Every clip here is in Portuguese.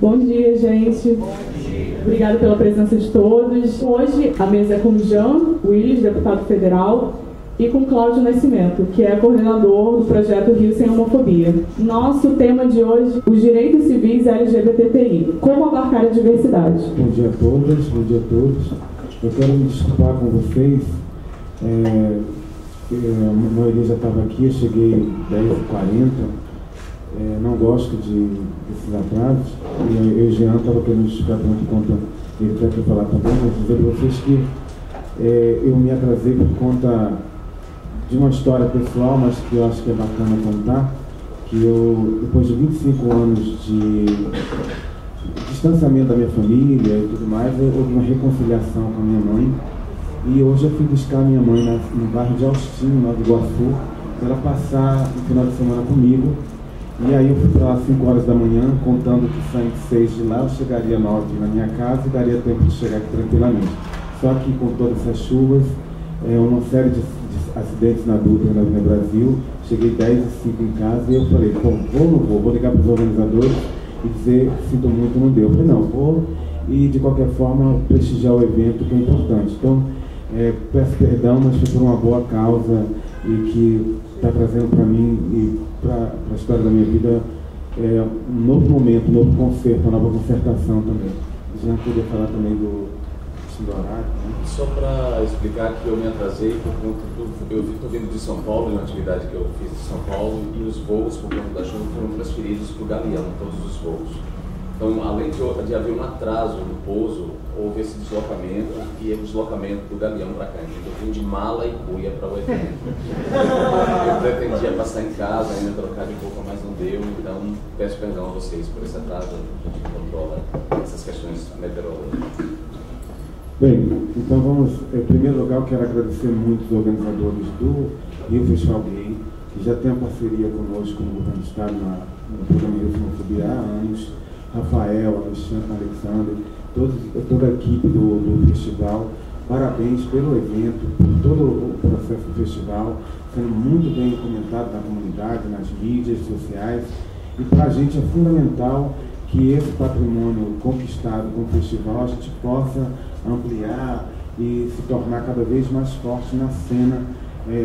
Bom dia, gente. Bom dia. Obrigada pela presença de todos. Hoje a mesa é com Jean Willis, deputado federal, e com Cláudio Nascimento, que é coordenador do projeto Rio Sem Homofobia. Nosso tema de hoje, os direitos civis LGBTI. Como abarcar a diversidade? Bom dia a todas, bom dia a todos. Eu quero me desculpar com vocês. A maioria já estava aqui, eu cheguei 10h40. Não gosto desses atrasos. E eu e o Jean estava querendo justificar por conta, ele quer que eu falar também, mas dizer para vocês que eu me atrasei por conta de uma história pessoal, mas que eu acho que é bacana contar, que eu, depois de 25 anos de distanciamento da minha família e tudo mais, houve uma reconciliação com a minha mãe, e hoje eu fui buscar minha mãe no bairro de Austin, no Nova Iguaçu, para ela passar o final de semana comigo. E aí eu fui para lá às 5 horas da manhã, contando que saindo 6 de lá, eu chegaria 9 na minha casa e daria tempo de chegar aqui tranquilamente. Só que com todas essas chuvas, uma série de acidentes na Dutra, na Avenida Brasil, cheguei 10h05 em casa e eu falei, bom, vou ligar para os organizadores e dizer, sinto muito, não deu. Eu falei, não, vou, e de qualquer forma prestigiar o evento, que é importante. Então, peço perdão, mas foi por uma boa causa e que está trazendo para mim e para a história da minha vida um novo momento, um novo concerto, uma nova concertação também. Já podia falar também do horário, né? Só para explicar que eu me atrasei por conta eu estou vindo de São Paulo, uma atividade que eu fiz de São Paulo, e os voos, por conta da chuva, foram transferidos para o Galeão, todos os voos. Então, além de haver um atraso no pouso, houve esse deslocamento e o deslocamento do Galeão para cá. Então, eu vim de mala e cuia para o evento. Eu pretendia passar em casa, ainda trocar de roupa, mas não deu. Então, peço perdão a vocês por esse atraso. A gente controla essas questões meteorológicas. Bem, então vamos, em primeiro lugar eu quero agradecer muito os organizadores do Rio Festival Gay, que já tem uma parceria conosco no governo do estado no programa Rio Sem Homofobia há anos. Rafael, Alexandre, toda a equipe do festival, parabéns pelo evento, por todo o processo do festival, sendo muito bem comentado na comunidade, nas mídias sociais, e para a gente é fundamental que esse patrimônio conquistado com o festival a gente possa ampliar e se tornar cada vez mais forte na cena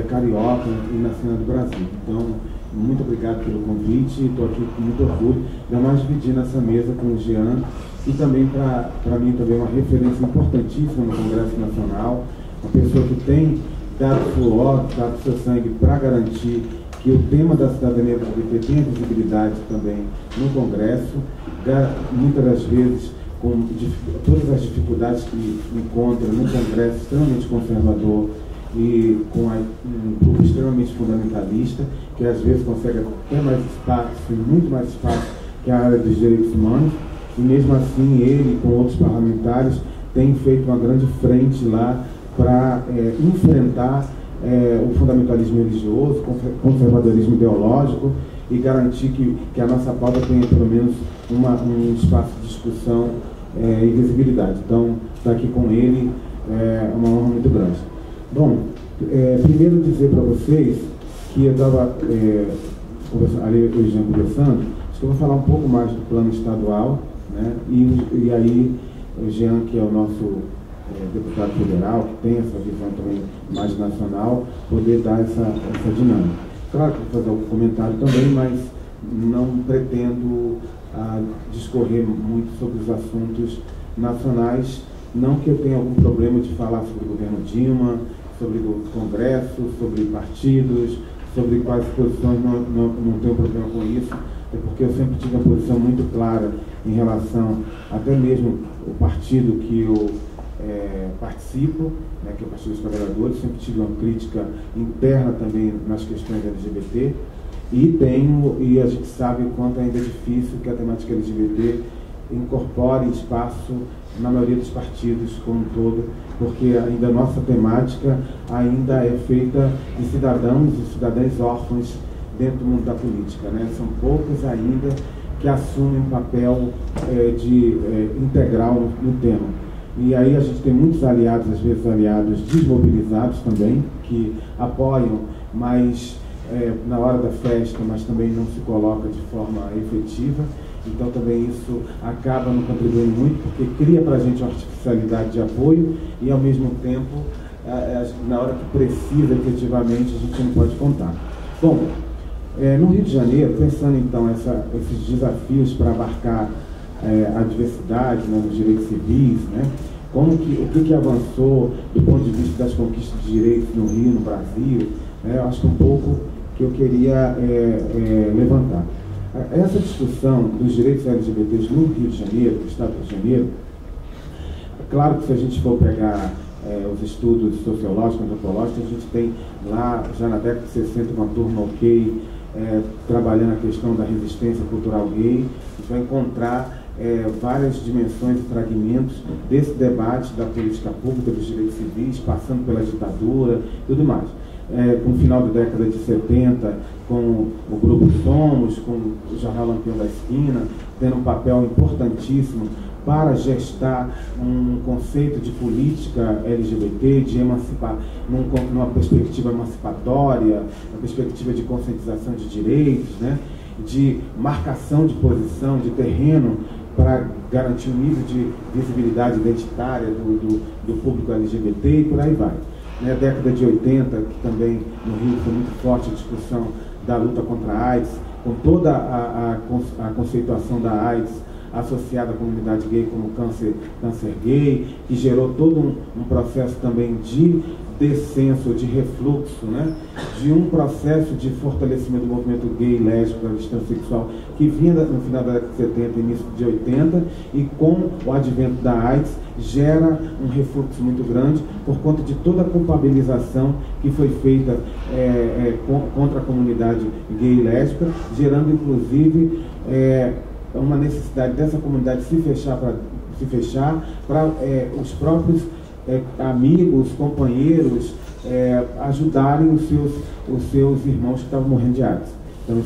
carioca e na cena do Brasil. Então, muito obrigado pelo convite, estou aqui com muito orgulho, ainda mais dividindo essa mesa com o Jean, e também para mim também uma referência importantíssima no Congresso Nacional, uma pessoa que tem dado suor, dado seu sangue para garantir que o tema da cidadania LGBT tenha visibilidade também no Congresso, muitas das vezes com todas as dificuldades que encontra num Congresso extremamente conservador e com um grupo extremamente fundamentalista, que às vezes consegue até mais espaço, muito mais espaço que a área dos direitos humanos, e mesmo assim ele, com outros parlamentares, tem feito uma grande frente lá para enfrentar o fundamentalismo religioso, o conservadorismo ideológico, e garantir que a nossa pauta tenha pelo menos um espaço de discussão e visibilidade. Então, estar aqui com ele é uma honra muito grande. Bom, primeiro dizer para vocês que eu estava ali eu já conversando, acho que eu vou falar um pouco mais do plano estadual, né? E aí o Jean, que é o nosso deputado federal, que tem essa visão também mais nacional, poder dar essa dinâmica. Claro que vou fazer algum comentário também, mas não pretendo discorrer muito sobre os assuntos nacionais, não que eu tenha algum problema de falar sobre o governo Dilma, sobre o Congresso, sobre partidos, sobre quais posições, não tenho problema com isso, é porque eu sempre tive uma posição muito clara em relação, até mesmo o partido que eu participo, né, que é o Partido dos Trabalhadores, sempre tive uma crítica interna também nas questões LGBT, e a gente sabe o quanto ainda é difícil que a temática LGBT incorpore espaço na maioria dos partidos como um todo, porque ainda a nossa temática ainda é feita de cidadãos e cidadãs órfãos dentro do mundo da política, né? São poucos ainda que assumem um papel integral no tema. E aí a gente tem muitos aliados, às vezes aliados desmobilizados também, que apoiam, mas na hora da festa, mas também não se coloca de forma efetiva. Então também isso acaba não contribuindo muito, porque cria para a gente uma artificialidade de apoio e ao mesmo tempo, na hora que precisa efetivamente, a gente não pode contar. Bom, no Rio de Janeiro, pensando então esses desafios para abarcar a diversidade, né, nos direitos civis, né, o que avançou do ponto de vista das conquistas de direitos no Rio, no Brasil, né, eu acho que um pouco que eu queria levantar. Essa discussão dos direitos LGBTs no Rio de Janeiro, no Estado do Rio de Janeiro, claro que se a gente for pegar os estudos sociológicos, antropológicos, a gente tem lá, já na década de 60, uma turma ok, trabalhando a questão da resistência cultural gay. A gente vai encontrar várias dimensões e fragmentos desse debate da política pública, dos direitos civis, passando pela ditadura e tudo mais. No final da década de 70, com o Grupo Somos, com o Jornal Lampião da Esquina, tendo um papel importantíssimo para gestar um conceito de política LGBT, de emancipar, numa perspectiva emancipatória, uma perspectiva de conscientização de direitos, né, de marcação de posição, de terreno, para garantir um nível de visibilidade identitária do público LGBT e por aí vai. Na década de 80, que também no Rio foi muito forte a discussão da luta contra a AIDS, com toda a conceituação da AIDS associada à comunidade gay como câncer gay, que gerou todo um processo também de descenso, de refluxo, né, de um processo de fortalecimento do movimento gay, lésbico, transexual, que vinha no final da década de 70 e início de 80, e com o advento da AIDS, gera um refluxo muito grande por conta de toda a culpabilização que foi feita contra a comunidade gay e lésbica, gerando inclusive uma necessidade dessa comunidade se fechar para os próprios amigos, companheiros ajudarem os seus irmãos que estavam morrendo de AIDS. Então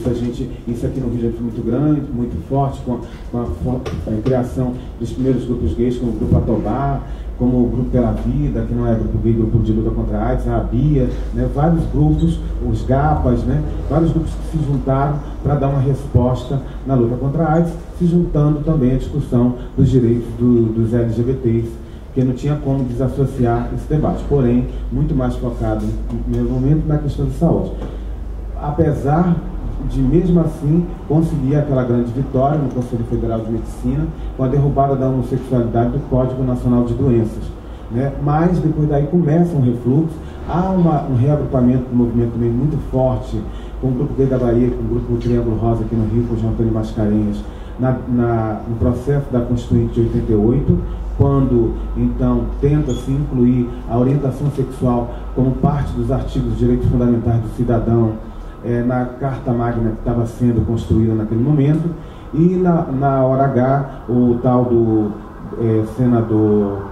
isso aqui no Rio de Janeiro foi muito grande, muito forte, com a criação dos primeiros grupos gays, como o Grupo Atobá, como o Grupo Pela Vida, que não é grupo gay, grupo de luta contra a AIDS, a BIA, né, vários grupos, os GAPAs, né, vários grupos que se juntaram para dar uma resposta na luta contra a AIDS, se juntando também à discussão dos direitos dos LGBTs, que não tinha como desassociar esse debate, porém, muito mais focado, no primeiro momento, na questão de saúde. Apesar de, mesmo assim, conseguir aquela grande vitória no Conselho Federal de Medicina, com a derrubada da homossexualidade do Código Nacional de Doenças, né? Mas, depois daí, começa um refluxo, há um reagrupamento do movimento também muito forte, com o Grupo Gay da Bahia, com o Grupo Triângulo Rosa aqui no Rio, com o João Antônio Mascarenhas, no processo da Constituinte de 88, quando, então, tenta-se incluir a orientação sexual como parte dos artigos de direitos fundamentais do cidadão, na Carta Magna que estava sendo construída naquele momento, e na hora H, o tal do senador,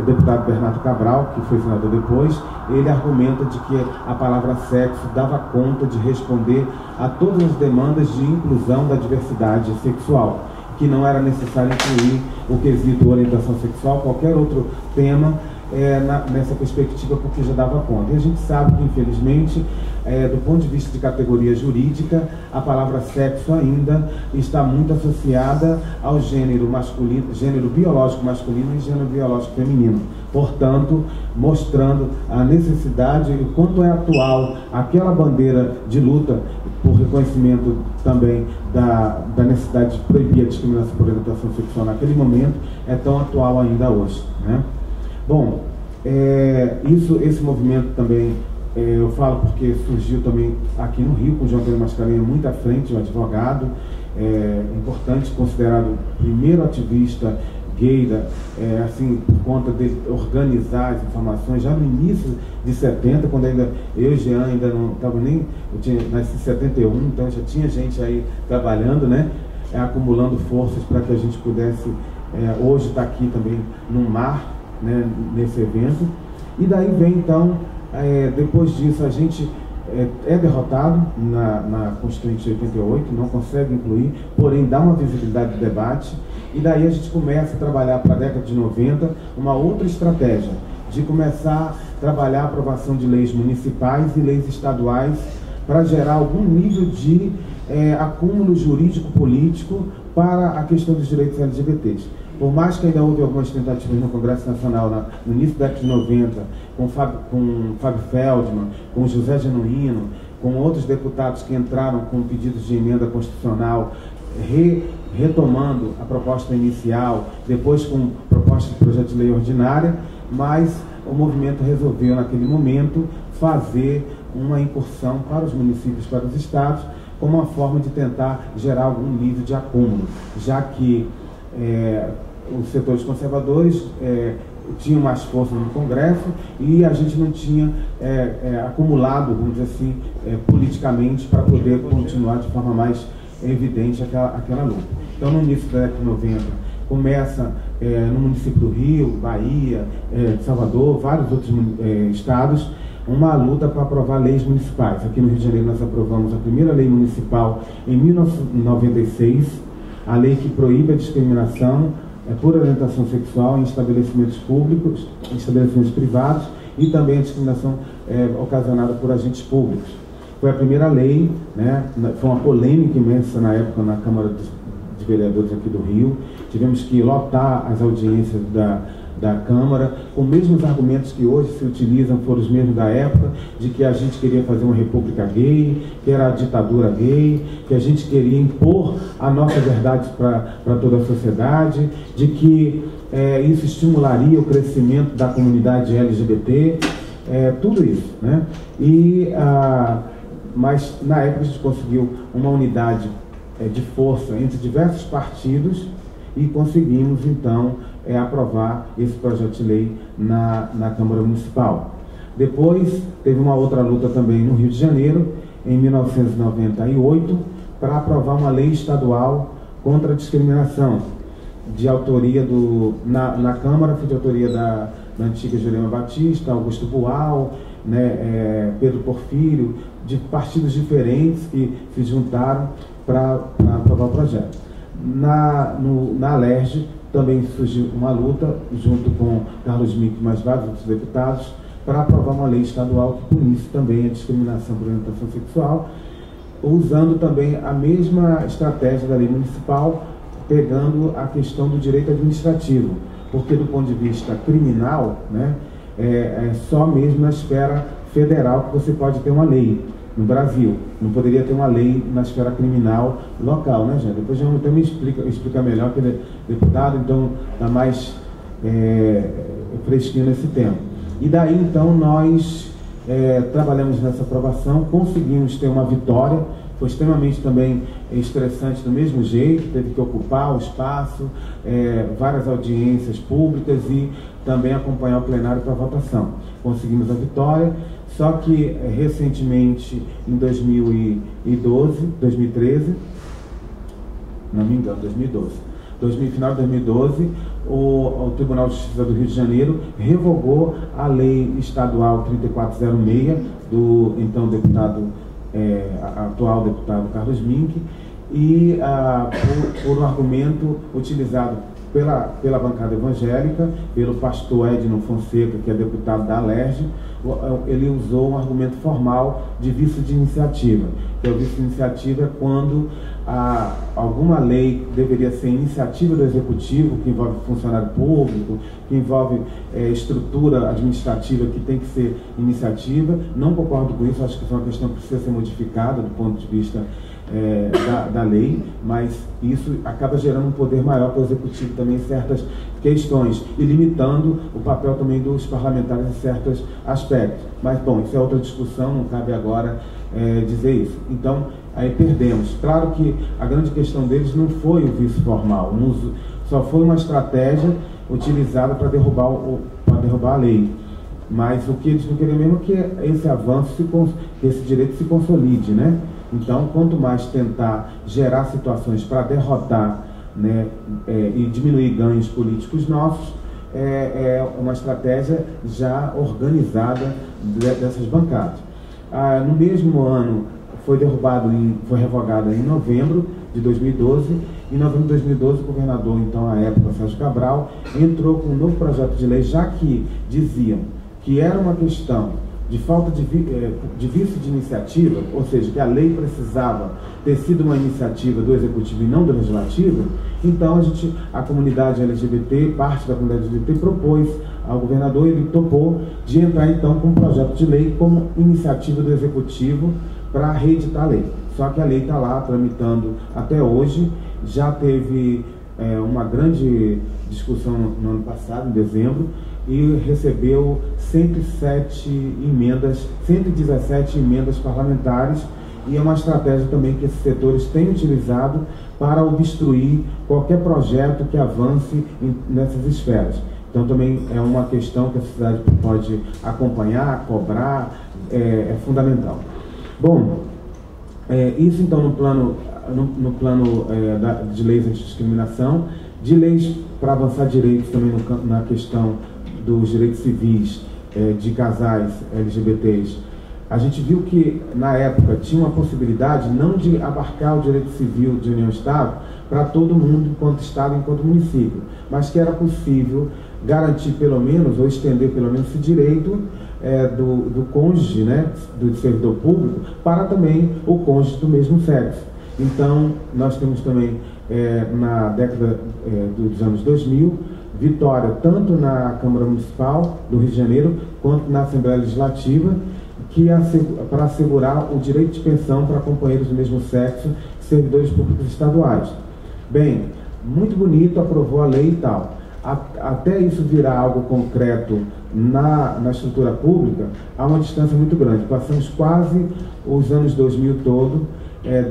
deputado Bernardo Cabral, que foi senador depois, ele argumenta de que a palavra sexo dava conta de responder a todas as demandas de inclusão da diversidade sexual, que não era necessário incluir o quesito orientação sexual, qualquer outro tema, nessa perspectiva, porque já dava conta. E a gente sabe que, infelizmente, do ponto de vista de categoria jurídica, a palavra sexo ainda está muito associada ao gênero masculino, gênero biológico masculino e gênero biológico feminino. Portanto, mostrando a necessidade e o quanto é atual aquela bandeira de luta por reconhecimento também da necessidade de proibir a discriminação por orientação sexual naquele momento, é tão atual ainda hoje, né? Bom, esse movimento também, eu falo porque surgiu também aqui no Rio, com o João Antônio Mascarenhas muito à frente, um advogado importante, considerado o primeiro ativista gay, assim, por conta de organizar as informações, já no início de 70, quando ainda eu e Jean ainda não estava nem, eu nasci em 71, então já tinha gente aí trabalhando, né, acumulando forças para que a gente pudesse, hoje estar aqui também no mar, né, nesse evento. E daí vem então, depois disso a gente é derrotado na Constituinte de 88, não consegue incluir, porém dá uma visibilidade do debate, e daí a gente começa a trabalhar para a década de 90 uma outra estratégia, de começar a trabalhar a aprovação de leis municipais e leis estaduais para gerar algum nível de acúmulo jurídico-político para a questão dos direitos LGBTs. Por mais que ainda houve algumas tentativas no Congresso Nacional no início da década de 90, com Fábio Feldman, com José Genuíno, com outros deputados que entraram com pedidos de emenda constitucional, retomando a proposta inicial, depois com proposta de projeto de lei ordinária, mas o movimento resolveu, naquele momento, fazer uma incursão para os municípios, para os estados, como uma forma de tentar gerar algum nível de acúmulo, já que os setores conservadores tinham mais força no Congresso e a gente não tinha acumulado, vamos dizer assim, politicamente para poder continuar de forma mais evidente aquela luta. Então, no início da década de 90, começa no município do Rio, Bahia, Salvador, vários outros estados, uma luta para aprovar leis municipais. Aqui no Rio de Janeiro nós aprovamos a primeira lei municipal em 1996, a lei que proíbe a discriminação por orientação sexual em estabelecimentos públicos, em estabelecimentos privados, e também a discriminação ocasionada por agentes públicos. Foi a primeira lei, né? Foi uma polêmica imensa na época na Câmara de Vereadores aqui do Rio. Tivemos que lotar as audiências da Câmara, com os mesmos argumentos que hoje se utilizam, foram os mesmos da época, de que a gente queria fazer uma república gay, que era a ditadura gay, que a gente queria impor a nossa verdade para toda a sociedade, de que isso estimularia o crescimento da comunidade LGBT, tudo isso, né? Mas na época a gente conseguiu uma unidade de força entre diversos partidos e conseguimos então aprovar esse projeto de lei na Câmara Municipal. Depois teve uma outra luta também no Rio de Janeiro, em 1998, para aprovar uma lei estadual contra a discriminação, de autoria na Câmara, foi de autoria da antiga Jurema Batista, Augusto Boal, né, Pedro Porfírio, de partidos diferentes que se juntaram para aprovar o projeto. Na Alerj também surgiu uma luta, junto com Carlos Mink e mais vários outros deputados, para aprovar uma lei estadual que punisse também a discriminação por orientação sexual, usando também a mesma estratégia da lei municipal, pegando a questão do direito administrativo, porque do ponto de vista criminal, né, é só mesmo na esfera federal que você pode ter uma lei. No Brasil, não poderia ter uma lei na esfera criminal local, né, gente? Depois já me explica melhor, que ele é deputado, então está mais fresquinho nesse tema. E daí, então, nós trabalhamos nessa aprovação, conseguimos ter uma vitória, foi extremamente também estressante do mesmo jeito, teve que ocupar o espaço, várias audiências públicas e também acompanhar o plenário para votação. Conseguimos a vitória. Só que, recentemente, em 2013, não me engano, 2012, final de 2012, o Tribunal de Justiça do Rio de Janeiro revogou a lei estadual 3406 do então atual deputado Carlos Mink, e por um argumento utilizado pela bancada evangélica, pelo pastor Edno Fonseca, que é deputado da Alerj. Ele usou um argumento formal de vício de iniciativa. Que o vício de iniciativa é quando alguma lei deveria ser iniciativa do Executivo, que envolve funcionário público, que envolve estrutura administrativa, que tem que ser iniciativa. Não concordo com isso, acho que é uma questão que precisa ser modificada do ponto de vista da lei, mas isso acaba gerando um poder maior para o Executivo também em certas questões e limitando o papel também dos parlamentares em certos aspectos. Mas, bom, isso é outra discussão, não cabe agora dizer isso. Então, aí perdemos. Claro que a grande questão deles não foi o vício formal, só foi uma estratégia utilizada para derrubar a lei. Mas o que eles não queriam mesmo é que esse avanço, que esse direito se consolide, né? Então, quanto mais tentar gerar situações para derrotar, né, e diminuir ganhos políticos nossos, é uma estratégia já organizada dessas bancadas. No mesmo ano, foi revogada em novembro de 2012. Em novembro de 2012, o governador, então, à época, Sérgio Cabral, entrou com um novo projeto de lei, já que diziam que era uma questão de falta de vício de iniciativa, ou seja, que a lei precisava ter sido uma iniciativa do Executivo e não do Legislativo, então a comunidade LGBT, parte da comunidade LGBT, propôs ao governador, ele topou de entrar então com um projeto de lei como iniciativa do Executivo para reeditar a lei. Só que a lei está lá tramitando até hoje, já teve uma grande discussão no ano passado, em dezembro, e recebeu 117 emendas parlamentares, e é uma estratégia também que esses setores têm utilizado para obstruir qualquer projeto que avance nessas esferas. Então também é uma questão que a sociedade pode acompanhar, cobrar, é fundamental. Bom, isso então no plano de leis antidiscriminação, de leis para avançar direitos também na questão dos direitos civis de casais LGBTs. A gente viu que na época tinha uma possibilidade não de abarcar o direito civil de União-Estado para todo mundo enquanto Estado e enquanto município, mas que era possível garantir pelo menos, ou estender pelo menos esse direito do cônjuge, né, do servidor público, para também o cônjuge do mesmo sexo. Então, nós temos também, na década dos anos 2000, vitória tanto na Câmara Municipal do Rio de Janeiro, quanto na Assembleia Legislativa, para assegurar o direito de pensão para companheiros do mesmo sexo, servidores públicos estaduais. Bem, muito bonito, aprovou a lei e tal. Até isso virar algo concreto na estrutura pública, há uma distância muito grande. Passamos quase os anos 2000 todo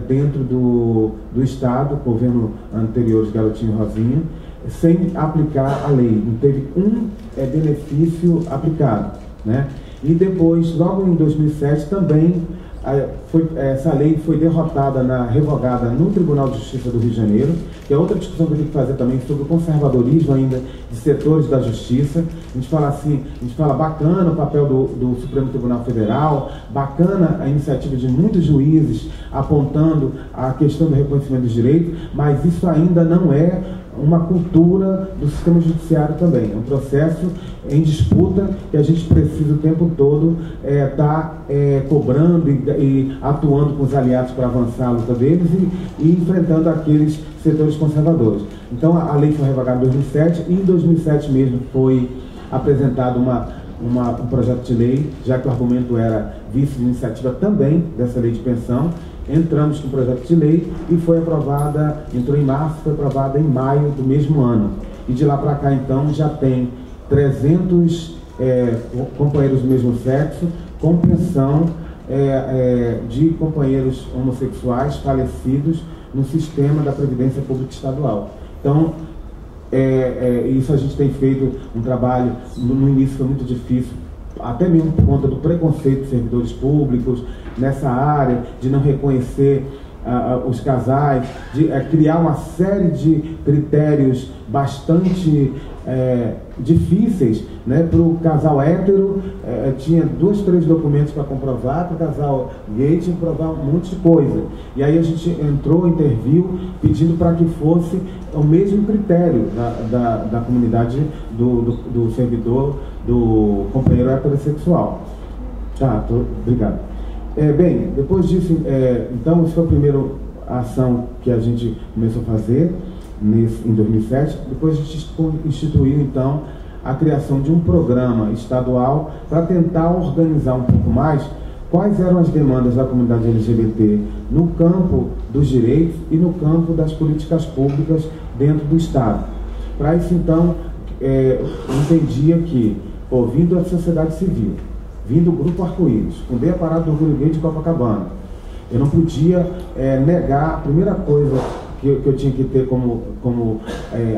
dentro do Estado, governo anterior de Garotinho e Rosinha, sem aplicar a lei. Não teve um benefício aplicado, né? E depois, logo em 2007, também essa lei foi revogada no Tribunal de Justiça do Rio de Janeiro, que é outra discussão que eu tenho que fazer também sobre o conservadorismo ainda de setores da justiça. A gente fala bacana o papel do Supremo Tribunal Federal, bacana a iniciativa de muitos juízes apontando a questão do reconhecimento dos direitos, mas isso ainda não é uma cultura do sistema judiciário também. É um processo em disputa que a gente precisa o tempo todo estar cobrando e atuando com os aliados para avançar a luta deles e enfrentando aqueles setores conservadores. Então a lei foi revogada em 2007 e em 2007 mesmo foi apresentado um projeto de lei, já que o argumento era vício de iniciativa também dessa lei de pensão. Entramos com o projeto de lei e foi aprovada, entrou em março, foi aprovada em maio do mesmo ano. E de lá para cá, então, já tem 300 companheiros do mesmo sexo com pensão de companheiros homossexuais falecidos no sistema da Previdência Pública Estadual. Então, isso a gente tem feito um trabalho, no início foi muito difícil, até mesmo por conta do preconceito de servidores públicos nessa área, de não reconhecer os casais, de criar uma série de critérios bastante difíceis, né? Para o casal hétero tinha 2, 3 documentos para comprovar, para o casal gay tinha que provar um monte de coisa. E aí a gente entrou, interviu, pedindo para que fosse o mesmo critério da comunidade do servidor, do companheiro heterossexual. Tá, obrigado. Bem, depois disso, então, essa foi a primeira ação que a gente começou a fazer em 2007. Depois a gente instituiu, então, a criação de um programa estadual para tentar organizar um pouco mais quais eram as demandas da comunidade LGBT no campo dos direitos e no campo das políticas públicas dentro do Estado. Para isso, então, eu entendia que, ouvindo a sociedade civil, vindo o Grupo Arco-Íris, fundei a Parada do Orgulho Gay de Copacabana, eu não podia negar. A primeira coisa que eu tinha que ter como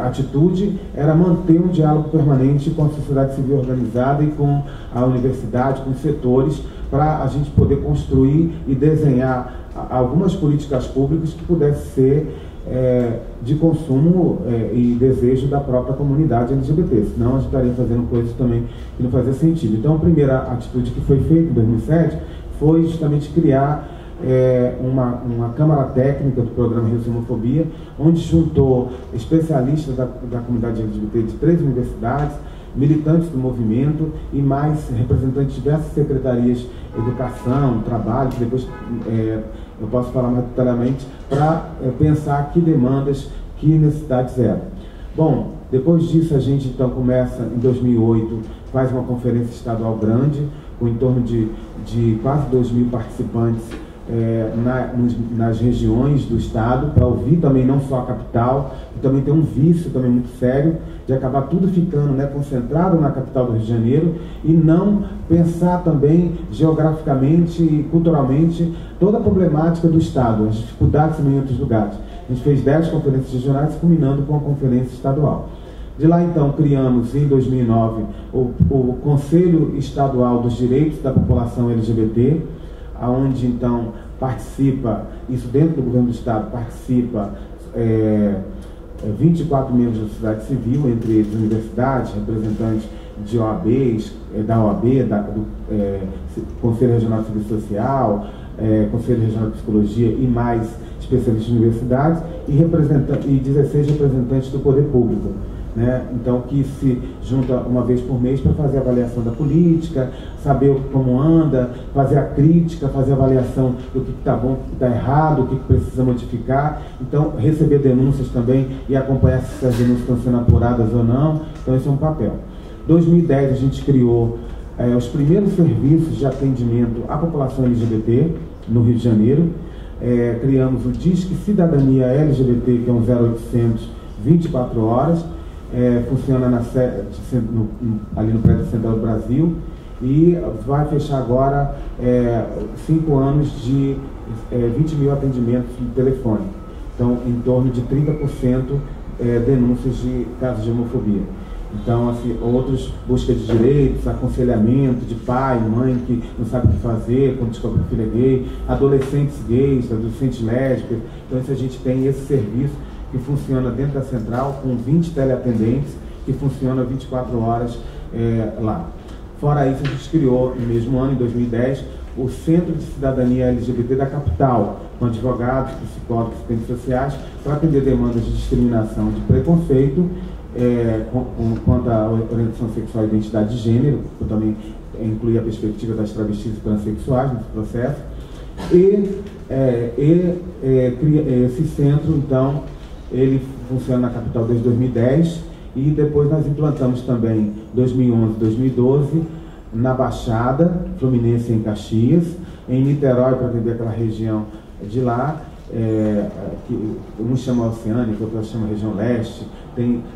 atitude era manter um diálogo permanente com a sociedade civil organizada e com a universidade, com os setores, para a gente poder construir e desenhar algumas políticas públicas que pudessem ser de consumo e desejo da própria comunidade LGBT, senão a gente estaria fazendo coisas também que não fazia sentido. Então a primeira atitude que foi feita em 2007 foi justamente criar uma Câmara Técnica do Programa Rio Sem Homofobia, onde juntou especialistas da comunidade LGBT de 3 universidades, militantes do movimento e mais representantes de diversas secretarias, educação, trabalho, que depois eu posso falar mais detalhadamente, para pensar que demandas, que necessidades eram. Bom, depois disso a gente então começa, em 2008, faz uma conferência estadual grande, com em torno de quase 2.000 participantes nas regiões do estado, para ouvir também não só a capital, que também tem um vício também muito sério, de acabar tudo ficando concentrado na capital do Rio de Janeiro e não pensar também geograficamente e culturalmente toda a problemática do estado, as dificuldades em outros lugares. A gente fez 10 conferências regionais, culminando com a conferência estadual. De lá, então, criamos, em 2009, o Conselho Estadual dos Direitos da População LGBT, onde, então, participa, isso dentro do governo do estado, participa 24 membros da sociedade civil, entre eles universidades, representantes de OABs, da OAB, do Conselho Regional de Serviço Social, Conselho Regional de Psicologia e mais especialistas de universidades, e 16 representantes do poder público. Então, que se junta uma vez por mês para fazer a avaliação da política, saber como anda, fazer a crítica, fazer a avaliação do que está bom, o que está errado, o que precisa modificar. Então, receber denúncias também e acompanhar se as denúncias estão sendo apuradas ou não. Então, esse é um papel. Em 2010, a gente criou os primeiros serviços de atendimento à população LGBT no Rio de Janeiro. Criamos o Disque Cidadania LGBT, que é um 0800 24 horas. Funciona ali no prédio central do Brasil, e vai fechar agora 5 anos de 20.000 atendimentos de telefone. Então, em torno de 30% denúncias de casos de homofobia. Então, assim, outros, busca de direitos, aconselhamento de pai, mãe que não sabe o que fazer quando descobre que o filho é gay, adolescentes gays, adolescentes lésbicas. Então, isso, a gente tem esse serviço que funciona dentro da central, com 20 teleatendentes, que funciona 24 horas lá. Fora isso, a gente criou, no mesmo ano, em 2010, o Centro de Cidadania LGBT da capital, com advogados, psicólogos e assistentes sociais, para atender demandas de discriminação, de preconceito, quanto à orientação sexual e identidade de gênero, que também inclui a perspectiva das travestis e transexuais nesse processo. Esse centro, então, ele funciona na capital desde 2010, e depois nós implantamos também 2011, 2012 na Baixada Fluminense, em Caxias, em Niterói, para atender aquela região de lá, que um chama Oceânica, outro chama Região Leste,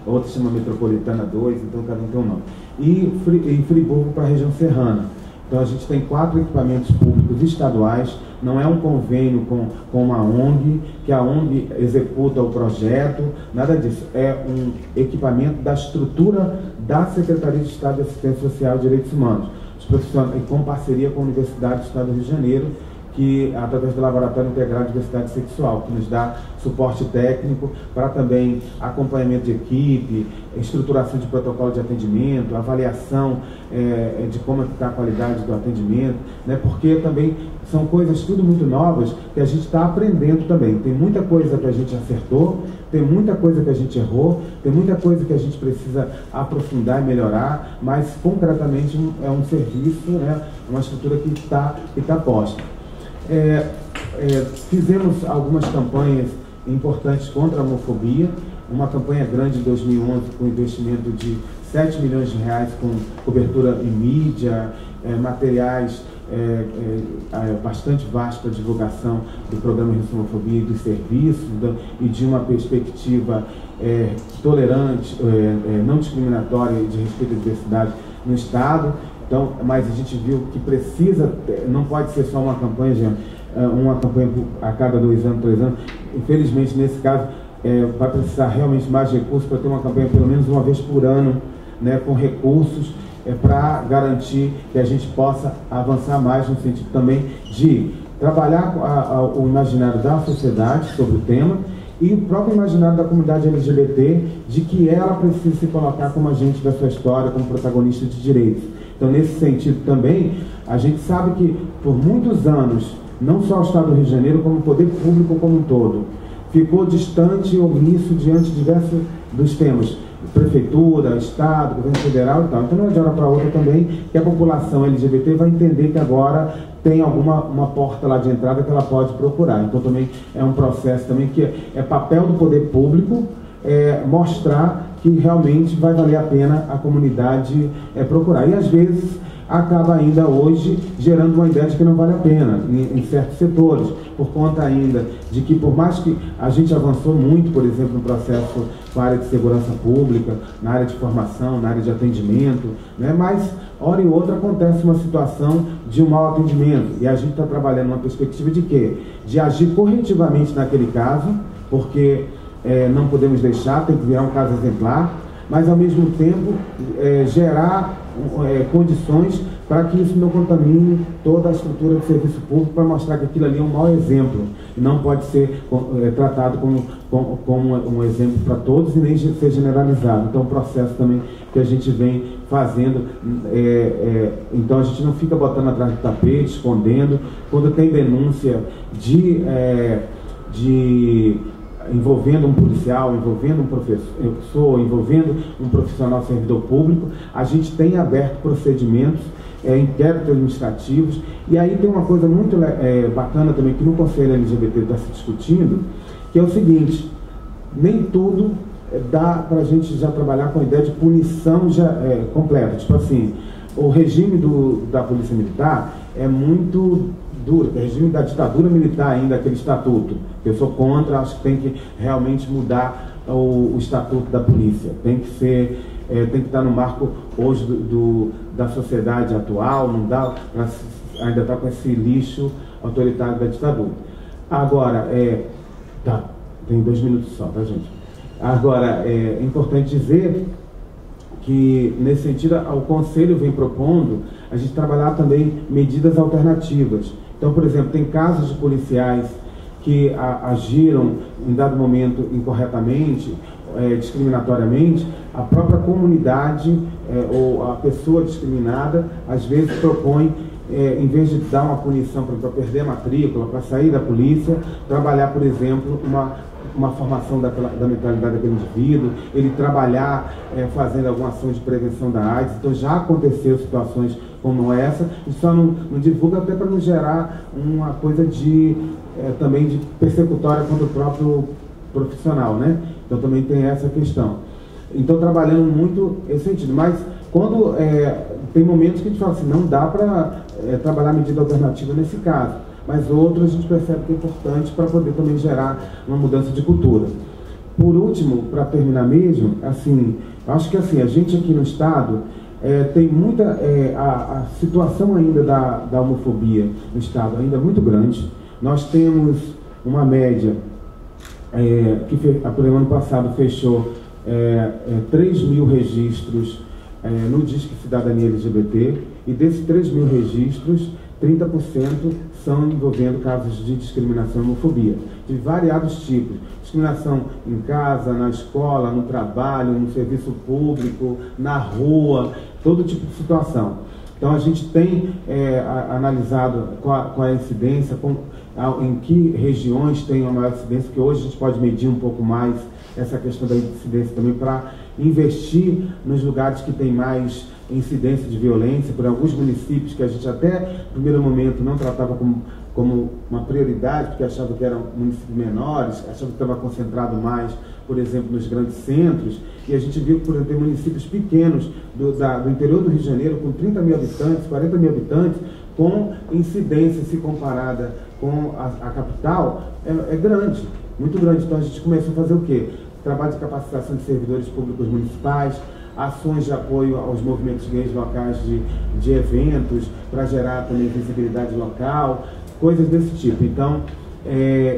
outro chama Metropolitana 2, então cada um tem um nome. E em Friburgo, para a região serrana. Então a gente tem 4 equipamentos públicos estaduais, não é um convênio com uma ONG, que a ONG executa o projeto, nada disso. É um equipamento da estrutura da Secretaria de Estado de Assistência Social e Direitos Humanos, os profissionais, com parceria com a Universidade do Estado do Rio de Janeiro, que através do Laboratório Integrado de Diversidade Sexual, que nos dá suporte técnico para também acompanhamento de equipe, estruturação de protocolo de atendimento, avaliação de como está a qualidade do atendimento, porque também são coisas tudo muito novas que a gente está aprendendo também. Tem muita coisa que a gente acertou, tem muita coisa que a gente errou, tem muita coisa que a gente precisa aprofundar e melhorar, mas concretamente é um serviço, uma estrutura que está posta. Fizemos algumas campanhas importantes contra a homofobia, uma campanha grande em 2011 com investimento de 7 milhões de reais, com cobertura em mídia, materiais bastante vasto para divulgação do programa Rio Sem Homofobia e dos serviços, e de uma perspectiva tolerante, não discriminatória e de respeito à diversidade no Estado. Então, mas a gente viu que precisa, não pode ser só uma campanha, gente, uma campanha a cada 2 anos, 3 anos. Infelizmente, nesse caso, vai precisar realmente mais recursos para ter uma campanha pelo menos uma vez por ano, com recursos, para garantir que a gente possa avançar mais no sentido também de trabalhar o imaginário da sociedade sobre o tema, e o próprio imaginário da comunidade LGBT, de que ela precisa se colocar como agente da sua história, como protagonista de direitos. Então, nesse sentido também, a gente sabe que por muitos anos, não só o Estado do Rio de Janeiro, como o poder público como um todo, ficou distante e omisso diante de diversos dos temas prefeitura, estado, governo federal e tal. Então, de uma hora para outra também, que a população LGBT vai entender que agora tem uma porta lá de entrada que ela pode procurar. Então, também é um processo também que é papel do poder público mostrar que realmente vai valer a pena a comunidade procurar. E, às vezes, acaba ainda hoje gerando uma ideia de que não vale a pena em certos setores, por conta ainda de que, por mais que a gente avançou muito, por exemplo, no processo com a área de segurança pública, na área de formação, na área de atendimento, né? Mas, hora e outra, acontece uma situação de um mau atendimento, e a gente está trabalhando numa perspectiva de quê? De agir corretivamente naquele caso, porque não podemos deixar, tem que virar um caso exemplar, mas, ao mesmo tempo, gerar condições para que isso não contamine toda a estrutura do serviço público, para mostrar que aquilo ali é um mau exemplo e não pode ser tratado como um exemplo para todos e nem ser generalizado. Então, é um processo também que a gente vem fazendo. Então, a gente não fica botando atrás do tapete, escondendo. Quando tem denúncia envolvendo um policial, envolvendo um professor, envolvendo um profissional servidor público, a gente tem aberto procedimentos, inquéritos administrativos, e aí tem uma coisa muito bacana também que no Conselho LGBT está se discutindo, que é o seguinte: nem tudo dá para a gente já trabalhar com a ideia de punição completa. Tipo assim, o regime da Polícia Militar é muito duro, o regime da ditadura militar ainda, aquele estatuto. Eu sou contra, acho que tem que realmente mudar o estatuto da polícia. Tem que estar no marco hoje da sociedade atual, não dá para ainda estar com esse lixo autoritário da ditadura. Agora, tem 2 minutos só, tá, gente? Agora, é importante dizer que, nesse sentido, o Conselho vem propondo a gente trabalhar também medidas alternativas. Então, por exemplo, tem casos de policiais que agiram em dado momento incorretamente, discriminatoriamente. A própria comunidade ou a pessoa discriminada às vezes propõe, em vez de dar uma punição para perder a matrícula, para sair da polícia, trabalhar, por exemplo, uma formação da mentalidade daquele indivíduo, ele trabalhar fazendo alguma ação de prevenção da AIDS. Então já aconteceu situações como essa, e só não divulga até para não gerar uma coisa também de persecutória contra o próprio profissional, né? Então também tem essa questão. Então, trabalhando muito esse sentido, mas quando tem momentos que a gente fala assim, não dá para trabalhar medida alternativa nesse caso, mas outros a gente percebe que é importante para poder também gerar uma mudança de cultura. Por último, para terminar mesmo, assim, acho que assim, a gente aqui no Estado tem muita, a situação ainda da homofobia no Estado ainda é muito grande. Nós temos uma média que por ano passado fechou 3.000 registros no Disque Cidadania LGBT, e desses 3.000 registros, 30% são envolvendo casos de discriminação e homofobia, de variados tipos. Discriminação em casa, na escola, no trabalho, no serviço público, na rua, todo tipo de situação. Então, a gente tem analisado qual a incidência, em que regiões tem uma maior incidência, que hoje a gente pode medir um pouco mais essa questão da incidência também, para investir nos lugares que tem mais incidência de violência, por alguns municípios que a gente até, no primeiro momento, não tratava como uma prioridade, porque achava que eram municípios menores, achava que estava concentrado mais, por exemplo, nos grandes centros, e a gente viu que, por exemplo, tem municípios pequenos do interior do Rio de Janeiro, com 30 mil habitantes, 40 mil habitantes, com incidência, se comparada com a capital, é grande, muito grande. Então a gente começou a fazer o quê? Trabalho de capacitação de servidores públicos municipais, ações de apoio aos movimentos gays locais de eventos, para gerar também visibilidade local, coisas desse tipo. Então,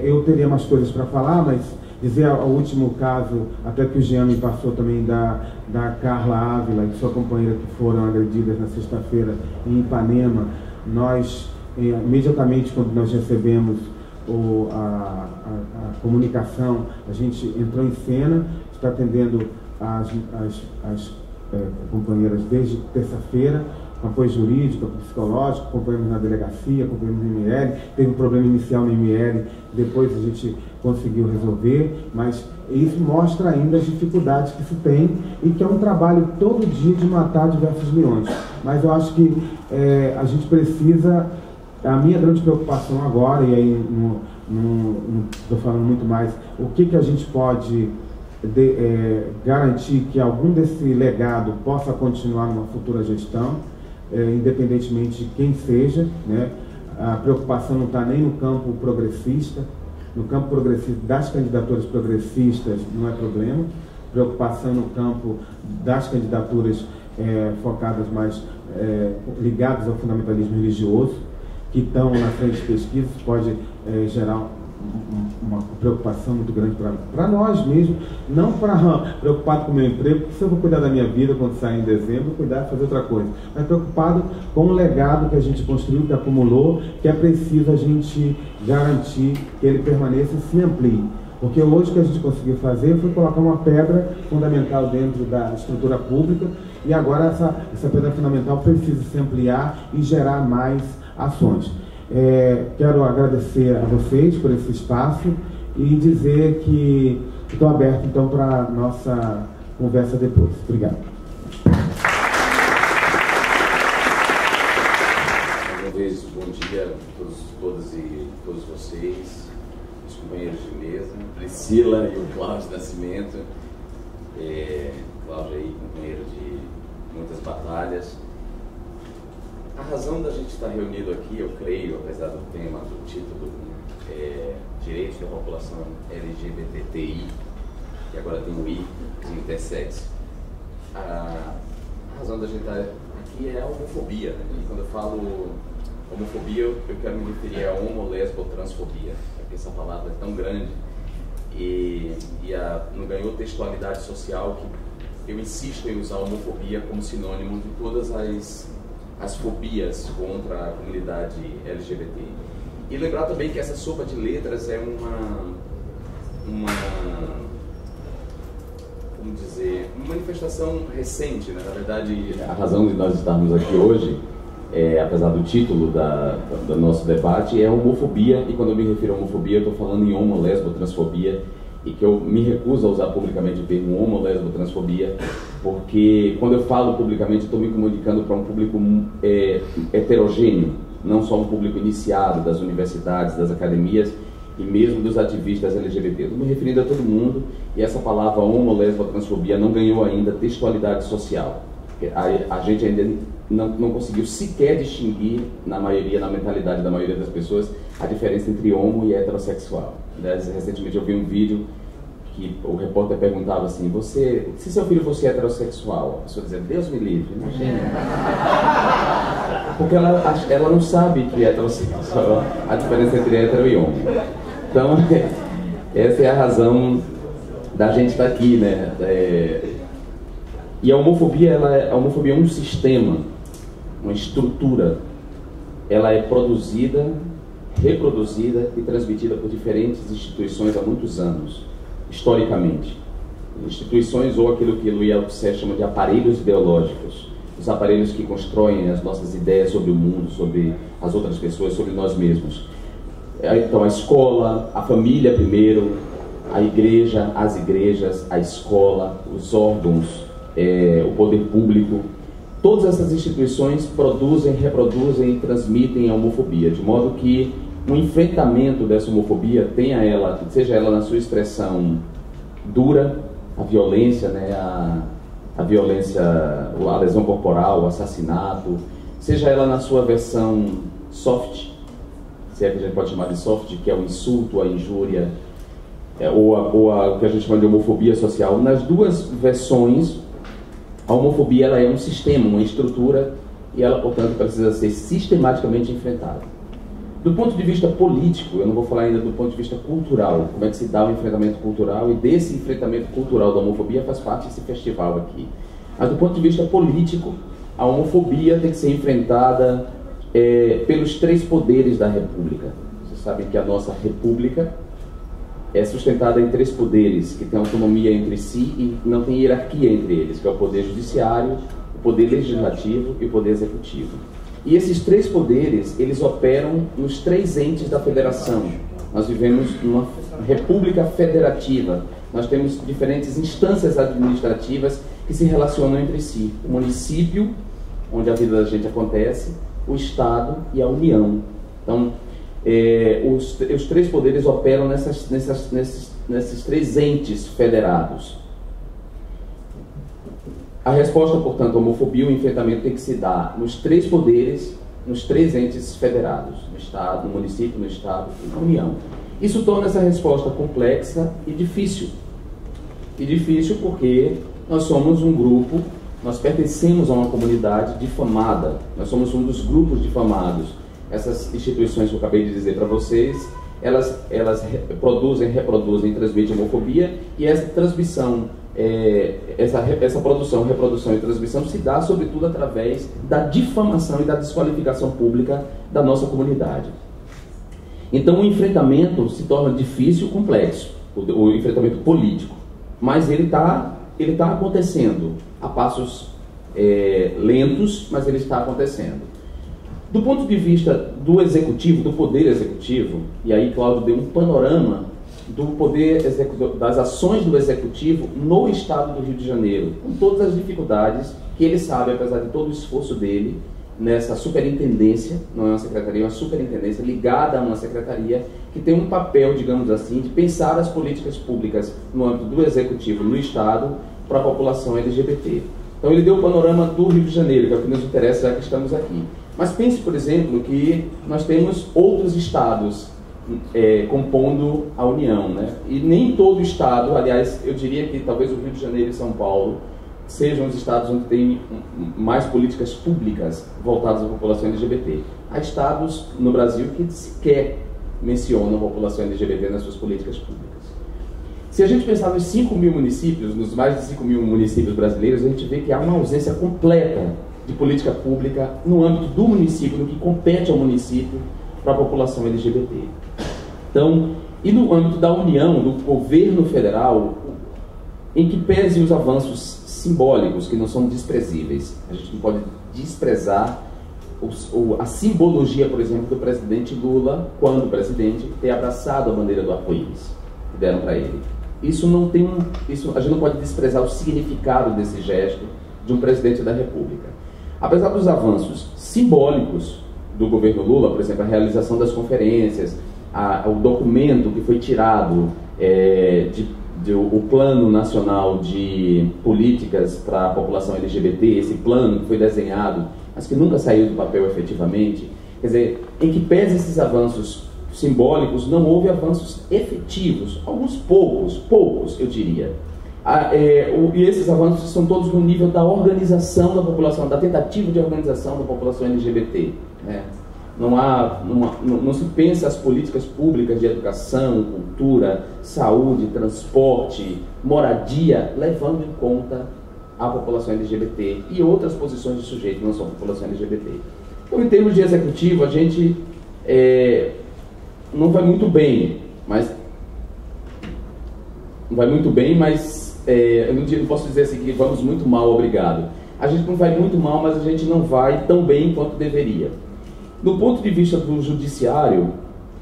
eu teria mais coisas para falar, mas dizer o último caso, até que o Jean me passou também, da Carla Ávila e sua companheira, que foram agredidas na sexta-feira em Ipanema. Nós, imediatamente quando nós recebemos a comunicação, a gente entrou em cena, está atendendo as companheiras desde terça-feira, com apoio jurídico, psicológico, acompanhamos na delegacia, acompanhamos no ML, teve um problema inicial no ML, depois a gente conseguiu resolver, mas E isso mostra ainda as dificuldades que se tem e que é um trabalho todo dia de matar diversos leões. Mas eu acho que a gente precisa, a minha grande preocupação agora, e aí não estou falando muito mais, o que a gente pode garantir que algum desse legado possa continuar numa futura gestão, independentemente de quem seja, né? A preocupação não está nem no campo progressista. No campo progressista das candidaturas progressistas não é problema. Preocupação no campo das candidaturas focadas mais, ligadas ao fundamentalismo religioso, que estão na frente de pesquisas, pode gerar uma preocupação muito grande para nós mesmos, não preocupado com o meu emprego, porque se eu vou cuidar da minha vida quando sair em dezembro, cuidar de fazer outra coisa, mas preocupado com o legado que a gente construiu, que acumulou, que é preciso a gente garantir que ele permaneça e se amplie. Porque hoje o que a gente conseguiu fazer foi colocar uma pedra fundamental dentro da estrutura pública e agora essa pedra fundamental precisa se ampliar e gerar mais ações. Quero agradecer a vocês por esse espaço e dizer que estou aberto então para a nossa conversa depois. Obrigado. Mais uma vez, bom dia a todas e todos vocês, os companheiros de mesa, Priscila e o Cláudio Nascimento. Cláudio aí, companheiro de muitas batalhas. A razão da gente estar reunido aqui, eu creio, apesar do tema, do título, Direitos da População LGBTI, que agora tem o I, de intersex. A razão da gente estar aqui é a homofobia, né? E quando eu falo homofobia, eu quero me referir a homo, lesbo, transfobia, porque essa palavra é tão grande e não ganhou textualidade social que eu insisto em usar a homofobia como sinônimo de todas as fobias contra a comunidade LGBT. E lembrar também que essa sopa de letras é uma manifestação recente, né? Na verdade, a razão de nós estarmos aqui hoje, apesar do título do nosso debate, é homofobia, e quando eu me refiro a homofobia, eu estou falando em homo, lesbo, transfobia, e que eu me recuso a usar publicamente o termo homo, lesbo, transfobia, porque quando eu falo publicamente, eu estou me comunicando para um público heterogêneo, não só um público iniciado das universidades, das academias e mesmo dos ativistas LGBT. Estou me referindo a todo mundo, e essa palavra homo, lesbo, transfobia não ganhou ainda textualidade social. A gente ainda não conseguiu sequer distinguir, na mentalidade da maioria das pessoas, a diferença entre homo e heterossexual. Recentemente eu vi um vídeo que o repórter perguntava assim: se seu filho fosse heterossexual? A pessoa dizia: Deus me livre, imagina. Porque ela não sabe que é heterossexual, a diferença entre hétero e homo. Então, essa é a razão da gente estar aqui, né? E a homofobia é um sistema, uma estrutura. Ela é produzida, reproduzida e transmitida por diferentes instituições há muitos anos, historicamente. Instituições, ou aquilo que Louis Althusser chama de aparelhos ideológicos, os aparelhos que constroem as nossas ideias sobre o mundo, sobre as outras pessoas, sobre nós mesmos. Então, a escola, a família primeiro, a igreja, as igrejas, a escola, os órgãos, o poder público, todas essas instituições produzem, reproduzem e transmitem a homofobia, de modo que o enfrentamento dessa homofobia, seja ela na sua expressão dura, a violência, né, a violência, a lesão corporal, o assassinato, seja ela na sua versão soft, se é que a gente pode chamar de soft, que é o insulto, a injúria, ou o que a gente chama de homofobia social. Nas duas versões, a homofobia ela é um sistema, uma estrutura, e ela, portanto, precisa ser sistematicamente enfrentada. Do ponto de vista político, eu não vou falar ainda do ponto de vista cultural, como é que se dá o enfrentamento cultural, e desse enfrentamento cultural da homofobia faz parte desse festival aqui. Mas do ponto de vista político, a homofobia tem que ser enfrentada pelos três poderes da República. Vocês sabem que a nossa República é sustentada em três poderes, que têm autonomia entre si e não tem hierarquia entre eles, que é o poder judiciário, o poder legislativo e o poder executivo. E esses três poderes, eles operam nos três entes da federação. Nós vivemos numa república federativa, nós temos diferentes instâncias administrativas que se relacionam entre si. O município, onde a vida da gente acontece, o Estado e a União. Então, os três poderes operam nesses três entes federados. A resposta, portanto, à homofobia, o enfrentamento tem que se dar nos três poderes, nos três entes federados, no Estado, no município, no Estado e na União. Isso torna essa resposta complexa e difícil. E difícil porque nós somos um grupo, nós pertencemos a uma comunidade difamada, nós somos um dos grupos difamados. Essas instituições que eu acabei de dizer para vocês, elas produzem, reproduzem, transmitem homofobia, e essa transmissão, essa produção, reprodução e transmissão se dá sobretudo através da difamação e da desqualificação pública da nossa comunidade. Então o enfrentamento se torna difícil e complexo, o enfrentamento político, mas ele está acontecendo a passos lentos, mas ele está acontecendo. Do ponto de vista do executivo, do poder executivo, e aí Cláudio deu um panorama do poder das ações do executivo no estado do Rio de Janeiro, com todas as dificuldades que ele sabe, apesar de todo o esforço dele, nessa superintendência, não é uma secretaria, é uma superintendência ligada a uma secretaria que tem um papel, digamos assim, de pensar as políticas públicas no âmbito do executivo no estado para a população LGBT. Então ele deu o panorama do Rio de Janeiro, que é o que nos interessa, já que estamos aqui. Mas pense, por exemplo, que nós temos outros estados compondo a União, né? E nem todo estado, aliás, eu diria que talvez o Rio de Janeiro e São Paulo sejam os estados onde tem mais políticas públicas voltadas à população LGBT. Há estados no Brasil que sequer mencionam a população LGBT nas suas políticas públicas. Se a gente pensar nos 5 mil municípios, nos mais de 5 mil municípios brasileiros, a gente vê que há uma ausência completa de política pública no âmbito do município, no que compete ao município para a população LGBT. Então, e no âmbito da União, do governo federal, em que pese os avanços simbólicos, que não são desprezíveis, a gente não pode desprezar a simbologia, por exemplo, do presidente Lula, quando presidente, ter abraçado a bandeira do arco-íris que deram para ele. Isso não tem a gente não pode desprezar o significado desse gesto de um presidente da República. Apesar dos avanços simbólicos do governo Lula, por exemplo, a realização das conferências, o documento que foi tirado, o Plano Nacional de Políticas para a População LGBT, esse plano que foi desenhado, mas que nunca saiu do papel efetivamente, quer dizer, em que pese esses avanços simbólicos, não houve avanços efetivos, alguns poucos, eu diria. E esses avanços são todos no nível da organização da população, da tentativa de organização da população LGBT, né? Não se pensa as políticas públicas de educação, cultura, saúde, transporte, moradia, levando em conta a população LGBT e outras posições de sujeito, não só a população LGBT. Então, em termos de executivo, a gente não vai muito bem, mas eu não posso dizer assim que vamos muito mal, obrigado. A gente não vai muito mal, mas a gente não vai tão bem quanto deveria. Do ponto de vista do judiciário,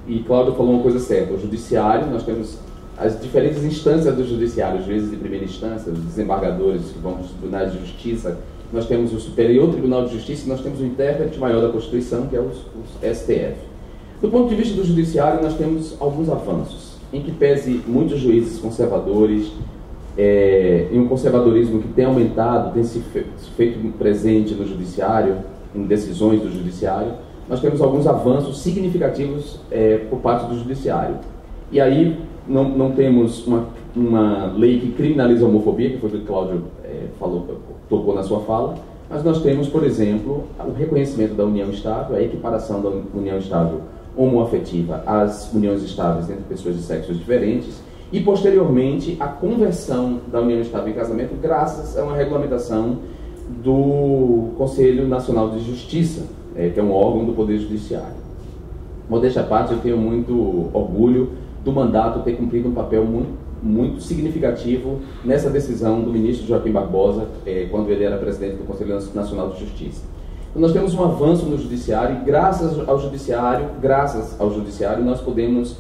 e Cláudio falou uma coisa certa, o judiciário, nós temos as diferentes instâncias do judiciário, os juízes de primeira instância, os desembargadores que vão para os tribunais de justiça, nós temos o Superior Tribunal de Justiça e nós temos o intérprete maior da Constituição, que é os STF. Do ponto de vista do judiciário, nós temos alguns avanços, em que pese muitos juízes conservadores, e um conservadorismo que tem aumentado, tem se feito presente no judiciário, em decisões do judiciário, nós temos alguns avanços significativos por parte do judiciário. E aí não temos uma lei que criminaliza a homofobia, que foi o que o Cláudio tocou na sua fala, mas nós temos, por exemplo, o reconhecimento da união estável, a equiparação da união estável homoafetiva às uniões estáveis entre pessoas de sexos diferentes, e posteriormente a conversão da união estável em casamento graças a uma regulamentação do Conselho Nacional de Justiça, que é um órgão do Poder Judiciário. Modéstia à parte, eu tenho muito orgulho do mandato ter cumprido um papel muito significativo nessa decisão do ministro Joaquim Barbosa, quando ele era presidente do Conselho Nacional de Justiça. Então, nós temos um avanço no judiciário e graças ao judiciário nós podemos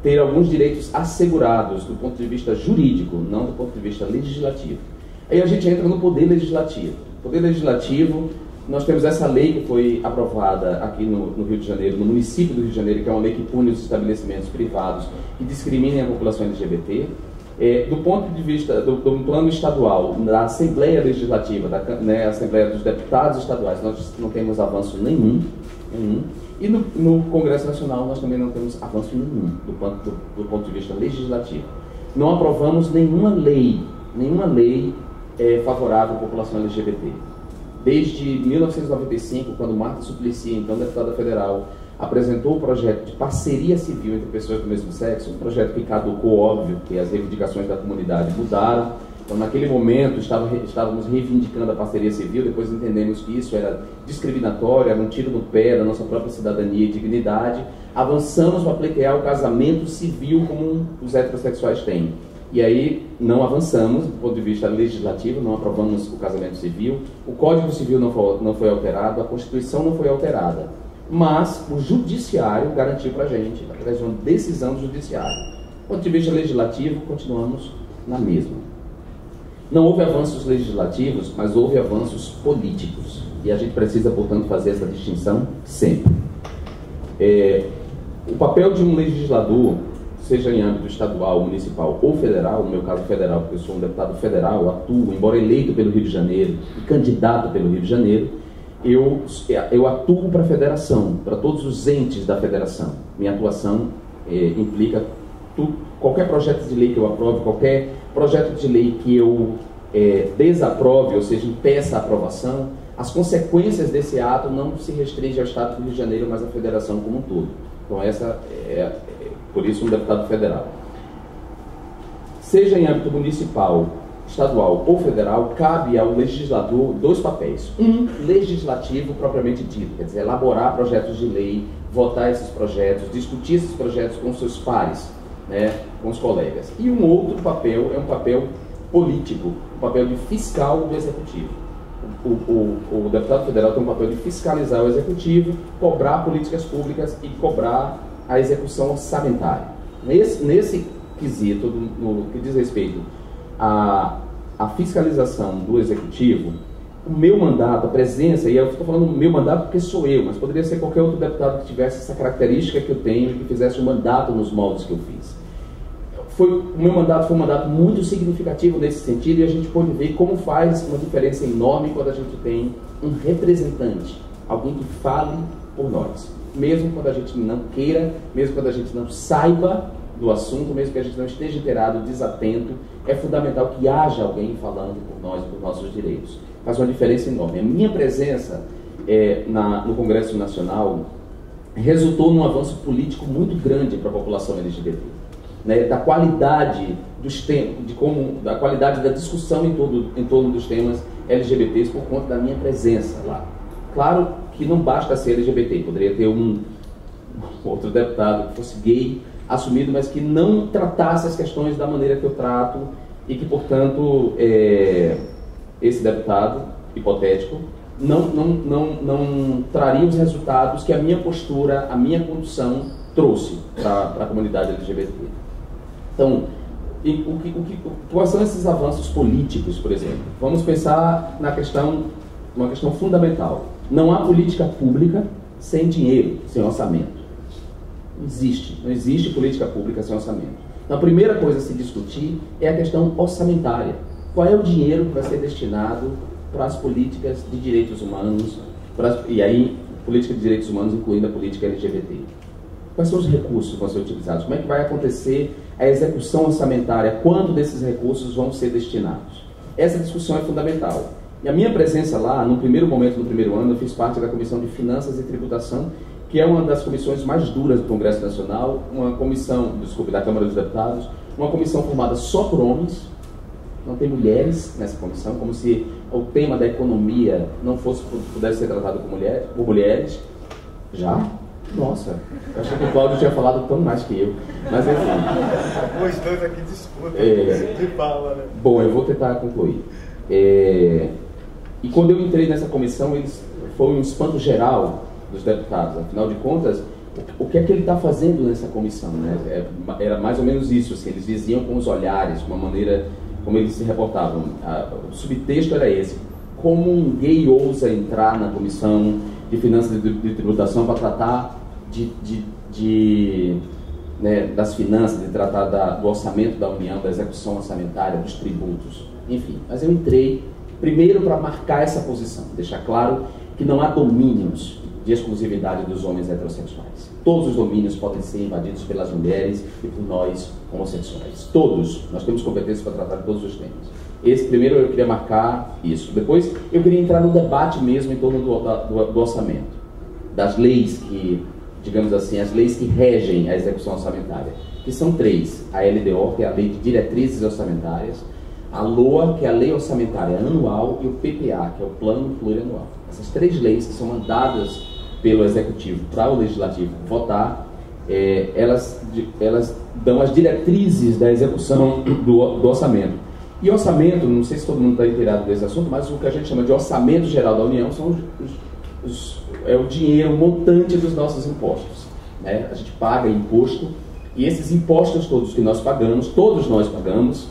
ter alguns direitos assegurados do ponto de vista jurídico, não do ponto de vista legislativo. Aí a gente entra no poder legislativo. Poder legislativo, nós temos essa lei que foi aprovada aqui no Rio de Janeiro, no município do Rio de Janeiro, que é uma lei que pune os estabelecimentos privados que discriminem a população LGBT. Do ponto de vista do plano estadual, da Assembleia Legislativa, da Assembleia dos Deputados Estaduais, nós não temos avanço nenhum. E no Congresso Nacional nós também não temos avanço nenhum do ponto de vista legislativo. Não aprovamos nenhuma lei favorável à população LGBT. Desde 1995, quando Marta Suplicy, então deputada federal, apresentou o projeto de parceria civil entre pessoas do mesmo sexo, um projeto que caducou, óbvio, que as reivindicações da comunidade mudaram. Então, naquele momento, estávamos reivindicando a parceria civil, depois entendemos que isso era discriminatório, era um tiro no pé da nossa própria cidadania e dignidade. Avançamos para pleitear o casamento civil como os heterossexuais têm. E aí, não avançamos, do ponto de vista legislativo, não aprovamos o casamento civil, o Código Civil não foi alterado, a Constituição não foi alterada. Mas o Judiciário garantiu para a gente, através de uma decisão do Judiciário. Do ponto de vista legislativo, continuamos na mesma. Não houve avanços legislativos, mas houve avanços políticos. E a gente precisa, portanto, fazer essa distinção sempre. O papel de um legislador, seja em âmbito estadual, municipal ou federal, no meu caso federal, porque eu sou um deputado federal, atuo, embora eleito pelo Rio de Janeiro e candidato pelo Rio de Janeiro, eu atuo para a federação, para todos os entes da federação. Minha atuação implica qualquer projeto de lei que eu aprove, qualquer projeto de lei que eu desaprove, ou seja, impeça a aprovação, as consequências desse ato não se restringem ao Estado do Rio de Janeiro, mas à federação como um todo. Então essa por isso um deputado federal. Seja em âmbito municipal, estadual ou federal, cabe ao legislador dois papéis. Um, legislativo propriamente dito, quer dizer, elaborar projetos de lei, votar esses projetos, discutir esses projetos com seus pares, com os colegas. E um outro papel é um papel político, um papel de fiscal do executivo. O deputado federal tem um papel de fiscalizar o executivo, cobrar políticas públicas e cobrar a execução orçamentária. Nesse quesito, no que diz respeito à fiscalização do executivo, o meu mandato, a presença, e eu estou falando do meu mandato porque sou eu, mas poderia ser qualquer outro deputado que tivesse essa característica que eu tenho e que fizesse um mandato nos moldes que eu fiz. O meu mandato foi um mandato muito significativo nesse sentido, e a gente pode ver como faz uma diferença enorme quando a gente tem um representante, alguém que fale por nós, mesmo quando a gente não queira, mesmo quando a gente não saiba do assunto, mesmo que a gente não esteja inteirado, desatento, é fundamental que haja alguém falando por nós, por nossos direitos. Faz uma diferença enorme. A minha presença no Congresso Nacional resultou num avanço político muito grande para a população LGBT. Da qualidade dos temas, da qualidade da discussão em torno dos temas LGBTs por conta da minha presença lá. Claro que não basta ser LGBT, poderia ter um outro deputado que fosse gay assumido, mas que não tratasse as questões da maneira que eu trato e que, portanto, esse deputado hipotético não traria os resultados que a minha postura, a minha condução trouxe para a comunidade LGBT. Então, quais são esses avanços políticos, por exemplo? Vamos pensar numa questão fundamental. Não há política pública sem dinheiro, sem orçamento. Não existe política pública sem orçamento. Então, a primeira coisa a se discutir é a questão orçamentária. Qual é o dinheiro que vai ser destinado para as políticas de direitos humanos, e aí, política de direitos humanos incluindo a política LGBT? Quais são os recursos que vão ser utilizados? Como é que vai acontecer a execução orçamentária? Quanto desses recursos vão ser destinados? Essa discussão é fundamental. E a minha presença lá, no primeiro momento, no primeiro ano, eu fiz parte da Comissão de Finanças e Tributação, que é uma das comissões mais duras do Congresso Nacional, da Câmara dos Deputados, uma comissão formada só por homens, não tem mulheres nessa comissão, como se o tema da economia não pudesse ser tratado por mulheres. Já? Nossa, eu achei que o Cláudio tinha falado tão mais que eu. Mas enfim. Os dois aqui discutem. De fala, né? Bom, eu vou tentar concluir. E quando eu entrei nessa comissão, foi um espanto geral dos deputados. Afinal de contas, o que é que ele está fazendo nessa comissão, né? Era mais ou menos isso, assim, eles diziam com os olhares, com a maneira como eles se reportavam. O subtexto era esse: como um gay ousa entrar na comissão de finanças e de tributação para tratar né, das finanças, de tratar do orçamento da União, da execução orçamentária, dos tributos, enfim. Mas eu entrei primeiro para marcar essa posição, deixar claro que não há domínios de exclusividade dos homens heterossexuais. Todos os domínios podem ser invadidos pelas mulheres e por nós homossexuais. Todos. Nós temos competência para tratar de todos os temas. Primeiro eu queria marcar isso. Depois eu queria entrar no debate mesmo em torno do orçamento, das leis que, digamos assim, as leis que regem a execução orçamentária, que são 3. A LDO, que é a Lei de Diretrizes Orçamentárias, a LOA, que é a Lei Orçamentária Anual, e o PPA, que é o Plano Plurianual. Essas 3 leis que são mandadas pelo Executivo para o Legislativo votar, elas dão as diretrizes da execução do orçamento. E orçamento, não sei se todo mundo está inteirado desse assunto, mas o que a gente chama de orçamento geral da União é o dinheiro, o montante dos nossos impostos, né? A gente paga imposto, e esses impostos todos que nós pagamos, todos nós pagamos,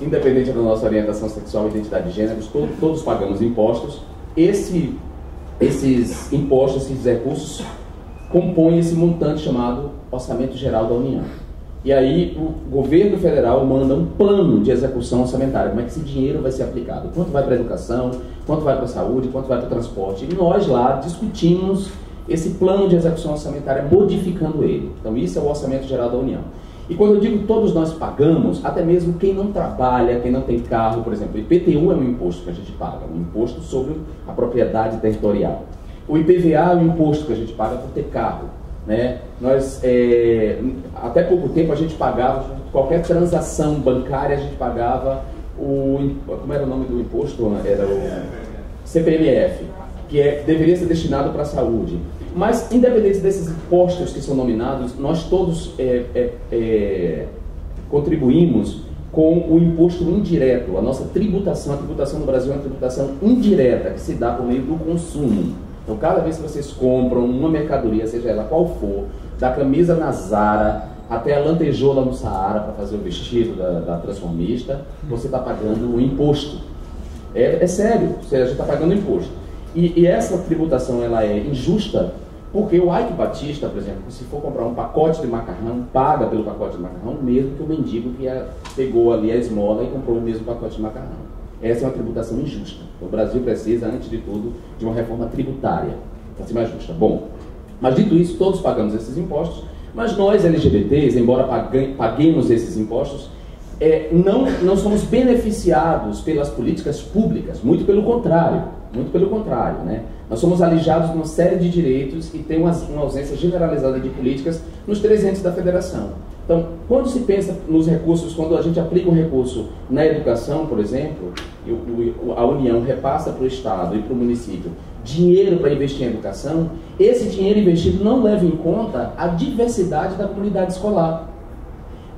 independente da nossa orientação sexual, identidade de gênero, todos pagamos impostos. Esses impostos, esses recursos, compõem esse montante chamado Orçamento Geral da União. E aí o governo federal manda um plano de execução orçamentária, como é que esse dinheiro vai ser aplicado, quanto vai para a educação, quanto vai para a saúde, quanto vai para o transporte. E nós lá discutimos esse plano de execução orçamentária, modificando ele. Então isso é o Orçamento Geral da União. E quando eu digo todos nós pagamos, até mesmo quem não trabalha, quem não tem carro, por exemplo, o IPTU é um imposto que a gente paga, um imposto sobre a propriedade territorial. O IPVA é um imposto que a gente paga por ter carro, né? Nós, até pouco tempo a gente pagava, qualquer transação bancária a gente pagava como era o nome do imposto? Era o CPMF, que deveria ser destinado para a saúde. Mas, independente desses impostos que são nominados, nós todos contribuímos com o imposto indireto. A nossa tributação, a tributação no Brasil é uma tributação indireta, que se dá por meio do consumo. Então, cada vez que vocês compram uma mercadoria, seja ela qual for, da camisa na Zara até a lantejoula no Saara para fazer o vestido da transformista, você está pagando um imposto. É sério, a gente está pagando imposto. E essa tributação ela é injusta porque o Ike Batista, por exemplo, se for comprar um pacote de macarrão, paga pelo pacote de macarrão mesmo que o mendigo que pegou ali a esmola e comprou o mesmo pacote de macarrão. Essa é uma tributação injusta. O Brasil precisa, antes de tudo, de uma reforma tributária para ser mais justa. Bom, mas dito isso, todos pagamos esses impostos, mas nós LGBTs, embora paguemos esses impostos, não somos beneficiados pelas políticas públicas, muito pelo contrário, né? Nós somos alijados de uma série de direitos e tem uma ausência generalizada de políticas nos 3 entes da federação. Então, quando se pensa nos recursos, quando a gente aplica um recurso na educação, por exemplo, a União repassa para o Estado e para o município dinheiro para investir em educação, esse dinheiro investido não leva em conta a diversidade da comunidade escolar.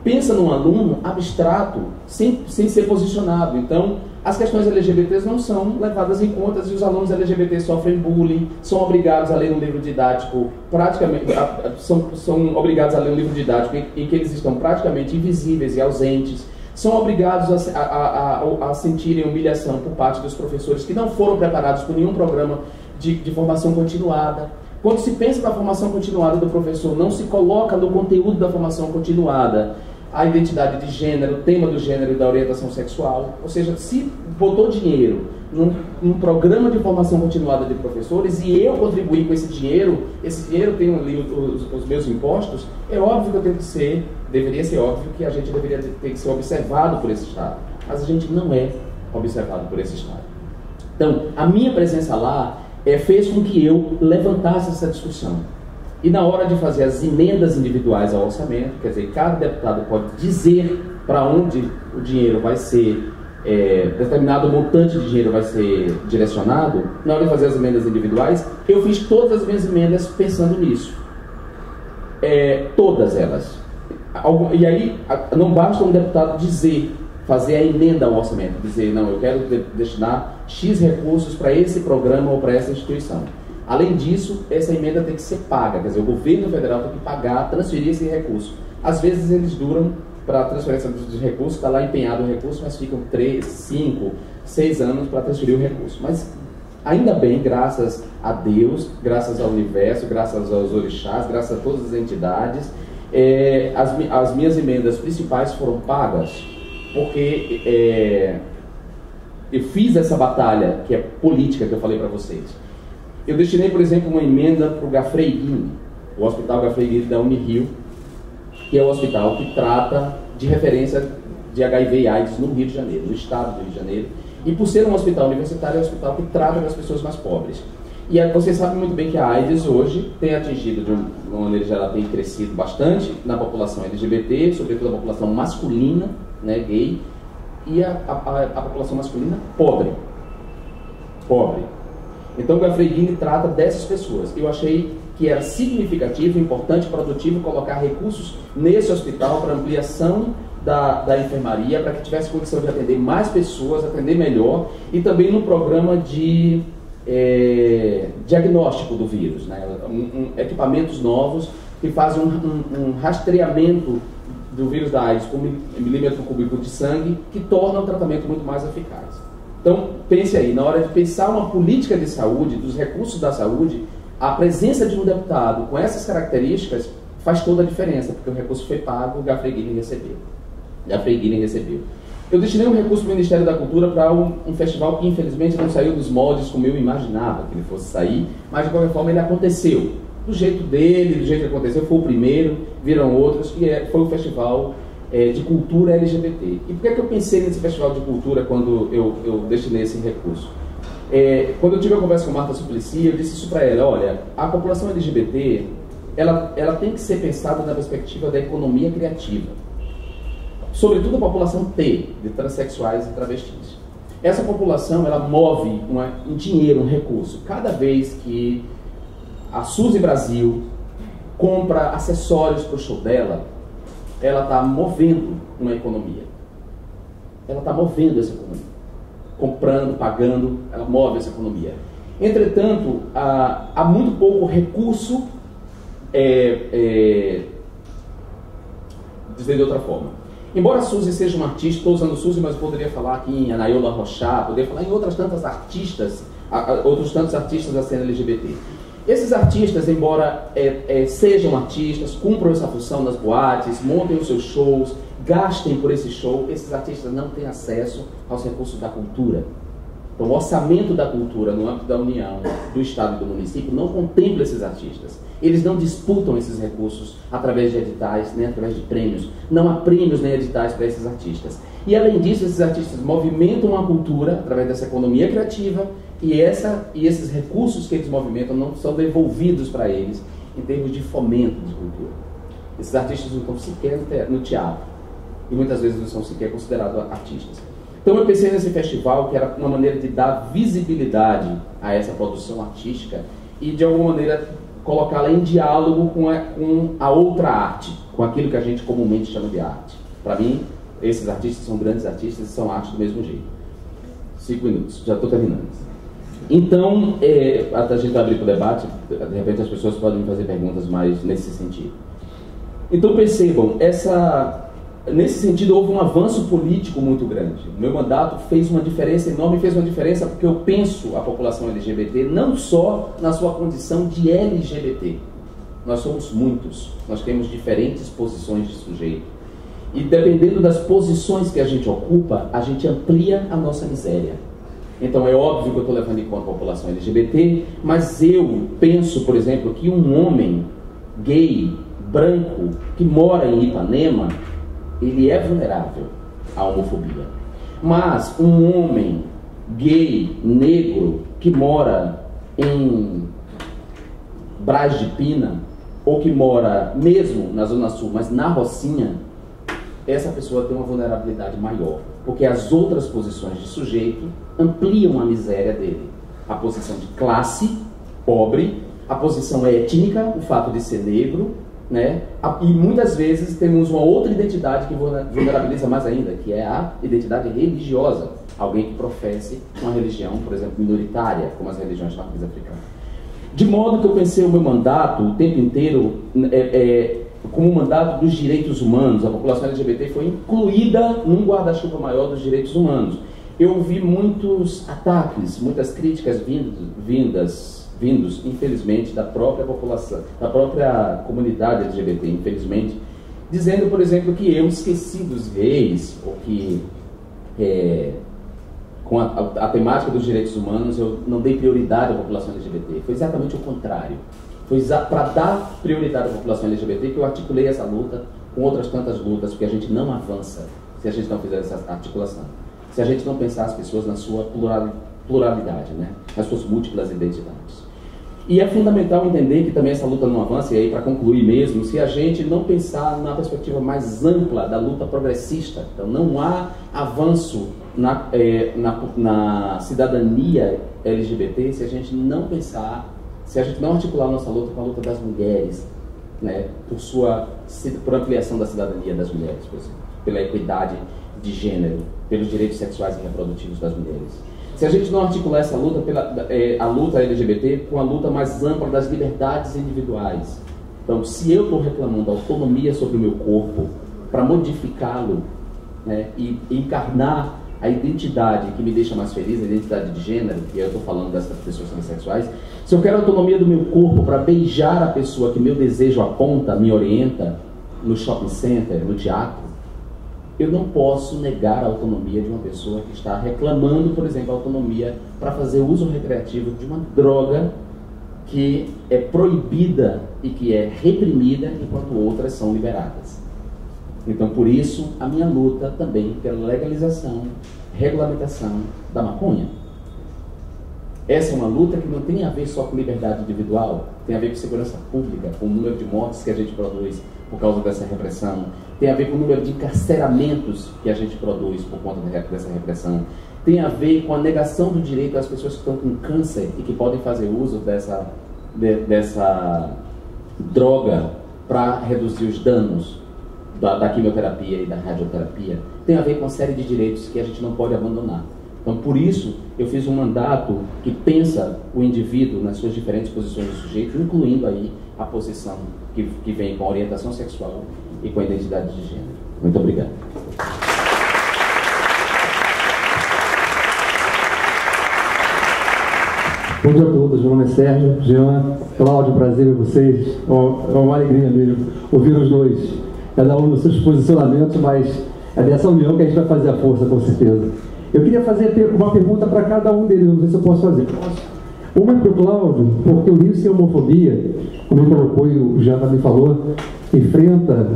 Pensa num aluno abstrato, sem ser posicionado. Então, as questões LGBTs não são levadas em conta e os alunos LGBTs sofrem bullying, são obrigados a ler um livro didático, são obrigados a ler um livro didático em que eles estão praticamente invisíveis e ausentes, são obrigados a sentirem humilhação por parte dos professores que não foram preparados por nenhum programa de formação continuada. Quando se pensa na formação continuada do professor, não se coloca no conteúdo da formação continuada a identidade de gênero, o tema do gênero e da orientação sexual. Ou seja, se botou dinheiro num programa de formação continuada de professores e eu contribuir com esse dinheiro tem ali os meus impostos, é óbvio que deveria ser óbvio que a gente deveria ter que ser observado por esse Estado. Mas a gente não é observado por esse Estado. Então, a minha presença lá fez com que eu levantasse essa discussão. E na hora de fazer as emendas individuais ao orçamento, quer dizer, cada deputado pode dizer para onde o dinheiro vai ser, determinado montante de dinheiro vai ser direcionado, na hora de fazer as emendas individuais, eu fiz todas as minhas emendas pensando nisso. Todas elas. E aí, não basta um deputado fazer a emenda ao orçamento, dizer, não, eu quero destinar X recursos para esse programa ou para essa instituição. Além disso, essa emenda tem que ser paga, quer dizer, o governo federal tem que pagar, transferir esse recurso. Às vezes eles duram, para a transferência de recursos, está lá empenhado o recurso, mas ficam 3, 5, 6 anos para transferir o recurso. Mas ainda bem, graças a Deus, graças ao universo, graças aos orixás, graças a todas as entidades, as minhas emendas principais foram pagas, porque eu fiz essa batalha, que é política, que eu falei para vocês. Eu destinei, por exemplo, uma emenda para o Gafreguini, o Hospital Gafreguini da Unirio, que é o hospital que trata de referência de HIV e AIDS no Rio de Janeiro, no estado do Rio de Janeiro. E por ser um hospital universitário, é um hospital que trata das pessoas mais pobres. E vocês sabem muito bem que a AIDS hoje tem atingido, de uma maneira geral, tem crescido bastante na população LGBT, sobretudo a população masculina, né, gay, e a população masculina pobre. Então o Gafreguini trata dessas pessoas. Eu achei que era significativo, importante, produtivo colocar recursos nesse hospital para ampliação da enfermaria, para que tivesse condição de atender mais pessoas, atender melhor, e também no programa de diagnóstico do vírus, né? Equipamentos novos que fazem um rastreamento do vírus da AIDS com milímetro cúbico de sangue, que torna o tratamento muito mais eficaz. Então, pense aí, na hora de pensar uma política de saúde, dos recursos da saúde, a presença de um deputado com essas características faz toda a diferença, porque o recurso foi pago, o Gafreguini recebeu. Eu destinei um recurso do Ministério da Cultura para um festival que infelizmente não saiu dos moldes como eu imaginava que ele fosse sair, mas de qualquer forma ele aconteceu. Do jeito dele, do jeito que aconteceu, foi o primeiro, viram outros, que foi o Festival de Cultura LGBT. E por que eu pensei nesse Festival de Cultura quando eu destinei esse recurso? Quando eu tive a conversa com Marta Suplicy, eu disse isso para ela: olha, a população LGBT, ela tem que ser pensada na perspectiva da economia criativa. Sobretudo a população T, de transexuais e travestis. Essa população, ela move um dinheiro, um recurso. Cada vez que a Suzy Brasil compra acessórios para o show dela, ela está movendo uma economia. Ela está movendo essa economia. Comprando, pagando, ela move essa economia. Entretanto, há muito pouco recurso, dizer de outra forma. Embora a Suzy seja uma artista, estou usando Suzy, mas eu poderia falar aqui em Anayola Rochá, poderia falar em outros tantos artistas da cena LGBT. Esses artistas, embora sejam artistas, cumpram essa função nas boates, montem os seus shows, gastem por esse show, esses artistas não têm acesso aos recursos da cultura. Então, o orçamento da cultura no âmbito da União, do Estado e do município não contempla esses artistas. Eles não disputam esses recursos através de editais, nem através de prêmios. Não há prêmios nem editais para esses artistas. E, além disso, esses artistas movimentam a cultura através dessa economia criativa e esses recursos que eles movimentam não são devolvidos para eles em termos de fomento de cultura. Esses artistas não estão sequer no teatro e muitas vezes não são sequer considerados artistas. Então eu pensei nesse festival que era uma maneira de dar visibilidade a essa produção artística e de alguma maneira colocá-la em diálogo com a outra arte, com aquilo que a gente comumente chama de arte. Para mim, esses artistas são grandes artistas e são arte do mesmo jeito. 5 minutos, já estou terminando. Então, a gente vai abrir para o debate, de repente as pessoas podem me fazer perguntas mais nesse sentido. Então percebam, nesse sentido houve um avanço político muito grande. O meu mandato fez uma diferença enorme, fez uma diferença porque eu penso a população LGBT não só na sua condição de LGBT. Nós somos muitos, nós temos diferentes posições de sujeito. E dependendo das posições que a gente ocupa, a gente amplia a nossa miséria. Então é óbvio que eu estou levando em conta a população LGBT, mas eu penso, por exemplo, que um homem gay, branco, que mora em Ipanema, ele é vulnerável à homofobia. Mas um homem gay, negro, que mora em Braz de Pina, ou que mora mesmo na Zona Sul, mas na Rocinha, essa pessoa tem uma vulnerabilidade maior, porque as outras posições de sujeito ampliam a miséria dele. A posição de classe, pobre, a posição étnica, o fato de ser negro, né? E muitas vezes temos uma outra identidade que vulnerabiliza mais ainda, que é a identidade religiosa. Alguém que professe uma religião, por exemplo, minoritária, como as religiões de matriz africana. De modo que eu pensei o meu mandato o tempo inteiro como um mandato dos direitos humanos. A população LGBT foi incluída num guarda-chuva maior dos direitos humanos. Eu ouvi muitos ataques, muitas críticas vindos, infelizmente, da própria população, da própria comunidade LGBT, infelizmente, dizendo, por exemplo, que eu esqueci dos gays, ou que com a temática dos direitos humanos eu não dei prioridade à população LGBT. Foi exatamente o contrário. Foi para dar prioridade à população LGBT que eu articulei essa luta com outras tantas lutas, porque a gente não avança se a gente não fizer essa articulação. Se a gente não pensar as pessoas na sua pluralidade, né? Nas suas múltiplas identidades. E é fundamental entender que também essa luta não avança, e aí para concluir mesmo, se a gente não pensar na perspectiva mais ampla da luta progressista. Então não há avanço na cidadania LGBT se a gente não pensar, se a gente não articular a nossa luta com a luta das mulheres, né? Por ampliação da cidadania das mulheres, por exemplo, pela equidade de gênero, pelos direitos sexuais e reprodutivos das mulheres. Se a gente não articular essa luta, a luta LGBT com a luta mais ampla das liberdades individuais. Então, se eu estou reclamando autonomia sobre o meu corpo para modificá-lo, né, e encarnar a identidade que me deixa mais feliz, a identidade de gênero, e eu estou falando dessas pessoas transexuais, se eu quero a autonomia do meu corpo para beijar a pessoa que meu desejo aponta, me orienta, no shopping center, no teatro, eu não posso negar a autonomia de uma pessoa que está reclamando, por exemplo, a autonomia para fazer uso recreativo de uma droga que é proibida e que é reprimida, enquanto outras são liberadas. Então, por isso, a minha luta também pela legalização, regulamentação da maconha. Essa é uma luta que não tem a ver só com liberdade individual, tem a ver com segurança pública, com o número de mortes que a gente produz por causa dessa repressão, tem a ver com o número de encarceramentos que a gente produz por conta dessa repressão, tem a ver com a negação do direito às pessoas que estão com câncer e que podem fazer uso dessa droga para reduzir os danos da quimioterapia e da radioterapia, tem a ver com uma série de direitos que a gente não pode abandonar. Então, por isso, eu fiz um mandato que pensa o indivíduo nas suas diferentes posições do sujeito, incluindo aí a posição que vem com a orientação sexual e com a identidade de gênero. Muito obrigado. Bom dia a todos, meu nome é Sérgio, Jean, Cláudio, prazer ver vocês. É uma alegria mesmo ouvir os dois, cada um nos seus posicionamentos, mas é dessa união que a gente vai fazer a força, com certeza. Eu queria fazer uma pergunta para cada um deles, não sei se eu posso fazer. Uma para o Cláudio, porque o Rio Sem Homofobia, como ele colocou e o Jean também falou, enfrenta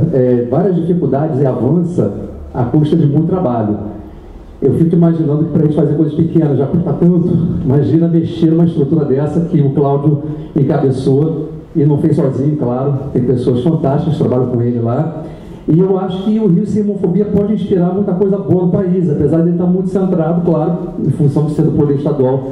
várias dificuldades e avança à custa de muito trabalho. Eu fico imaginando que para a gente fazer coisas pequenas já custa tanto, imagina mexer numa estrutura dessa que o Cláudio encabeçou e não fez sozinho, claro, tem pessoas fantásticas que trabalham com ele lá. E eu acho que o Rio Sem Homofobia pode inspirar muita coisa boa no país, apesar de ele estar muito centrado, claro, em função de ser do poder estadual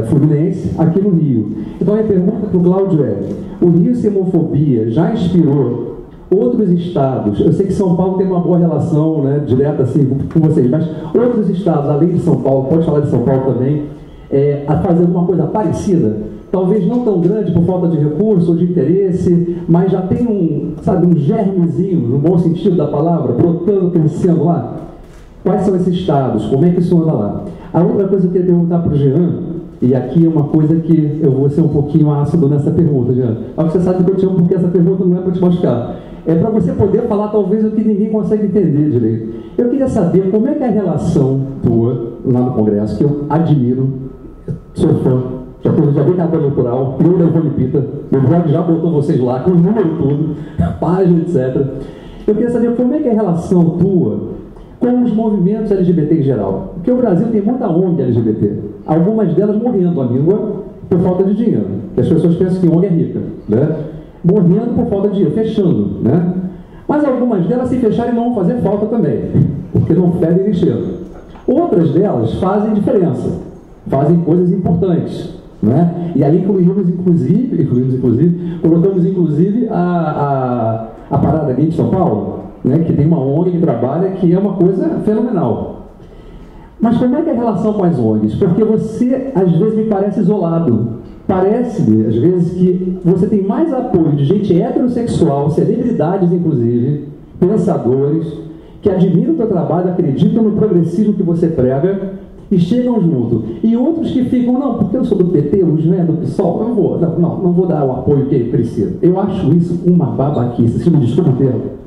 fluminense, aqui no Rio. Então a minha pergunta para o Cláudio é: o Rio Sem Homofobia já inspirou outros estados? Eu sei que São Paulo tem uma boa relação, né, direta assim com vocês, mas outros estados, além de São Paulo, pode falar de São Paulo também, a fazer alguma coisa parecida? Talvez não tão grande por falta de recurso ou de interesse, mas já tem um germezinho, no bom sentido da palavra, brotando, crescendo lá. Quais são esses estados? Como é que isso anda lá? A outra coisa que eu queria perguntar para o Jean, e aqui é uma coisa que eu vou ser um pouquinho ácido nessa pergunta, Jean. Mas você sabe que eu te amo porque essa pergunta não é para te machucar. É para você poder falar talvez o que ninguém consegue entender direito. Eu queria saber como é que é a relação tua lá no Congresso, que eu admiro, sou fã. Já vi campanha eleitoral, eu da Volipita, meu blog já botou vocês lá, com o número tudo, página, etc. Eu queria saber como é que é a relação tua com os movimentos LGBT em geral. Porque o Brasil tem muita ONG LGBT, algumas delas morrendo a língua por falta de dinheiro, que as pessoas pensam que ONG é rica, né? Morrendo por falta de dinheiro, fechando, né? Mas algumas delas, se fecharem, não vão fazer falta também, porque não fedem nem cheiram. Outras delas fazem diferença, fazem coisas importantes, né? E aí colocamos inclusive a parada gay de São Paulo, né? Que tem uma ONG que trabalha, que é uma coisa fenomenal. Mas como é que é a relação com as ONGs? Porque você, às vezes, me parece isolado. Parece-me, às vezes, que você tem mais apoio de gente heterossexual, celebridades, inclusive, pensadores, que admiram o teu trabalho, acreditam no progressismo que você prega e chegam junto. E outros que ficam, não, porque eu sou do PT, o Jean é do PSOL, não vou dar o apoio que ele precisa. Eu acho isso uma babaquice, se me desculpa o termo.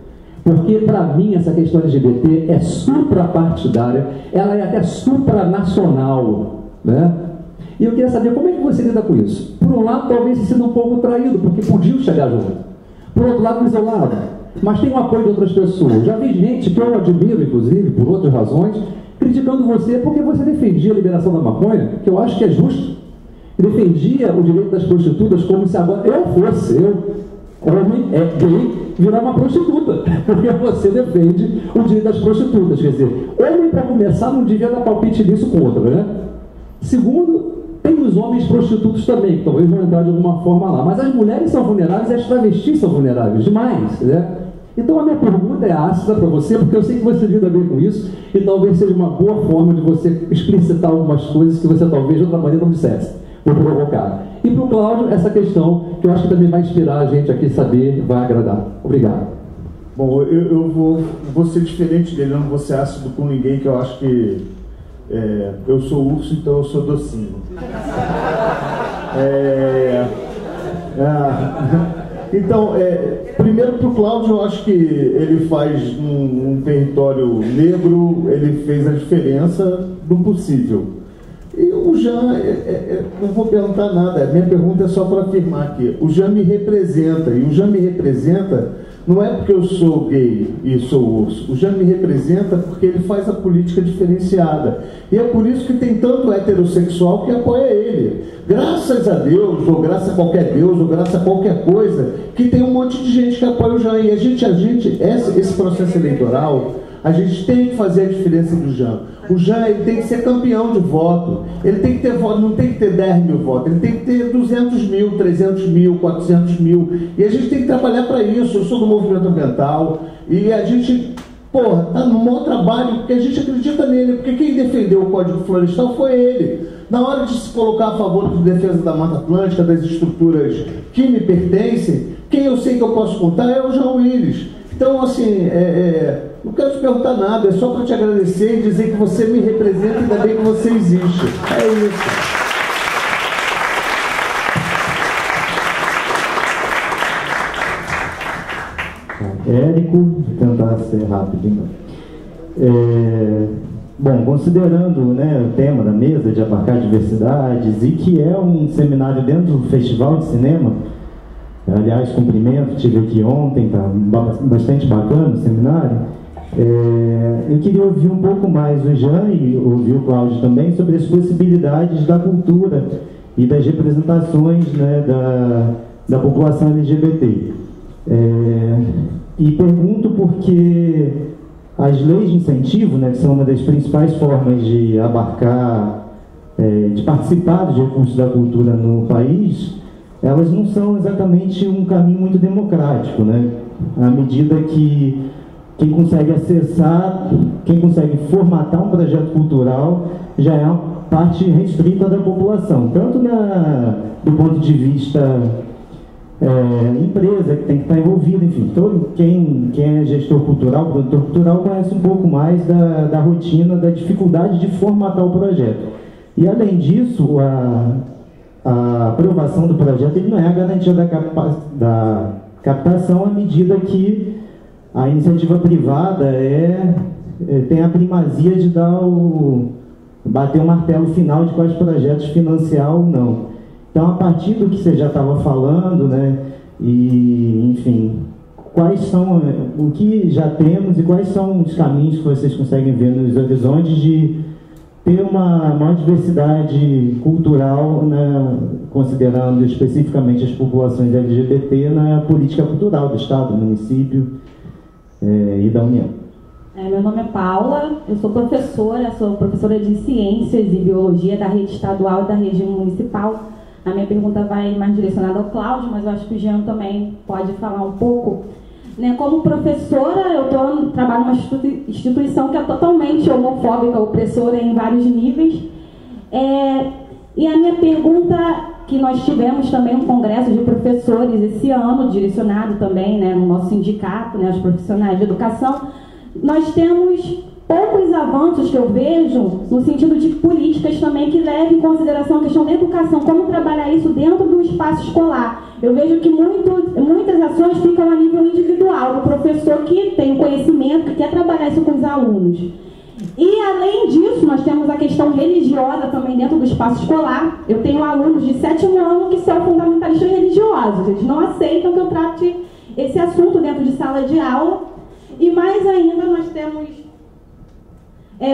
Porque, para mim, essa questão LGBT é suprapartidária, ela é até supranacional, né? E eu queria saber como é que você lida com isso. Por um lado, talvez se sinta um pouco traído, porque podiam chegar junto. Por outro lado, isolado. Mas tem o apoio de outras pessoas. Já vi gente que eu admiro, inclusive, por outras razões, criticando você porque você defendia a liberação da maconha, que eu acho que é justo. Defendia o direito das prostitutas como se agora homem, gay, virar uma prostituta, porque você defende o direito das prostitutas. Quer dizer, homem, para começar, não devia dar palpite nisso com outra, né? Segundo, tem os homens prostitutos também, que talvez vão entrar de alguma forma lá, mas as mulheres são vulneráveis e as travestis são vulneráveis demais, né? Então a minha pergunta é ácida para você, porque eu sei que você lida bem com isso, e talvez seja uma boa forma de você explicitar algumas coisas que você talvez de outra maneira não dissesse. Vou provocar. E para o Cláudio, essa questão, que eu acho que também vai inspirar a gente aqui saber, vai agradar. Obrigado. Bom, eu vou ser diferente dele, eu não vou ser ácido com ninguém, que eu acho que eu sou urso, então eu sou docinho. Então, primeiro para o Cláudio, eu acho que ele faz um território negro, ele fez a diferença do possível. E o Jean, não vou perguntar nada, minha pergunta é só para afirmar aqui. O Jean me representa, e o Jean me representa não é porque eu sou gay e sou urso. O Jean me representa porque ele faz a política diferenciada. E é por isso que tem tanto heterossexual que apoia ele. Graças a Deus, ou graças a qualquer Deus, ou graças a qualquer coisa, que tem um monte de gente que apoia o Jean. E esse processo eleitoral, a gente tem que fazer a diferença do Jean. O Jean, ele tem que ser campeão de voto. Ele tem que ter voto, não tem que ter 10 mil votos. Ele tem que ter 200 mil, 300 mil, 400 mil. E a gente tem que trabalhar para isso. Eu sou do movimento ambiental. E a gente, está no maior trabalho, porque a gente acredita nele. Porque quem defendeu o Código Florestal foi ele. Na hora de se colocar a favor da defesa da Mata Atlântica, das estruturas que me pertencem, quem eu sei que eu posso contar é o João Willis. Então, assim, não quero te perguntar nada, é só para te agradecer e dizer que você me representa e ainda bem que você existe. É isso. Érico, vou tentar ser rápido, então. Bom, considerando, né, o tema da mesa de abarcar diversidades e que é um seminário dentro do Festival de Cinema, aliás, cumprimento, estive aqui ontem, está bastante bacana o seminário. Eu queria ouvir um pouco mais o Jean e ouvir o Cláudio também sobre as possibilidades da cultura e das representações, né, da população LGBT. E pergunto porque as leis de incentivo, né, que são uma das principais formas de abarcar, de participar dos recursos da cultura no país, elas não são exatamente um caminho muito democrático, né? À medida que quem consegue acessar, quem consegue formatar um projeto cultural, já é uma parte restrita da população, tanto do ponto de vista empresa, que tem que estar envolvida, enfim, quem é gestor cultural, produtor cultural, conhece um pouco mais da rotina, da dificuldade de formatar o projeto. E, além disso, a aprovação do projeto ele não é a garantia da captação, à medida que a iniciativa privada tem a primazia de bater o martelo final de quais projetos financiar ou não. Então, a partir do que você já estava falando, né, e, enfim, quais são o que já temos e quais são os caminhos que vocês conseguem ver nos horizontes de ter uma maior diversidade cultural, né, considerando especificamente as populações LGBT na política cultural do Estado, do município e da União. Meu nome é Paula, eu sou professora de Ciências e Biologia da rede estadual e da rede municipal. A minha pergunta vai mais direcionada ao Cláudio, mas eu acho que o Jean também pode falar um pouco. Né? Como professora, eu trabalho numa instituição que é totalmente homofóbica, opressora em vários níveis. E a minha pergunta, que nós tivemos também um congresso de professores esse ano, direcionado também, né, no nosso sindicato, né, os profissionais de educação, nós temos poucos avanços que eu vejo no sentido de políticas também que levem em consideração a questão da educação, como trabalhar isso dentro do espaço escolar. Eu vejo que muitas ações ficam a nível individual, do professor que tem o conhecimento, que quer trabalhar isso com os alunos. E, além disso, nós temos a questão religiosa também dentro do espaço escolar. Eu tenho alunos de 7º ano que são fundamentalistas religiosos. Eles não aceitam que eu trate esse assunto dentro de sala de aula. E, mais ainda, nós temos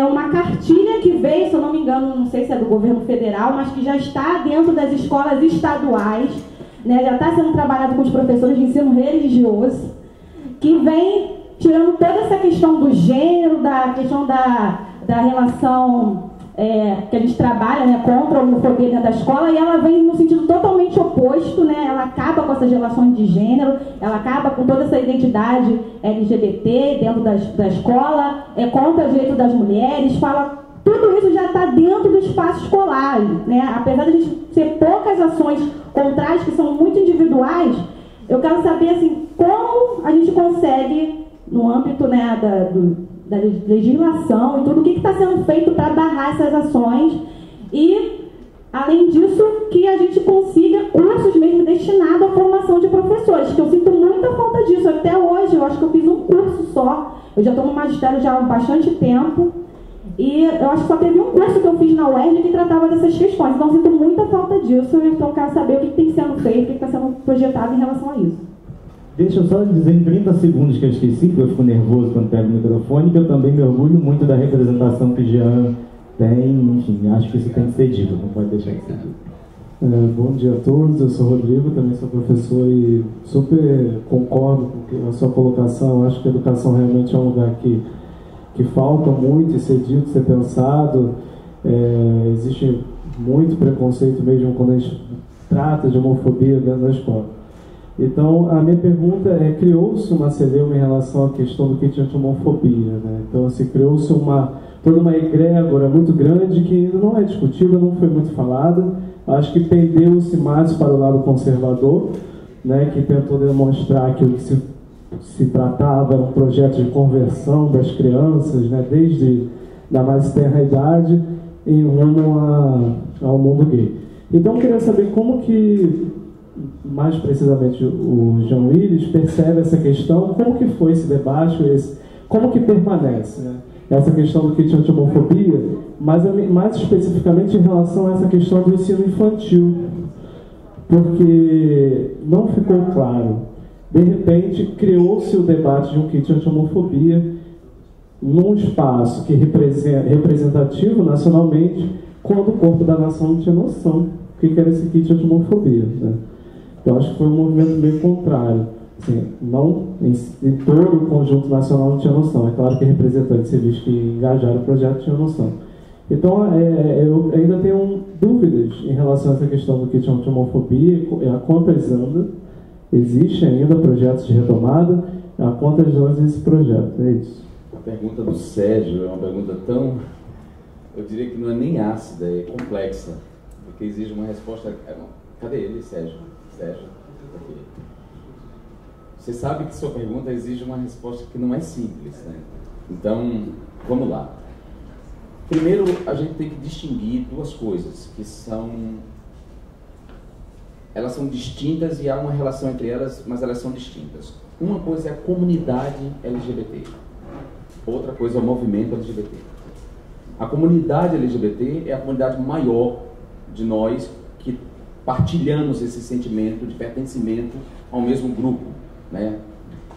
uma cartilha que veio, se eu não me engano, não sei se é do governo federal, mas que já está dentro das escolas estaduais, né, já está sendo trabalhado com os professores de ensino religioso, que vem tirando toda essa questão do gênero, da questão da relação que a gente trabalha, né, contra a homofobia dentro da escola, e ela vem no sentido totalmente oposto, né, ela acaba com essas relações de gênero, ela acaba com toda essa identidade LGBT dentro da escola, contra o direito das mulheres, fala, tudo isso já está dentro do espaço escolar, né, apesar de a gente ter poucas ações contrárias, que são muito individuais, eu quero saber, assim, como a gente consegue, no âmbito, né, da legislação e tudo, o que está sendo feito para barrar essas ações e, além disso, que a gente consiga cursos mesmo destinados à formação de professores, que eu sinto muita falta disso. Até hoje, eu acho que eu fiz um curso só, eu já estou no magistério já há bastante tempo, e eu acho que só teve um curso que eu fiz na UERJ que tratava dessas questões, então eu sinto muita falta disso, então eu quero saber o que tem sendo feito, o que está sendo projetado em relação a isso. Deixa eu só dizer em 30 segundos que eu esqueci, porque eu fico nervoso quando pego o microfone, que eu também me orgulho muito da representação que o Jean tem, enfim, acho que isso tem que ser dito, não pode deixar de ser dito. Bom dia a todos, eu sou o Rodrigo, também sou professor e super concordo com a sua colocação. Acho que a educação realmente é um lugar que falta muito ser dito, ser pensado. Existe muito preconceito mesmo quando a gente trata de homofobia dentro da escola. Então, a minha pergunta criou-se uma celeuma em relação à questão do kit anti-homofobia, né? Então, assim, criou-se toda uma egrégora muito grande que ainda não é discutida, não foi muito falada. Acho que pendeu-se mais para o lado conservador, né, que tentou demonstrar que o que se tratava era um projeto de conversão das crianças, né, desde da mais tenra idade, em rumo ao mundo gay. Então, eu queria saber como que, mais precisamente, o Jean Willis percebe essa questão, como que foi esse debate, como que permanece, né, essa questão do kit anti-homofobia, mas mais especificamente em relação a essa questão do ensino infantil, porque não ficou claro. De repente, criou-se o debate de um kit anti-homofobia num espaço que representativo nacionalmente, quando o corpo da nação não tinha noção do que era esse kit anti-homofobia, né? Então, acho que foi um movimento meio contrário. Assim, não em todo o conjunto nacional não tinha noção. É claro que representantes civis que engajaram o projeto tinham noção. Então, eu ainda tenho dúvidas em relação a essa questão do kit anti-homofobia, a quantas anda, existe ainda projetos de retomada, a quantas anda esse projeto, é isso. A pergunta do Sérgio é uma pergunta tão, eu diria que não é nem ácida, é complexa, porque exige uma resposta. Cadê ele, Sérgio? Sérgio, aqui. Você sabe que sua pergunta exige uma resposta que não é simples, né? Então, vamos lá. Primeiro, a gente tem que distinguir duas coisas que elas são distintas e há uma relação entre elas, mas elas são distintas. Uma coisa é a comunidade LGBT, outra coisa é o movimento LGBT. A comunidade LGBT é a comunidade maior de nós que partilhamos esse sentimento de pertencimento ao mesmo grupo, né?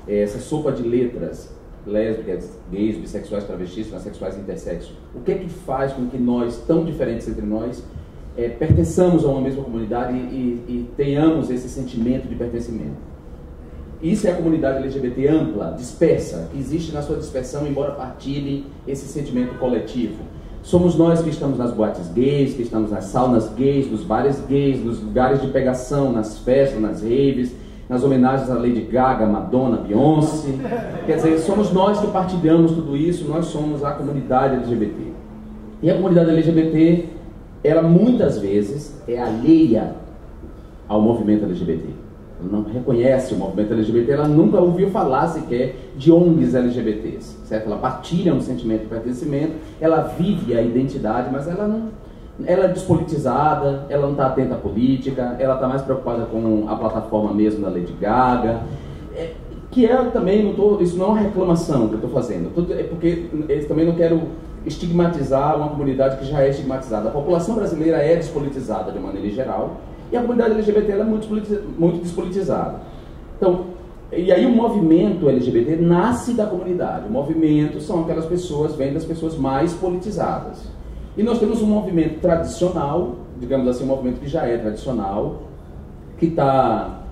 Essa sopa de letras, lésbicas, gays, bissexuais, travestis, transexuais, intersexo. O que é que faz com que nós, tão diferentes entre nós, pertençamos a uma mesma comunidade e tenhamos esse sentimento de pertencimento? Isso é a comunidade LGBT ampla, dispersa, que existe na sua dispersão, embora partilhe esse sentimento coletivo. Somos nós que estamos nas boates gays, que estamos nas saunas gays, nos bares gays, nos lugares de pegação, nas festas, nas raves, nas homenagens a Lady Gaga, Madonna, Beyoncé. Quer dizer, somos nós que partilhamos tudo isso, nós somos a comunidade LGBT. E a comunidade LGBT, ela muitas vezes é alheia ao movimento LGBT. Ela não reconhece o movimento LGBT, ela nunca ouviu falar sequer de ONGs LGBTs, certo? Ela partilha um sentimento de pertencimento, ela vive a identidade, mas ela é despolitizada, ela não está atenta à política, ela está mais preocupada com a plataforma mesmo da Lady Gaga, que é também, isso não é uma reclamação que eu estou fazendo, é porque eu também não quero estigmatizar uma comunidade que já é estigmatizada. A população brasileira é despolitizada de maneira geral, e a comunidade LGBT ela é muito despolitizada. Então, e aí o movimento LGBT nasce da comunidade. O movimento são aquelas pessoas, vêm das pessoas mais politizadas. E nós temos um movimento tradicional, digamos assim, um movimento que já é tradicional, que está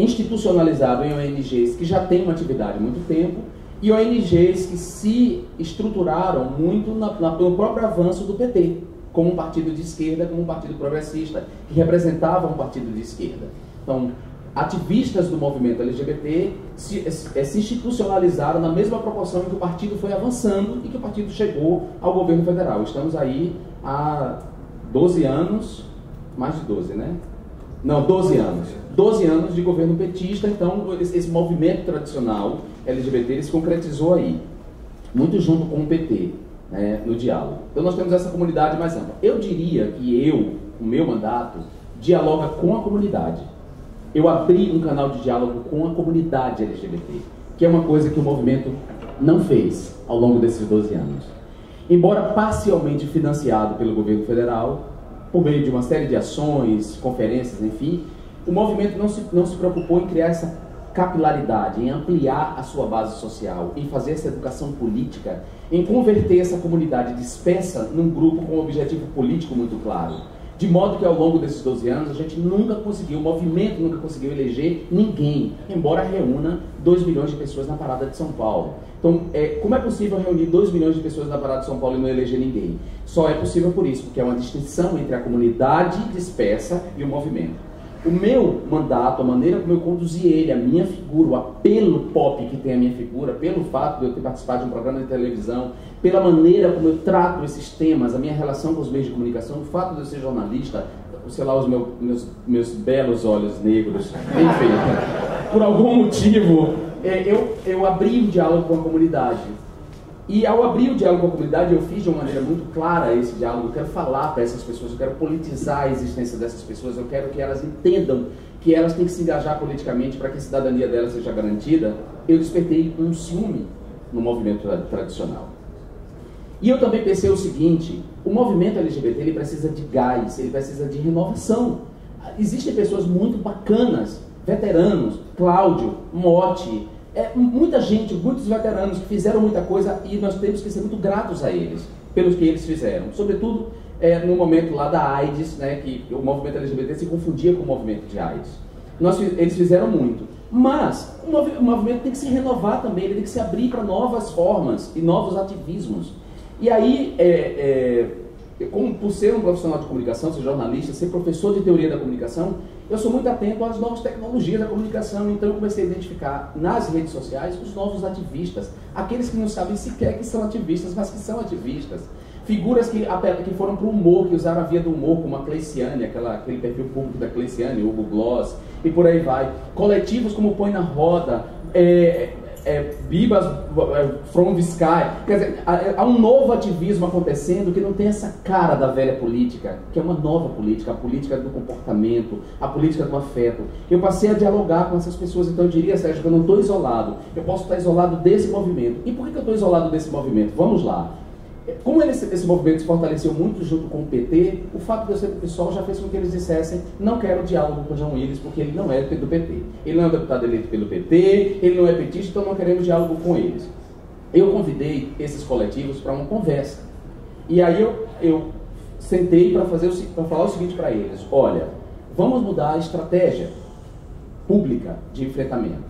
institucionalizado em ONGs que já têm uma atividade há muito tempo, e ONGs que se estruturaram muito no próprio avanço do PT, como um partido de esquerda, como um partido progressista, que representava um partido de esquerda. Então, ativistas do movimento LGBT se institucionalizaram na mesma proporção em que o partido foi avançando e que o partido chegou ao governo federal. Estamos aí há 12 anos, mais de 12, né? Não, 12 anos. 12 anos de governo petista, então esse movimento tradicional LGBT ele se concretizou aí, muito junto com o PT, né, no diálogo. Então nós temos essa comunidade mais ampla. Eu diria que o meu mandato, dialoga com a comunidade. Eu abri um canal de diálogo com a comunidade LGBT, que é uma coisa que o movimento não fez ao longo desses 12 anos. Embora parcialmente financiado pelo governo federal, por meio de uma série de ações, conferências, enfim, o movimento não se preocupou em criar essa capilaridade, em ampliar a sua base social, em fazer essa educação política, em converter essa comunidade dispersa num grupo com um objetivo político muito claro. De modo que ao longo desses 12 anos a gente nunca conseguiu, o movimento nunca conseguiu eleger ninguém, embora reúna 2 milhões de pessoas na Parada de São Paulo. Então, como é possível reunir 2 milhões de pessoas na Parada de São Paulo e não eleger ninguém? Só é possível por isso, porque é uma distinção entre a comunidade dispersa e o movimento. O meu mandato, a maneira como eu conduzi ele, a minha figura, o apelo pop que tem a minha figura, pelo fato de eu ter participado de um programa de televisão, pela maneira como eu trato esses temas, a minha relação com os meios de comunicação, o fato de eu ser jornalista, sei lá, os meus belos olhos negros, enfim, por algum motivo, eu abri o diálogo com a comunidade. E ao abrir o diálogo com a comunidade, eu fiz de uma maneira muito clara esse diálogo. Eu quero falar para essas pessoas, eu quero politizar a existência dessas pessoas, eu quero que elas entendam que elas têm que se engajar politicamente para que a cidadania delas seja garantida. Eu despertei um ciúme no movimento tradicional. E eu também pensei o seguinte, o movimento LGBT ele precisa de gás, ele precisa de renovação. Existem pessoas muito bacanas, veteranos, Cláudio, Motti, muita gente, muitos veteranos que fizeram muita coisa e nós temos que ser muito gratos a eles, pelos que eles fizeram. Sobretudo no momento lá da AIDS, né, que o movimento LGBT se confundia com o movimento de AIDS. Eles fizeram muito. Mas o movimento tem que se renovar também, ele tem que se abrir para novas formas e novos ativismos. E aí, por ser um profissional de comunicação, ser jornalista, ser professor de teoria da comunicação, eu sou muito atento às novas tecnologias da comunicação, então eu comecei a identificar nas redes sociais os novos ativistas, aqueles que não sabem sequer que são ativistas, mas que são ativistas. Figuras que foram para o humor, que usaram a via do humor, como a Cleiciane, aquele perfil público da Cleiciane, Hugo Gloss, e por aí vai. Coletivos como Põe na Roda, Bibas from the Sky. Quer dizer, há um novo ativismo acontecendo que não tem essa cara da velha política, que é uma nova política, a política do comportamento, a política do afeto. Eu passei a dialogar com essas pessoas, então eu diria, Sérgio, que eu não estou isolado, eu posso estar isolado desse movimento. E por que eu estou isolado desse movimento? Vamos lá. Como esse movimento se fortaleceu muito junto com o PT, o fato de eu ser do PSOL já fez com que eles dissessem: não quero diálogo com o João Willis, porque ele não é do PT. Ele não é deputado eleito pelo PT, ele não é petista, então não queremos diálogo com eles. Eu convidei esses coletivos para uma conversa. E aí eu sentei para falar o seguinte para eles: olha, vamos mudar a estratégia pública de enfrentamento.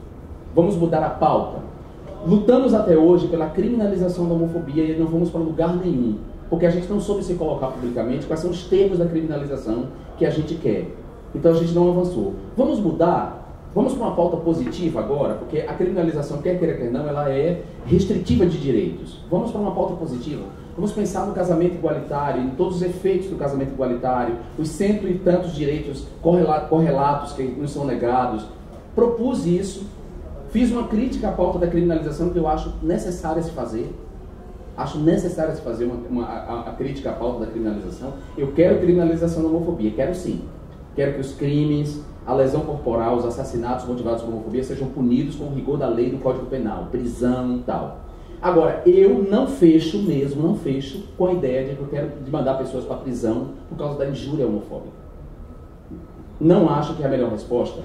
Vamos mudar a pauta. Lutamos até hoje pela criminalização da homofobia e não vamos para lugar nenhum, porque a gente não soube se colocar publicamente quais são os termos da criminalização que a gente quer. Então a gente não avançou. Vamos mudar Vamos para uma pauta positiva agora, porque a criminalização, quer queira, quer não, ela é restritiva de direitos. Vamos para uma pauta positiva. Vamos pensar no casamento igualitário, em todos os efeitos do casamento igualitário, os 100 e tantos direitos correlatos que nos são negados. Propus isso, fiz uma crítica à pauta da criminalização que eu acho necessária se fazer. Acho necessário se fazer a crítica à pauta da criminalização. Eu quero criminalização da homofobia, quero sim. Quero que os crimes, a lesão corporal, os assassinatos motivados por homofobia sejam punidos com o rigor da lei do Código Penal, prisão e tal. Agora, eu não fecho com a ideia de que eu quero mandar pessoas para a prisão por causa da injúria homofóbica. Não acho que é a melhor resposta.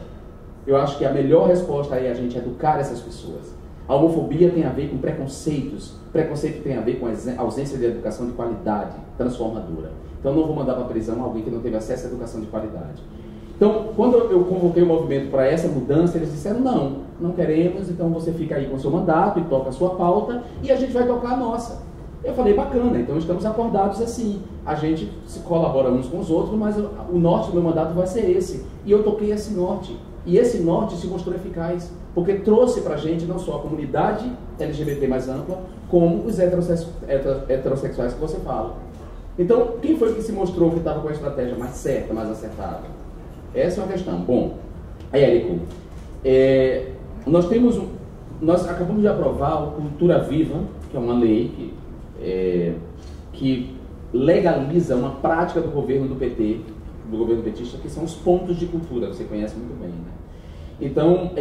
Eu acho que a melhor resposta é a gente educar essas pessoas. A homofobia tem a ver com preconceitos. Preconceito tem a ver com a ausência de educação de qualidade, transformadora. Então, não vou mandar para a prisão alguém que não teve acesso à educação de qualidade. Então, quando eu convoquei o movimento para essa mudança, eles disseram, não queremos, então você fica aí com o seu mandato e toca a sua pauta e a gente vai tocar a nossa. Eu falei, bacana, então estamos acordados assim. A gente se colabora uns com os outros, mas o norte do meu mandato vai ser esse. E eu toquei esse norte. E esse norte se mostrou eficaz, porque trouxe para a gente não só a comunidade LGBT mais ampla, como os heterossexuais que você fala. Então, quem foi que se mostrou que estava com a estratégia mais certa, mais acertada? Essa é uma questão. Bom, Érico, nós acabamos de aprovar o Cultura Viva, que é uma lei que legaliza uma prática do governo do PT, do governo petista, que são os pontos de cultura, você conhece muito bem, né? Então,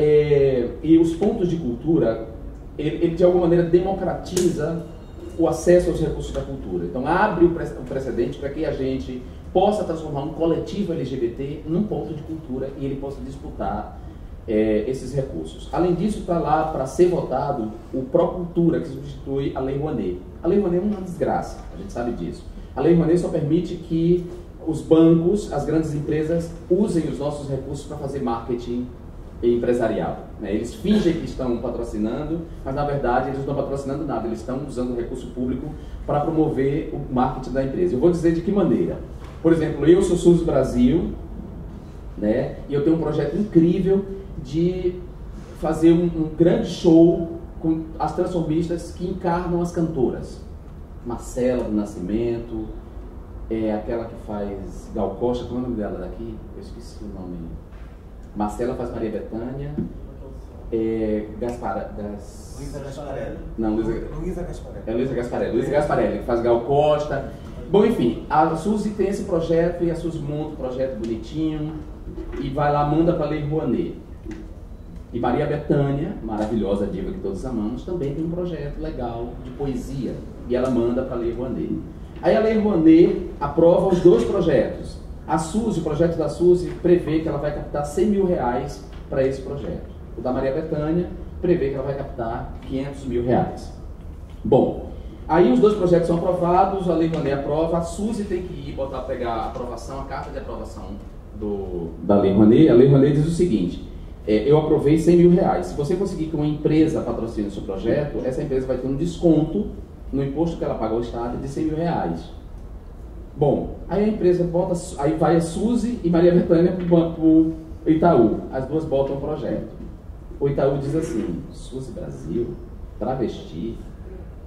e os pontos de cultura, ele de alguma maneira democratiza o acesso aos recursos da cultura. Então, abre o precedente para que a gente possa transformar um coletivo LGBT num ponto de cultura e ele possa disputar esses recursos. Além disso, está lá para ser votado o Procultura, que substitui a Lei Rouanet. A Lei Rouanet é uma desgraça, a gente sabe disso. A Lei Rouanet só permite que os bancos, as grandes empresas, usem os nossos recursos para fazer marketing empresarial. Né? Eles fingem que estão patrocinando, mas na verdade eles não estão patrocinando nada, eles estão usando o recurso público para promover o marketing da empresa. Eu vou dizer de que maneira. Por exemplo, eu sou SUS Brasil, né? E eu tenho um projeto incrível de fazer um grande show com as transformistas que encarnam as cantoras. Marcela do Nascimento, aquela que faz Gal Costa, como é o nome dela daqui? Eu esqueci o nome. Marcela faz Maria Bethânia, Luísa Gasparelli. Não, Luísa Gasparelli. Luísa Gasparelli. Luísa Gasparelli, que faz Gal Costa. Bom, enfim, a Suzy tem esse projeto e a Suzy monta um projeto bonitinho e vai lá, manda para a Lei Rouanet. E Maria Bethânia, maravilhosa diva que todos amamos, também tem um projeto legal de poesia e ela manda para a Lei Rouanet. Aí a Lei Rouanet aprova os dois projetos. A Suzy, o projeto da Suzy, prevê que ela vai captar R$100 mil para esse projeto. O da Maria Bethânia prevê que ela vai captar R$500 mil. Bom, aí os dois projetos são aprovados, a Lei Rouanet aprova, a Suzy tem que ir pegar a aprovação, a carta de aprovação da Lei Rouanet. A Lei Rouanet diz o seguinte, eu aprovei R$100 mil. Se você conseguir que uma empresa patrocine o seu projeto, essa empresa vai ter um desconto no imposto que ela paga ao Estado de R$100 mil. Bom, aí a empresa bota, aí vai a Suzy e Maria Bethânia para o Itaú. As duas botam o projeto. O Itaú diz assim, Suzy Brasil, travesti,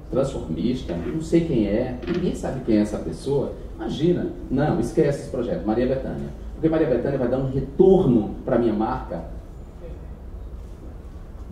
transformista, não sei quem é, ninguém sabe quem é essa pessoa. Imagina, não, esquece esse projeto, Maria Bethânia. Porque Maria Bethânia vai dar um retorno para a minha marca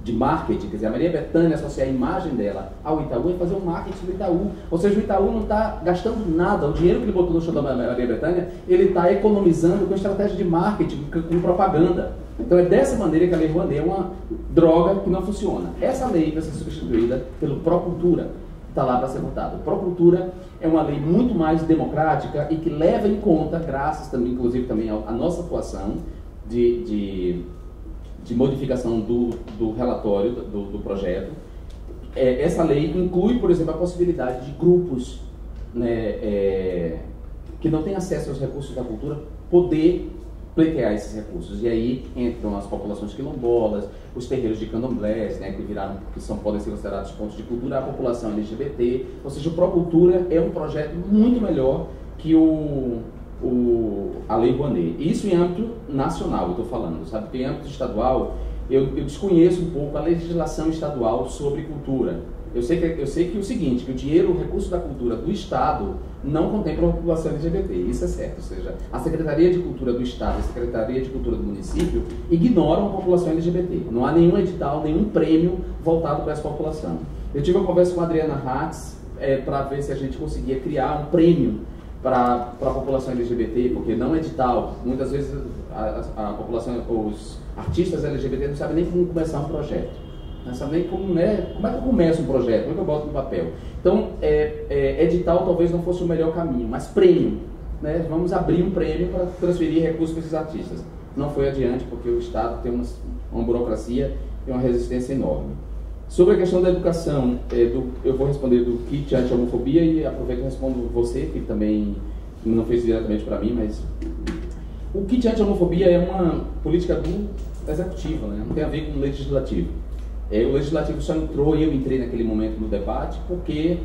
de marketing, quer dizer, a Maria Bethânia associar a imagem dela ao Itaú e fazer um marketing do Itaú. Ou seja, o Itaú não está gastando nada, o dinheiro que ele botou no show da Maria Bethânia, ele está economizando com estratégia de marketing, com propaganda. Então é dessa maneira que a Lei Rouanet é uma droga que não funciona. Essa lei vai ser substituída pelo Procultura, que está lá para ser votada. O Procultura é uma lei muito mais democrática e que leva em conta, graças também, inclusive também à nossa atuação de modificação do relatório, do projeto. Essa lei inclui, por exemplo, a possibilidade de grupos, né, que não têm acesso aos recursos da cultura poder pleitear esses recursos. E aí entram as populações quilombolas, os terreiros de candomblés, né, podem ser considerados pontos de cultura, a população LGBT. Ou seja, o Procultura é um projeto muito melhor que a Lei Rouanet. Isso em âmbito nacional, eu estou falando, sabe? Porque em âmbito estadual, eu desconheço um pouco a legislação estadual sobre cultura. Eu sei que o seguinte, que o dinheiro, o recurso da cultura do Estado não contempla a população LGBT, isso é certo. Ou seja, a Secretaria de Cultura do Estado e a Secretaria de Cultura do município ignoram a população LGBT. Não há nenhum edital, nenhum prêmio voltado para essa população. Eu tive uma conversa com a Adriana Hatz para ver se a gente conseguia criar um prêmio para a população LGBT, porque não é edital. Muitas vezes a população, os artistas LGBT não sabem nem como começar um projeto. Não sabem nem como é que eu começo um projeto, como é que eu boto no papel. Então, edital talvez não fosse o melhor caminho, mas prêmio. Né? Vamos abrir um prêmio para transferir recursos para esses artistas. Não foi adiante, porque o Estado tem uma burocracia e uma resistência enorme. Sobre a questão da educação, eu vou responder do kit anti-homofobia e aproveito e respondo você, que também não fez diretamente para mim, mas o kit anti-homofobia é uma política do executivo, né? Não tem a ver com o legislativo. O legislativo só entrou, e eu entrei naquele momento no debate, porque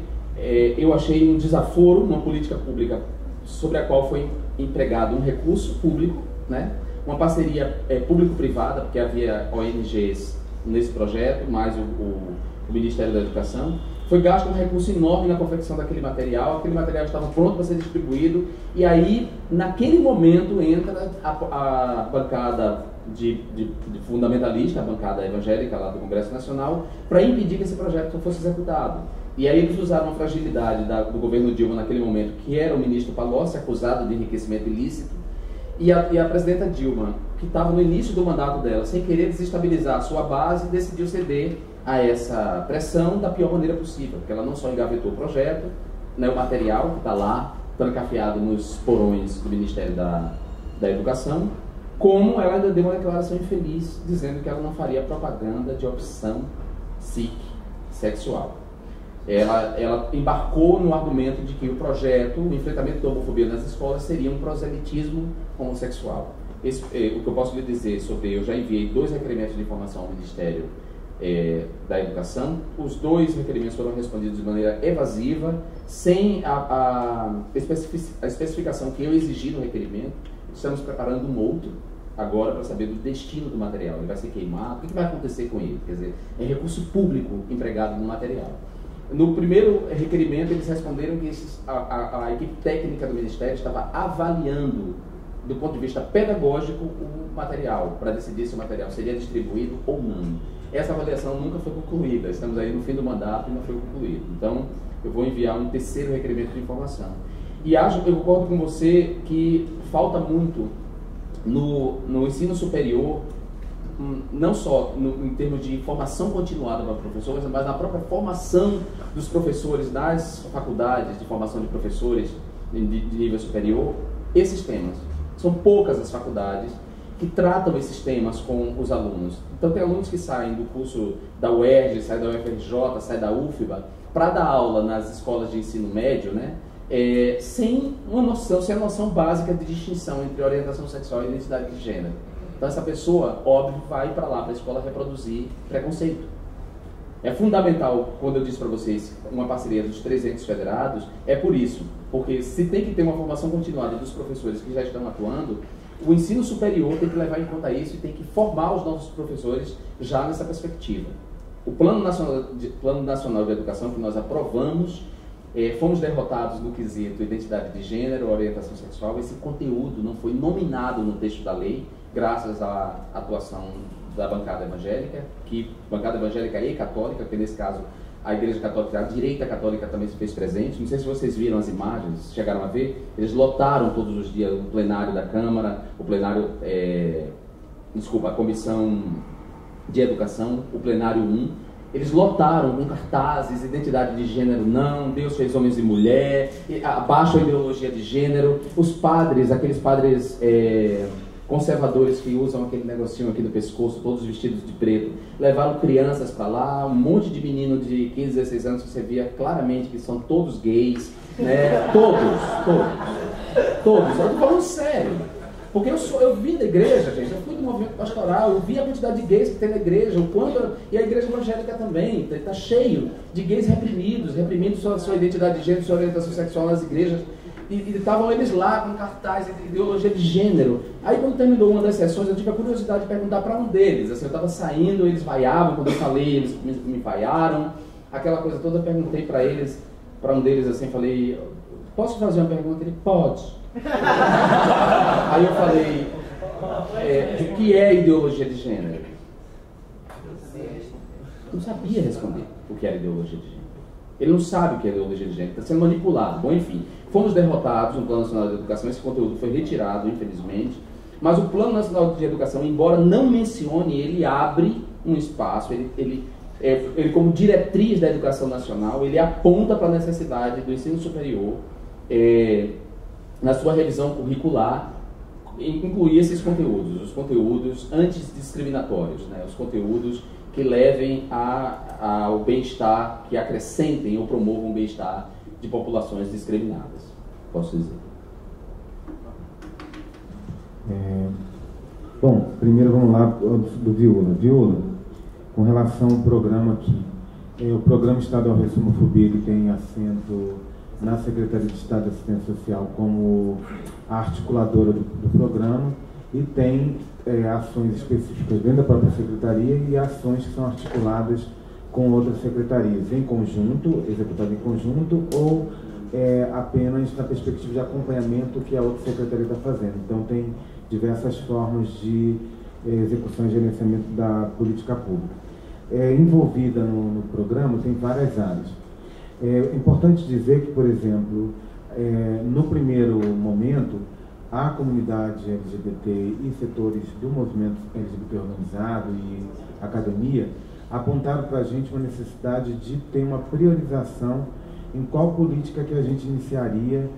eu achei um desaforo numa política pública sobre a qual foi empregado um recurso público, né? Uma parceria público-privada, porque havia ONGs nesse projeto, mais o Ministério da Educação. Foi gasto um recurso enorme na confecção daquele material, aquele material estava pronto para ser distribuído, e aí, naquele momento, entra a bancada de fundamentalista, a bancada evangélica lá do Congresso Nacional, para impedir que esse projeto fosse executado. E aí eles usaram a fragilidade do governo Dilma naquele momento, que era o ministro Palocci, acusado de enriquecimento ilícito, e a presidenta Dilma, que estava no início do mandato dela, sem querer desestabilizar a sua base, decidiu ceder a essa pressão da pior maneira possível, porque ela não só engavetou o projeto, né, o material que está lá, trancafiado nos porões do Ministério da Educação, como ela ainda deu uma declaração infeliz, dizendo que ela não faria propaganda de opção sexual. Ela embarcou no argumento de que o projeto, o enfrentamento da homofobia nas escolas, seria um proselitismo homossexual. O que eu posso lhe dizer sobre... Eu já enviei 2 requerimentos de informação ao Ministério da Educação. Os 2 requerimentos foram respondidos de maneira evasiva, sem a especificação que eu exigi no requerimento. Estamos preparando um outro agora para saber do destino do material. Ele vai ser queimado? O que vai acontecer com ele? Quer dizer, é recurso público empregado no material. No primeiro requerimento, eles responderam que a equipe técnica do Ministério estava avaliando, do ponto de vista pedagógico, o material, para decidir se o material seria distribuído ou não. Essa avaliação nunca foi concluída. Estamos aí no fim do mandato e não foi concluído. Então, eu vou enviar um terceiro requerimento de informação. E eu concordo com você que falta muito no ensino superior, não só em termos de formação continuada para professores, mas na própria formação dos professores das faculdades de formação de professores de nível superior, esses temas. São poucas as faculdades que tratam esses temas com os alunos. Então tem alunos que saem do curso da UERJ, saem da UFRJ, saem da UFBA, para dar aula nas escolas de ensino médio, né? Sem a noção básica de distinção entre orientação sexual e identidade de gênero. Então essa pessoa, óbvio, vai para lá, para a escola, reproduzir preconceito. É fundamental, quando eu disse para vocês, uma parceria dos 3 entes federados, é por isso. Porque se tem que ter uma formação continuada dos professores que já estão atuando, o ensino superior tem que levar em conta isso e tem que formar os novos professores já nessa perspectiva. O Plano Nacional de Educação que nós aprovamos, fomos derrotados no quesito identidade de gênero, orientação sexual. Esse conteúdo não foi nominado no texto da lei, graças à atuação da bancada evangélica e católica, que nesse caso a Igreja Católica, a direita católica também se fez presente. Não sei se vocês viram as imagens, chegaram a ver, eles lotaram todos os dias o plenário da Câmara, a Comissão de Educação, o plenário 1, eles lotaram com cartazes, identidade de gênero não, Deus fez homens e mulher, abaixo a ideologia de gênero. Os padres, aqueles padres conservadores que usam aquele negocinho aqui no pescoço, todos vestidos de preto, levaram crianças para lá, um monte de menino de 15, 16 anos que você via claramente que são todos gays, né? Todos. Eu estou falando sério. Porque eu vim da igreja, gente, eu fui do movimento pastoral, eu vi a quantidade de gays que tem na igreja, e a igreja evangélica também, está cheio de gays reprimindo sua identidade de gênero, sua orientação sexual nas igrejas. E estavam eles lá com cartaz de ideologia de gênero. Aí quando terminou uma das sessões, eu tive a curiosidade de perguntar para um deles. Assim, eu estava saindo, eles vaiavam, quando eu falei, eles me vaiaram. Aquela coisa toda, eu perguntei para eles, para um deles assim, falei, posso fazer uma pergunta? Ele, pode. Aí eu falei, o que é ideologia de gênero? Não sabia responder o que era ideologia de gênero. Ele não sabe o que é ideologia de gênero, está sendo manipulado. Bom, enfim, fomos derrotados no Plano Nacional de Educação, esse conteúdo foi retirado, infelizmente, mas o Plano Nacional de Educação, embora não mencione, ele abre um espaço, ele como diretriz da educação nacional, ele aponta para a necessidade do ensino superior, na sua revisão curricular, incluir esses conteúdos, os conteúdos antidiscriminatórios, né, os conteúdos que levem ao bem-estar, que acrescentem ou promovam o bem-estar de populações discriminadas, posso dizer. Bom, primeiro vamos lá do Viola. Viola, com relação ao programa aqui, o Programa Estadual de Homofobia, ele tem assento na Secretaria de Estado de Assistência Social como a articuladora do programa e tem ações específicas dentro da própria secretaria e ações que são articuladas com outras secretarias, em conjunto, executadas em conjunto, ou apenas na perspectiva de acompanhamento que a outra secretaria está fazendo. Então tem diversas formas de execução e gerenciamento da política pública. Envolvida no programa tem várias áreas. É importante dizer que, por exemplo, no primeiro momento, a comunidade LGBT e setores do movimento LGBT organizado e academia apontaram para a gente uma necessidade de ter uma priorização em qual política que a gente iniciaria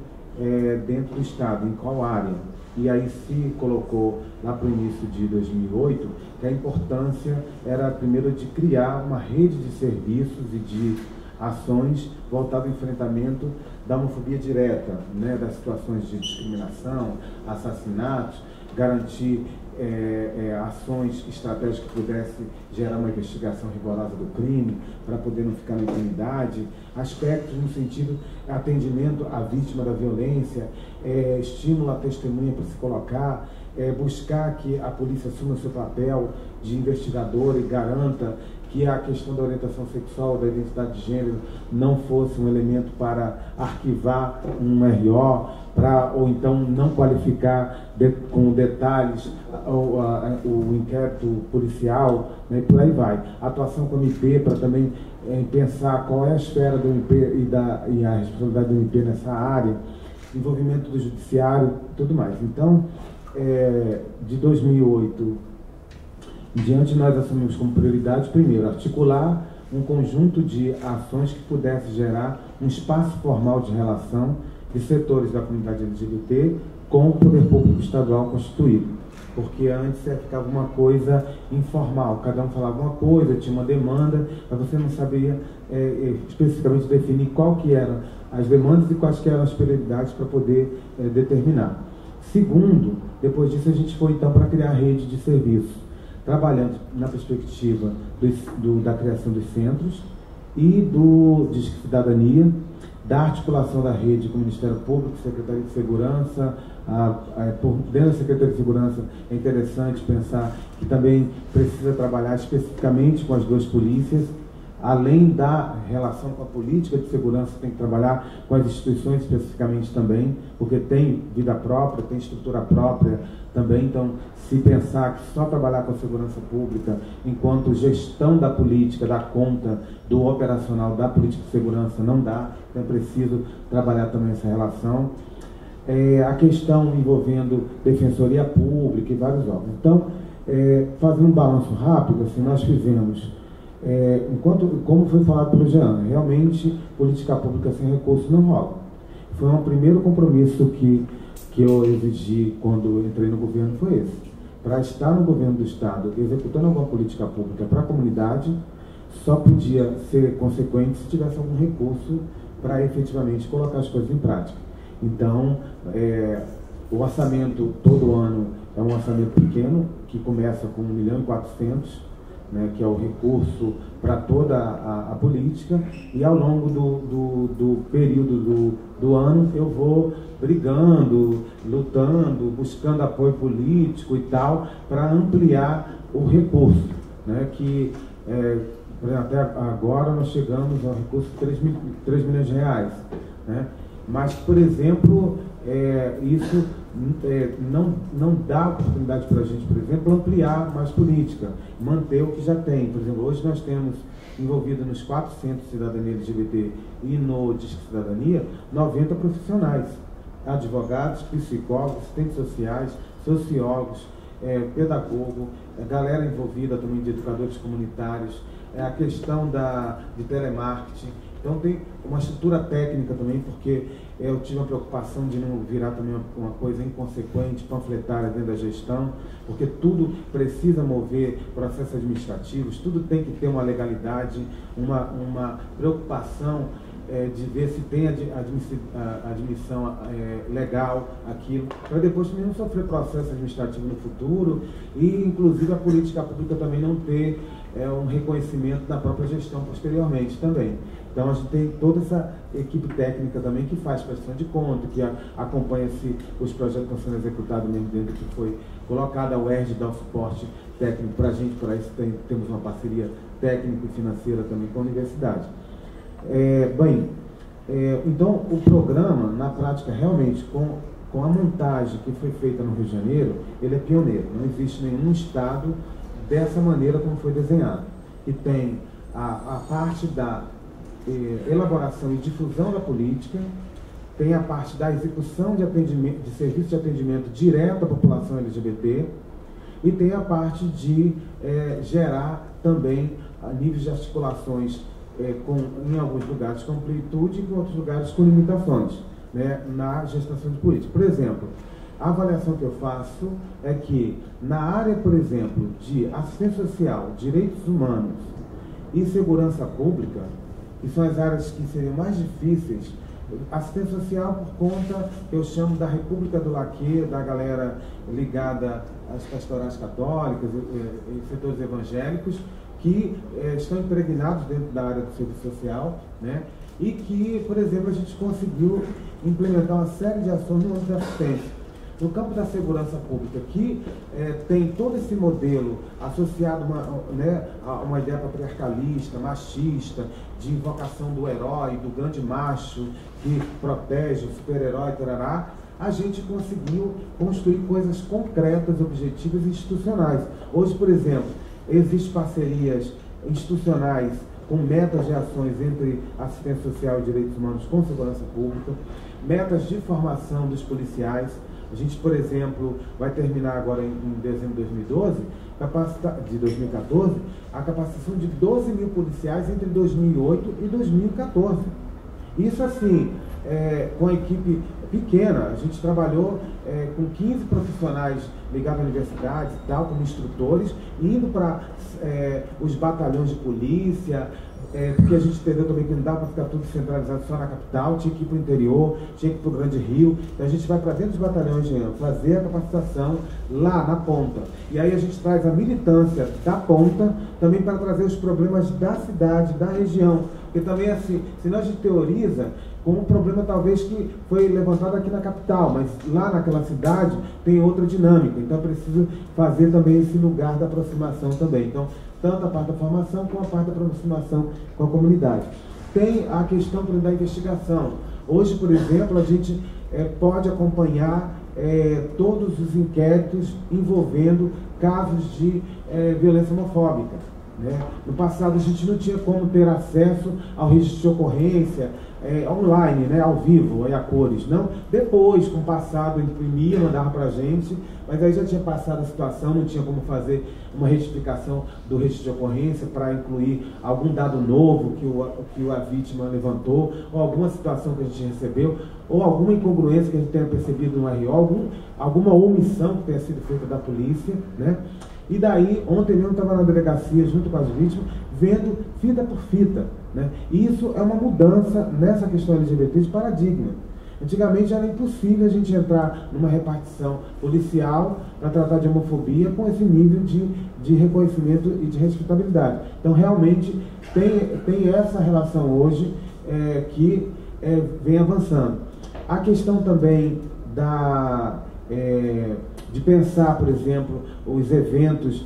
dentro do Estado, em qual área. E aí se colocou lá para o início de 2008 que a importância era primeiro de criar uma rede de serviços e de ações voltadas ao enfrentamento da homofobia direta, né, das situações de discriminação, assassinatos, garantir ações estratégicas que pudessem gerar uma investigação rigorosa do crime, para poder não ficar na impunidade, aspectos no sentido de atendimento à vítima da violência, estímulo à testemunha para se colocar, buscar que a polícia assuma o seu papel de investigador e garanta que a questão da orientação sexual, da identidade de gênero, não fosse um elemento para arquivar um RO, ou então não qualificar com detalhes o inquérito policial, né, e por aí vai. Atuação com o MP para também pensar qual é a esfera do MP e a responsabilidade do MP nessa área, envolvimento do judiciário e tudo mais. Então, de 2008 em diante, nós assumimos como prioridade, primeiro, articular um conjunto de ações que pudesse gerar um espaço formal de relação de setores da comunidade LGBT com o poder público estadual constituído. Porque antes ficava uma coisa informal, cada um falava uma coisa, tinha uma demanda, mas você não sabia especificamente definir qual que eram as demandas e quais que eram as prioridades para poder determinar. Segundo, depois disso a gente foi então para criar a rede de serviços, trabalhando na perspectiva da criação dos centros e do Disque Cidadania, da articulação da rede com o Ministério Público, Secretaria de Segurança. Dentro da Secretaria de Segurança é interessante pensar que também precisa trabalhar especificamente com as duas polícias, além da relação com a política de segurança, tem que trabalhar com as instituições especificamente também, porque tem vida própria, tem estrutura própria também. Então, se pensar que só trabalhar com a segurança pública enquanto gestão da política, da conta do operacional da política de segurança não dá, então é preciso trabalhar também essa relação. A questão envolvendo defensoria pública e vários órgãos. Então, fazendo um balanço rápido, assim, nós fizemos, como foi falado pelo Jean, realmente política pública sem recurso não rola. Foi um primeiro compromisso que eu exigi quando entrei no governo, foi esse. Para estar no governo do Estado executando alguma política pública para a comunidade, só podia ser consequente se tivesse algum recurso para efetivamente colocar as coisas em prática. Então, o orçamento todo ano é um orçamento pequeno, que começa com 1.400.000, né, que é o recurso para toda a política, e ao longo do período do ano eu vou brigando, lutando, buscando apoio político e tal, para ampliar o recurso, né, que até agora nós chegamos ao recurso de 3 milhões de reais, né? Mas, por exemplo, isso não dá oportunidade para a gente, por exemplo, ampliar mais política, manter o que já tem. Por exemplo, hoje nós temos envolvido nos 4 centros de cidadania LGBT e no Disque Cidadania 90 profissionais, advogados, psicólogos, assistentes sociais, sociólogos, pedagogo, galera envolvida também de educadores comunitários, a questão de telemarketing. Então tem uma estrutura técnica também, porque eu tive a preocupação de não virar também uma coisa inconsequente, panfletária dentro da gestão, porque tudo precisa mover processos administrativos, tudo tem que ter uma legalidade, uma preocupação de ver se tem admissão legal aquilo, para depois também não sofrer processo administrativo no futuro e, inclusive, a política pública também não ter um reconhecimento da própria gestão posteriormente também. Então, a gente tem toda essa equipe técnica também que faz prestação de conta, que acompanha se os projetos estão sendo executados mesmo dentro do que foi colocado. A UERJ dá o suporte técnico para a gente, para isso temos uma parceria técnica e financeira também com a universidade. Então, o programa, na prática, realmente, com a montagem que foi feita no Rio de Janeiro, ele é pioneiro. Não existe nenhum estado dessa maneira como foi desenhado. E tem a parte da elaboração e difusão da política, tem a parte da execução de serviço de atendimento direto à população LGBT, e tem a parte de gerar também níveis de articulações em alguns lugares com amplitude e em outros lugares com limitações, né, na gestação de política. Por exemplo, a avaliação que eu faço é que na área, por exemplo, de assistência social, direitos humanos e segurança pública, que são as áreas que seriam mais difíceis, assistência social por conta, eu chamo da República do Laque, da galera ligada às pastorais católicas e setores evangélicos, que estão impregnados dentro da área do serviço social, né? E que, por exemplo, a gente conseguiu implementar uma série de ações no âmbito da assistência. No campo da segurança pública, que tem todo esse modelo associado a uma ideia patriarcalista, machista, de invocação do herói, do grande macho, que protege o super-herói, tarará, a gente conseguiu construir coisas concretas, objetivas e institucionais. Hoje, por exemplo, existem parcerias institucionais com metas de ações entre assistência social e direitos humanos com segurança pública, metas de formação dos policiais. A gente, por exemplo, vai terminar agora em dezembro de 2014, a capacitação de 12 mil policiais entre 2008 e 2014. Isso assim, com a equipe pequena, a gente trabalhou com 15 profissionais ligados à universidade e tal, como instrutores, indo para os batalhões de polícia, porque a gente entendeu também que não dá para ficar tudo centralizado só na capital, tinha que ir para o interior, tinha que ir para o Grande Rio, então a gente vai para dentro dos batalhões, fazer a capacitação lá na ponta. E aí a gente traz a militância da ponta também para trazer os problemas da cidade, da região, porque também assim, senão a gente teoriza com um problema talvez que foi levantado aqui na capital, mas lá naquela cidade tem outra dinâmica, então é preciso fazer também esse lugar da aproximação também. Então, tanto a parte da formação como a parte da aproximação com a comunidade. Tem a questão da investigação. Hoje, por exemplo, a gente pode acompanhar todos os inquéritos envolvendo casos de violência homofóbica, né? No passado a gente não tinha como ter acesso ao registro de ocorrência online, né, ao vivo, a cores, não. Depois, com o passado, imprimia, mandava para a gente, mas aí já tinha passado a situação, não tinha como fazer uma retificação do registro de ocorrência para incluir algum dado novo que a vítima levantou, ou alguma situação que a gente recebeu, ou alguma incongruência que a gente tenha percebido no RO, alguma omissão que tenha sido feita da polícia, né? E daí, ontem mesmo eu estava na delegacia junto com as vítimas, vendo fita por fita, né? E isso é uma mudança nessa questão LGBT de paradigma. Antigamente era impossível a gente entrar numa repartição policial para tratar de homofobia com esse nível de reconhecimento e de respeitabilidade. Então, realmente, tem essa relação hoje que vem avançando. A questão também de pensar, por exemplo, os eventos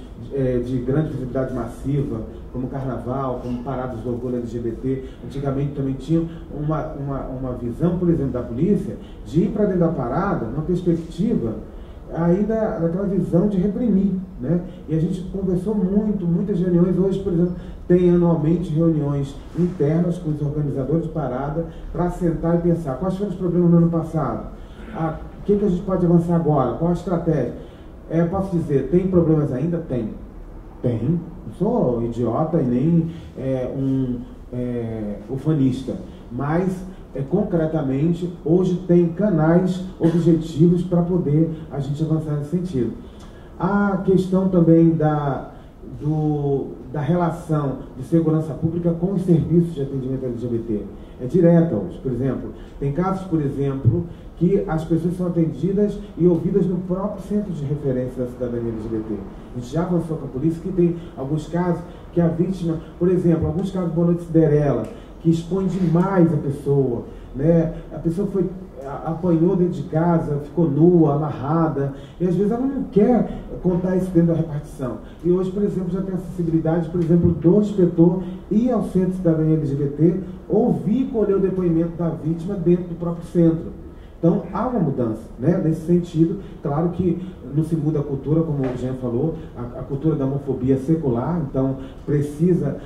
de grande visibilidade massiva, como carnaval, como paradas do orgulho LGBT, antigamente também tinham uma visão, por exemplo, da polícia, de ir para dentro da parada, numa perspectiva ainda daquela visão de reprimir, né? E a gente conversou muitas reuniões. Hoje, por exemplo, tem anualmente reuniões internas com os organizadores de parada para sentar e pensar quais foram os problemas no ano passado, o que a gente pode avançar agora, qual a estratégia. Posso dizer, tem problemas ainda? Tem. Não sou idiota e nem ufanista, mas concretamente hoje tem canais objetivos para poder a gente avançar nesse sentido. A questão também da relação de segurança pública com os serviços de atendimento LGBT é direta hoje. Por exemplo, tem casos, por exemplo, que as pessoas são atendidas e ouvidas no próprio centro de referência da cidadania LGBT. A gente já avançou com a polícia que tem alguns casos que a vítima, por exemplo, alguns casos de Boa Noite Cinderela, que expõe demais a pessoa, né? A pessoa apanhou dentro de casa, ficou nua, amarrada, e às vezes ela não quer contar isso dentro da repartição. E hoje, por exemplo, já tem a acessibilidade, por exemplo, do inspetor ir ao centro de cidadania LGBT, ouvir e colher o depoimento da vítima dentro do próprio centro. Então, há uma mudança, né, nesse sentido. Claro que não se muda a cultura, como o Jean falou, a cultura da homofobia é secular, então precisa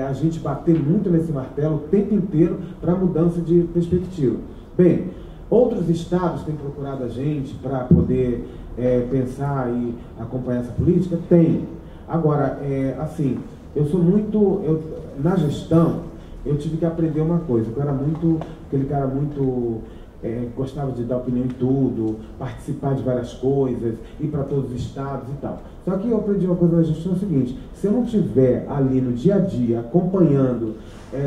a gente bater muito nesse martelo o tempo inteiro para a mudança de perspectiva. Bem, outros estados têm procurado a gente para poder pensar e acompanhar essa política? Tem. Agora, assim, na gestão, eu tive que aprender uma coisa. Eu era aquele cara muito... gostava de dar opinião em tudo, participar de várias coisas, ir para todos os estados e tal. Só que eu aprendi uma coisa na gestão, é o seguinte: se eu não estiver ali no dia a dia, acompanhando,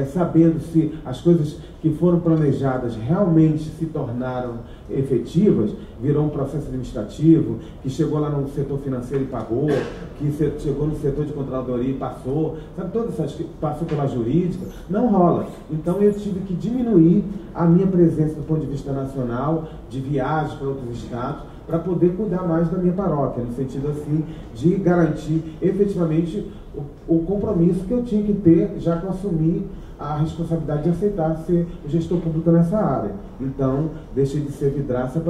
sabendo se as coisas que foram planejadas realmente se tornaram efetivas, virou um processo administrativo, que chegou lá no setor financeiro e pagou, que chegou no setor de controladoria e passou, sabe, todas essas que passou pela jurídica, não rola. Então eu tive que diminuir a minha presença do ponto de vista nacional, de viagens para outros estados, para poder cuidar mais da minha paróquia, no sentido assim de garantir efetivamente o compromisso que eu tinha que ter, já que eu assumi a responsabilidade de aceitar ser gestor público nessa área. Então, deixei de ser vidraça,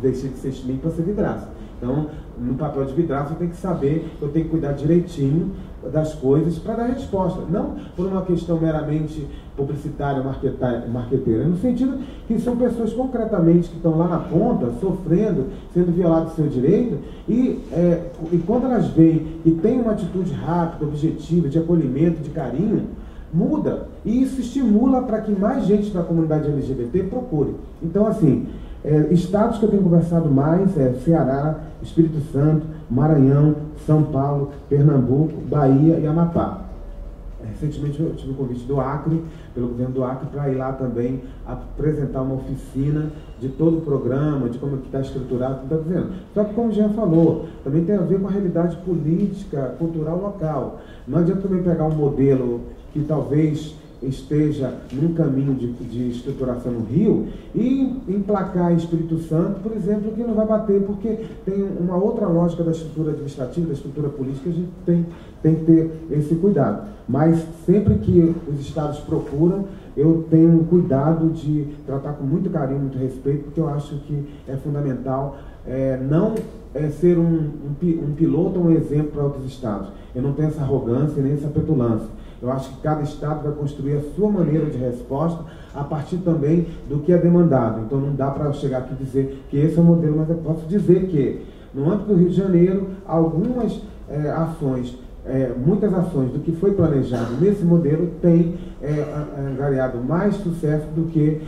deixei de ser SMIC para ser vidraça. Então, no papel de vidraça, eu tenho que saber, eu tenho que cuidar direitinho das coisas para dar resposta. Não por uma questão meramente publicitária, marqueteira, no sentido que são pessoas concretamente que estão lá na ponta, sofrendo, sendo violado o seu direito, e quando elas veem que tem uma atitude rápida, objetiva, de acolhimento, de carinho, muda. E isso estimula para que mais gente da comunidade LGBT procure. Então, assim, estados que eu tenho conversado mais Ceará, Espírito Santo, Maranhão, São Paulo, Pernambuco, Bahia e Amapá. Recentemente eu tive o convite do Acre, pelo governo do Acre, para ir lá também apresentar uma oficina de todo o programa, de como que está estruturado, está dizendo. Só que, como o Jean falou, também tem a ver com a realidade política, cultural local. Não adianta também pegar um modelo que talvez esteja num caminho de estruturação no Rio e emplacar Espírito Santo, por exemplo, que não vai bater, porque tem uma outra lógica da estrutura administrativa, da estrutura política, a gente tem que ter esse cuidado. Mas sempre que os estados procuram, eu tenho cuidado de tratar com muito carinho, muito respeito, porque eu acho que é fundamental não ser um piloto ou um exemplo para outros estados. Eu não tenho essa arrogância nem essa petulância. Eu acho que cada estado vai construir a sua maneira de resposta a partir também do que é demandado. Então não dá para chegar aqui e dizer que esse é o modelo, mas eu posso dizer que no âmbito do Rio de Janeiro, algumas ações, muitas ações do que foi planejado nesse modelo têm angariado mais sucesso do que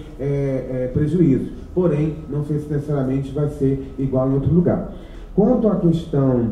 prejuízo. Porém, não sei se necessariamente vai ser igual em outro lugar. Quanto à questão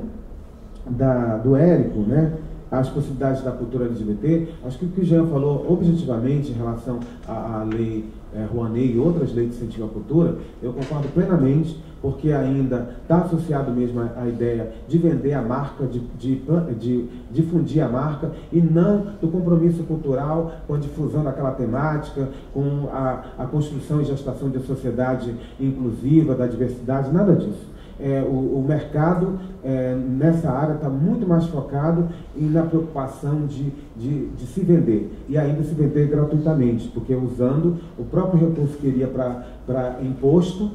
do Érico, né, as possibilidades da cultura LGBT, acho que o que o Jean falou objetivamente em relação à lei Rouanet e outras leis de incentivo à cultura, eu concordo plenamente, porque ainda está associado mesmo à ideia de vender a marca, de difundir a marca, e não do compromisso cultural com a difusão daquela temática, com a construção e gestação de sociedade inclusiva, da diversidade, nada disso. O mercado nessa área está muito mais focado na preocupação de se vender, e ainda se vender gratuitamente, porque usando o próprio recurso que iria para imposto,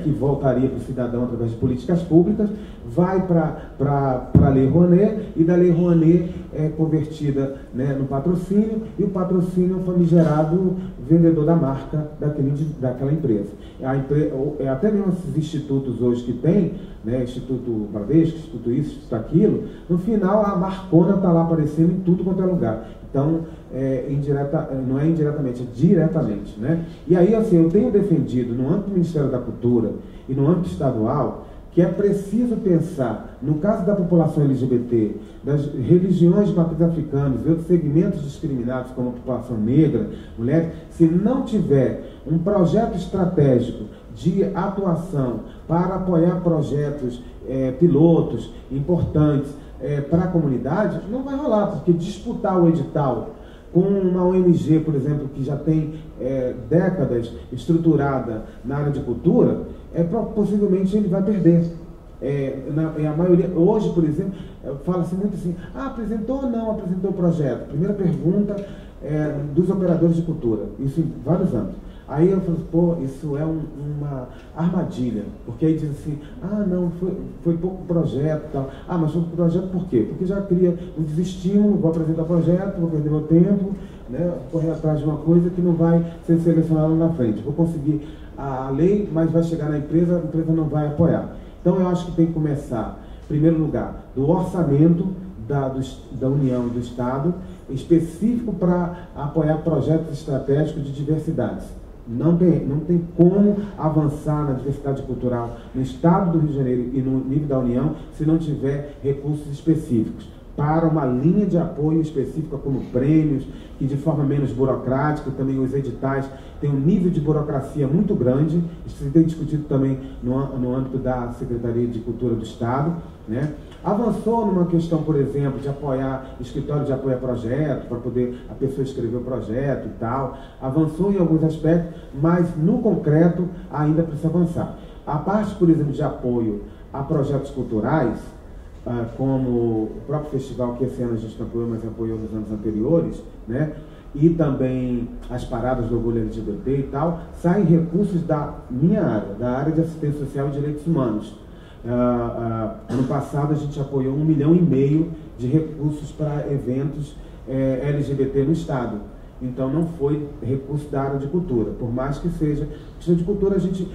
que voltaria para o cidadão através de políticas públicas, vai para a Lei Rouanet, e da Lei Rouanet é convertida no patrocínio, e o patrocínio é o famigerado vendedor da marca daquela empresa. Até mesmo esses institutos hoje que tem, Instituto Bradesco, Instituto isso, Instituto aquilo, no final a marcona está lá aparecendo em tudo quanto é lugar. Então, não é indiretamente, é diretamente. E aí, assim, eu tenho defendido no âmbito do Ministério da Cultura e no âmbito estadual que é preciso pensar, no caso da população LGBT, das religiões de matriz africanas e outros segmentos discriminados, como a população negra, mulheres, se não tiver um projeto estratégico de atuação para apoiar projetos pilotos importantes para a comunidade, não vai rolar, porque disputar o edital com uma ONG, por exemplo, que já tem décadas estruturada na área de cultura, possivelmente ele vai perder. A maioria, hoje, por exemplo, fala-se muito assim, apresentou ou não apresentou o projeto? Primeira pergunta dos operadores de cultura, isso em vários âmbitos. Aí eu falo, isso é uma armadilha, porque aí diz assim, não, foi pouco projeto e tal. Mas foi pouco projeto por quê? Porque já cria um desestímulo, vou apresentar projeto, vou perder meu tempo, correr atrás de uma coisa que não vai ser selecionada lá na frente. Vou conseguir a lei, mas vai chegar na empresa, a empresa não vai apoiar. Então eu acho que tem que começar, em primeiro lugar, do orçamento da União e do Estado, específico para apoiar projetos estratégicos de diversidades. Não tem como avançar na diversidade cultural no Estado do Rio de Janeiro e no nível da União se não tiver recursos específicos para uma linha de apoio específica, como prêmios, que de forma menos burocrática, também os editais têm um nível de burocracia muito grande, isso tem discutido também no âmbito da Secretaria de Cultura do Estado, Avançou numa questão, por exemplo, de apoiar, escritório de apoio a projeto, para poder a pessoa escrever o projeto e tal. Avançou em alguns aspectos, mas no concreto ainda precisa avançar. A parte, por exemplo, de apoio a projetos culturais, como o próprio festival, que esse ano a gente não apoiou, mas apoiou nos anos anteriores, e também as paradas do orgulho LGBT e tal, saem recursos da minha área, da área de assistência social e direitos humanos. Ano passado a gente apoiou 1,5 milhão de recursos para eventos LGBT no Estado. Então não foi recurso da área de cultura, por mais que seja questão de cultura. A gente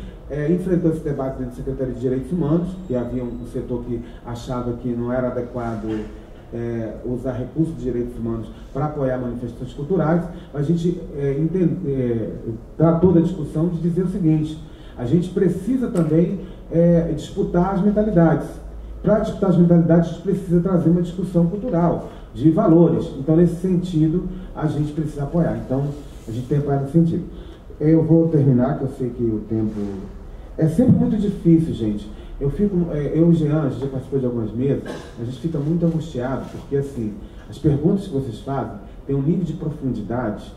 enfrentou esse debate dentro da Secretaria de Direitos Humanos, que havia um setor que achava que não era adequado usar recursos de direitos humanos para apoiar manifestações culturais. A gente tratou da discussão de dizer o seguinte: a gente precisa também disputar as mentalidades. Para disputar as mentalidades, a gente precisa trazer uma discussão cultural, de valores. Então, nesse sentido, a gente precisa apoiar. Então, a gente tem apoiado nesse sentido. Eu vou terminar, que eu sei que o tempo... É sempre muito difícil, gente. Eu e o Jean, a gente já participou de algumas mesas, a gente fica muito angustiado, porque, assim, as perguntas que vocês fazem têm um nível de profundidade,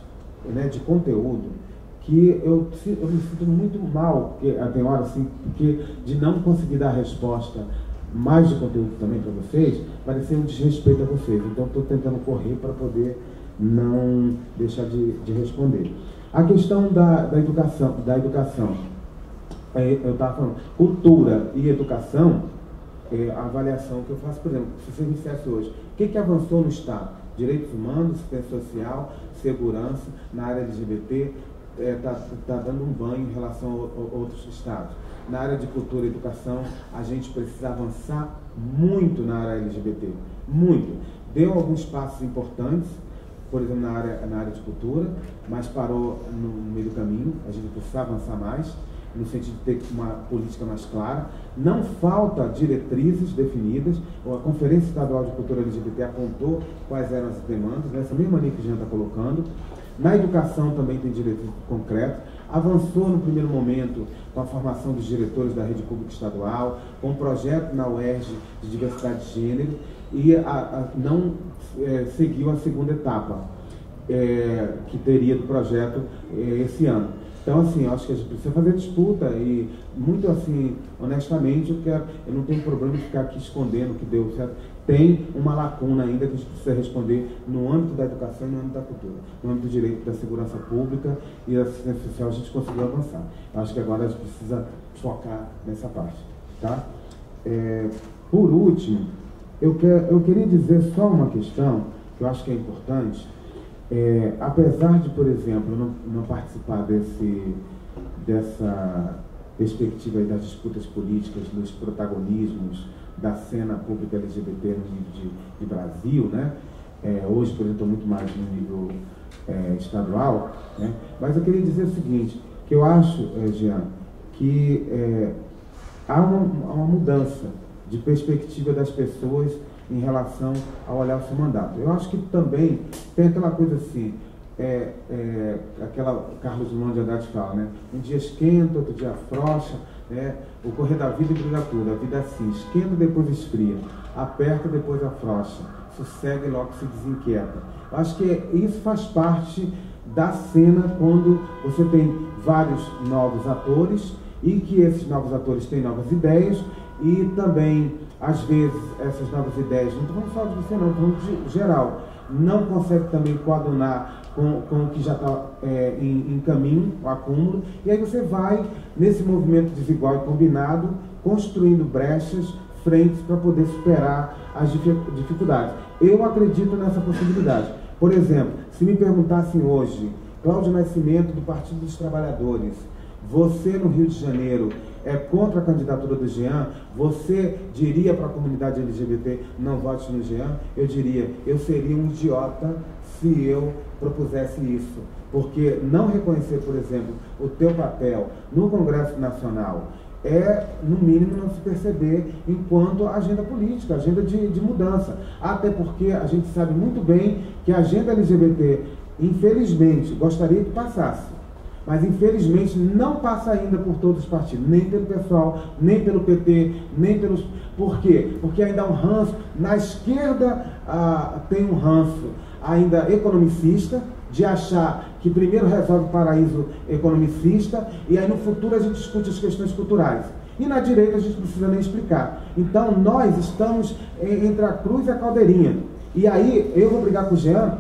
de conteúdo, que eu me sinto muito mal, porque tem hora assim, porque de não conseguir dar resposta mais de conteúdo também para vocês, vai ser um desrespeito a vocês. Então estou tentando correr para poder não deixar de responder. A questão da educação, eu estava falando, cultura e educação, a avaliação que eu faço, por exemplo, se você me dissesse hoje, o que avançou no Estado? Direitos humanos, assistência social, segurança, na área LGBT, está dando um banho em relação a outros estados. Na área de cultura e educação, a gente precisa avançar muito na área LGBT, muito. Deu alguns passos importantes, por exemplo, na área de cultura, mas parou no meio do caminho. A gente precisa avançar mais, no sentido de ter uma política mais clara. Não falta diretrizes definidas. A Conferência Estadual de Cultura LGBT apontou quais eram as demandas, essa mesma linha que a gente está colocando. Na educação também tem diretrizes concretas. Avançou no primeiro momento com a formação dos diretores da rede pública estadual, com um projeto na UERJ de diversidade de gênero, e não seguiu a segunda etapa que teria do projeto esse ano. Então, assim, eu acho que a gente precisa fazer disputa e, muito assim, honestamente, eu não tenho problema de ficar aqui escondendo o que deu certo. Tem uma lacuna ainda que a gente precisa responder no âmbito da educação e no âmbito da cultura. No âmbito do direito da segurança pública e da assistência social a gente conseguiu avançar. Eu acho que agora a gente precisa focar nessa parte. Tá? Por último, eu queria dizer só uma questão que eu acho que é importante. Apesar de, por exemplo, não participar dessa perspectiva aí das disputas políticas, dos protagonismos da cena pública LGBT no nível de Brasil, né? Hoje, por exemplo, estou muito mais no nível estadual, né? Mas eu queria dizer o seguinte, que eu acho, Jean, que há uma mudança de perspectiva das pessoas em relação ao olhar o seu mandato. Eu acho que também tem aquela coisa assim, aquela Carlos Drummond de Andrade fala, né? Um dia esquenta, outro dia afrouxa, né? O correr da vida brilha tudo, a vida é assim, esquenta, depois esfria, aperta, depois afrouxa, sossega e logo se desinquieta. Eu acho que isso faz parte da cena quando você tem vários novos atores e que esses novos atores têm novas ideias e também, às vezes, essas novas ideias, não estou falando só de você não, estou falando de geral, não consegue também coadunar com o que já está em caminho, o acúmulo, e aí você vai, nesse movimento desigual e combinado, construindo brechas, frentes para poder superar as dificuldades. Eu acredito nessa possibilidade. Por exemplo, se me perguntassem hoje, Cláudio Nascimento, do Partido dos Trabalhadores, você no Rio de Janeiro é contra a candidatura do Jean, você diria para a comunidade LGBT, não vote no Jean? Eu diria, eu seria um idiota se eu propusesse isso. Porque não reconhecer, por exemplo, o teu papel no Congresso Nacional no mínimo, não se perceber enquanto agenda política, agenda de mudança. Até porque a gente sabe muito bem que a agenda LGBT, infelizmente, gostaria que passasse. Mas, infelizmente, não passa ainda por todos os partidos, nem pelo pessoal, nem pelo PT, nem pelos... Por quê? Porque ainda há um ranço. Na esquerda tem um ranço ainda economicista, de achar que primeiro resolve o paraíso economicista e aí no futuro a gente discute as questões culturais. E na direita a gente não precisa nem explicar. Então nós estamos entre a cruz e a caldeirinha. E aí eu vou brigar com o Jean,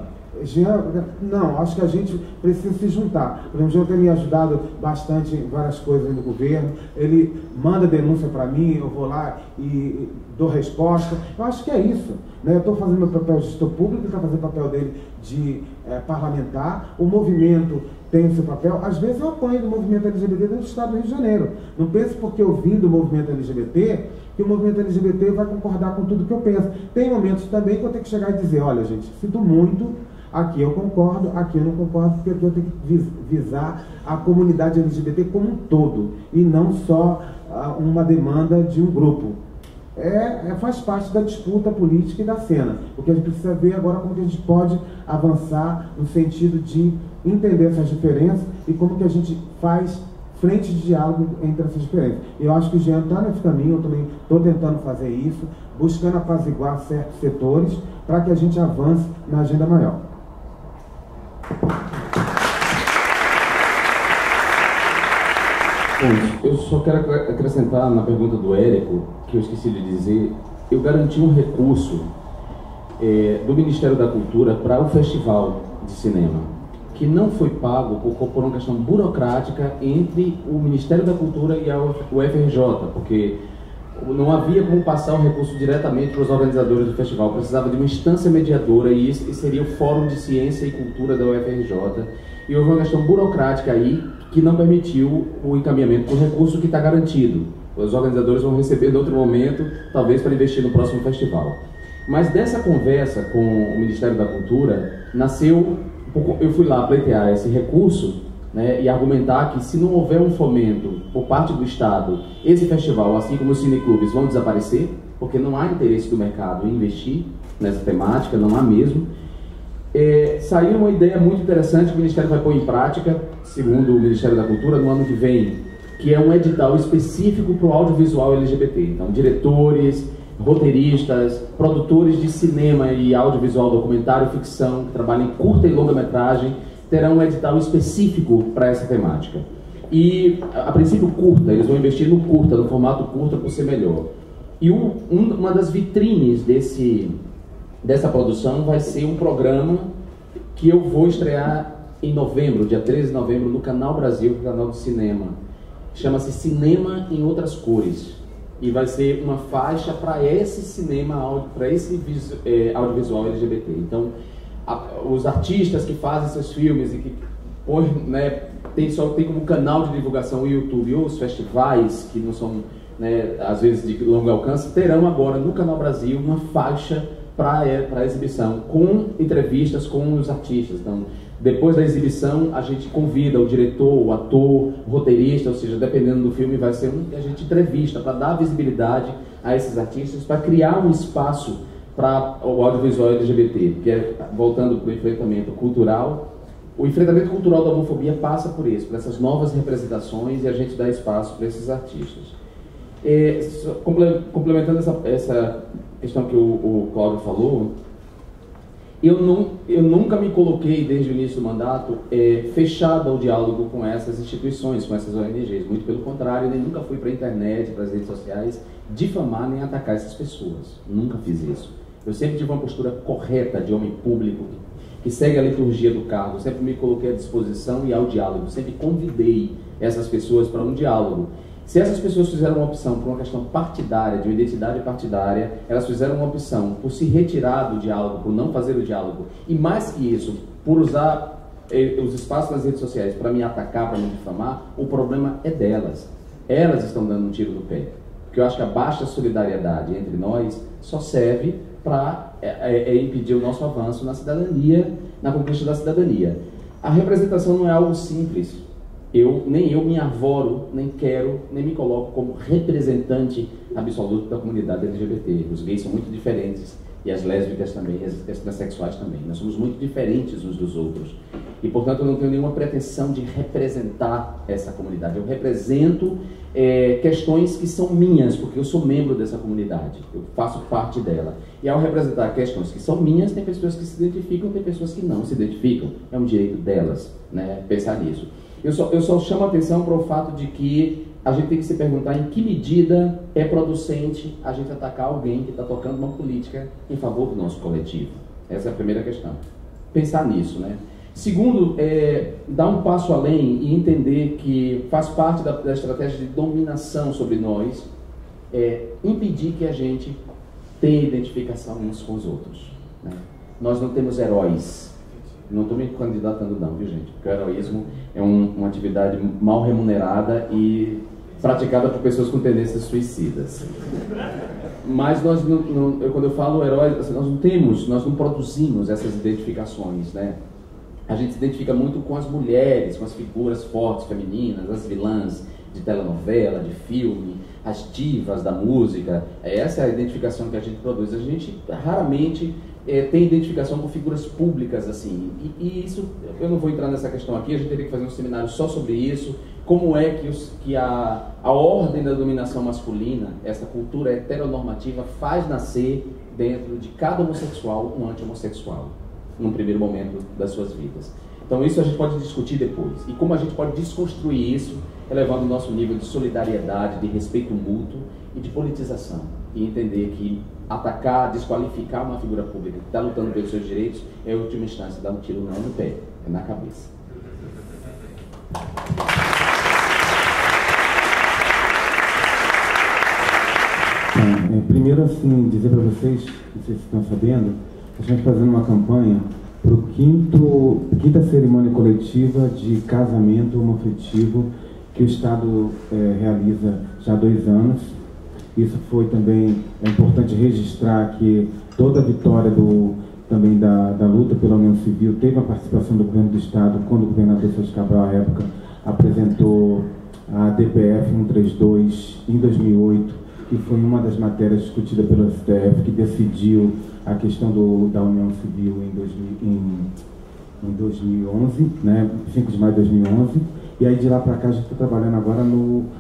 não, acho que a gente precisa se juntar. Por exemplo, o Jean tem me ajudado bastante em várias coisas no governo. Ele manda denúncia para mim, eu vou lá e dou resposta. Eu acho que é isso, né? Eu estou fazendo meu papel de gestor público, ele está fazendo o papel dele de parlamentar. O movimento tem o seu papel. Às vezes eu apanho do movimento LGBT dentro do estado do Rio de Janeiro. Não pense porque eu vim do movimento LGBT que o movimento LGBT vai concordar com tudo que eu penso. Tem momentos também que eu tenho que chegar e dizer, olha gente, sinto muito, aqui eu concordo, aqui eu não concordo, porque aqui eu tenho que visar a comunidade LGBT como um todo, e não só uma demanda de um grupo. Faz parte da disputa política e da cena. O que a gente precisa ver agora é como que a gente pode avançar no sentido de entender essas diferenças e como que a gente faz frente de diálogo entre essas diferenças. Eu acho que o Jean está nesse caminho, eu também estou tentando fazer isso, buscando apaziguar certos setores para que a gente avance na agenda maior. Eu só quero acrescentar na pergunta do Érico, que eu esqueci de dizer, eu garanti um recurso do Ministério da Cultura para o Festival de Cinema, que não foi pago por uma questão burocrática entre o Ministério da Cultura e o FRJ, porque não havia como passar o recurso diretamente para os organizadores do festival, precisava de uma instância mediadora e seria o Fórum de Ciência e Cultura da UFRJ, e houve uma questão burocrática aí que não permitiu o encaminhamento do recurso que está garantido. Os organizadores vão receber em outro momento, talvez para investir no próximo festival. Mas dessa conversa com o Ministério da Cultura, nasceu, eu fui lá pleitear esse recurso, né, e argumentar que se não houver um fomento por parte do Estado, esse festival, assim como os cineclubes, vão desaparecer, porque não há interesse do mercado em investir nessa temática, não há mesmo. Saiu uma ideia muito interessante que o Ministério vai pôr em prática, segundo o Ministério da Cultura, no ano que vem, que é um edital específico para o audiovisual LGBT. Então, diretores, roteiristas, produtores de cinema e audiovisual, documentário, ficção, que trabalham em curta e longa-metragem, terão um edital específico para essa temática. E, a princípio, curta, eles vão investir no curta, no formato curta, por ser melhor. E uma das vitrines dessa produção vai ser um programa que eu vou estrear em novembro, dia 13 de novembro, no Canal Brasil, canal de cinema. Chama-se Cinema em Outras Cores. E vai ser uma faixa para esse cinema, para esse audiovisual LGBT. Então, os artistas que fazem seus filmes e que põem, né, tem como canal de divulgação o YouTube ou os festivais, que não são, né, às vezes de longo alcance, terão agora no Canal Brasil uma faixa para exibição, com entrevistas com os artistas. Então, depois da exibição, a gente convida o diretor, o ator, o roteirista, ou seja, dependendo do filme, vai ser que a gente entrevista para dar visibilidade a esses artistas, para criar um espaço para o audiovisual LGBT, que é, voltando para o enfrentamento cultural. O enfrentamento cultural da homofobia passa por isso, por essas novas representações, e a gente dá espaço para esses artistas. Complementando essa questão que o Cláudio falou, eu nunca me coloquei, desde o início do mandato, fechado ao diálogo com essas instituições, com essas ONGs. Muito pelo contrário, nem nunca fui para a internet, para as redes sociais, difamar nem atacar essas pessoas. Nunca fiz isso. Eu sempre tive uma postura correta de homem público, que segue a liturgia do cargo. Sempre me coloquei à disposição e ao diálogo. Sempre convidei essas pessoas para um diálogo. Se essas pessoas fizeram uma opção por uma questão partidária, de uma identidade partidária, elas fizeram uma opção por se retirar do diálogo, por não fazer o diálogo, e mais que isso, por usar os espaços das redes sociais para me atacar, para me difamar, o problema é delas. Elas estão dando um tiro no pé. Porque eu acho que a baixa solidariedade entre nós só serve para impedir o nosso avanço na cidadania, na conquista da cidadania. A representação não é algo simples. Nem eu me arvoro, nem quero, nem me coloco como representante absoluto da comunidade LGBT. Os gays são muito diferentes, e as lésbicas também, e as transexuais também. Nós somos muito diferentes uns dos outros. E, portanto, eu não tenho nenhuma pretensão de representar essa comunidade. Eu represento questões que são minhas, porque eu sou membro dessa comunidade. Eu faço parte dela. E, ao representar questões que são minhas, tem pessoas que se identificam, tem pessoas que não se identificam. É um direito delas, né, pensar nisso. Eu só chamo a atenção para o fato de que a gente tem que se perguntar em que medida é producente a gente atacar alguém que está tocando uma política em favor do nosso coletivo. Essa é a primeira questão. Pensar nisso, né? Segundo, dar um passo além e entender que faz parte da estratégia de dominação sobre nós, impedir que a gente tenha identificação uns com os outros, né? Nós não temos heróis. Não estou me candidatando não, viu, gente? Porque o heroísmo é uma atividade mal remunerada e praticada por pessoas com tendências suicidas. Mas nós quando eu falo herói, assim, nós não produzimos essas identificações, né? A gente se identifica muito com as mulheres, com as figuras fortes, femininas, as vilãs de telenovela, de filme, as divas da música. Essa é a identificação que a gente produz. A gente raramente tem identificação com figuras públicas, assim. E isso, eu não vou entrar nessa questão aqui, a gente teria que fazer um seminário só sobre isso. Como é que a ordem da dominação masculina, essa cultura heteronormativa, faz nascer dentro de cada homossexual um anti-homossexual, num primeiro momento das suas vidas. Então isso a gente pode discutir depois. E como a gente pode desconstruir isso, elevando o nosso nível de solidariedade, de respeito mútuo e de politização. E entender que atacar, desqualificar uma figura pública que está lutando pelos seus direitos é, em última instância, dar um tiro não no pé, é na cabeça. Primeiro, assim, dizer para vocês, não sei se estão sabendo, a gente está fazendo uma campanha para a quinta cerimônia coletiva de casamento homoafetivo que o Estado realiza já há 2 anos. Isso foi também, é importante registrar que toda a vitória também da luta pela União Civil teve a participação do governo do Estado, quando o governador Celso Cabral, à época, apresentou a DPF 132 em 2008, que foi uma das matérias discutidas pelo STF, que decidiu a questão da União Civil em 2011, né, 5 de maio de 2011, e aí de lá para cá a gente está trabalhando agora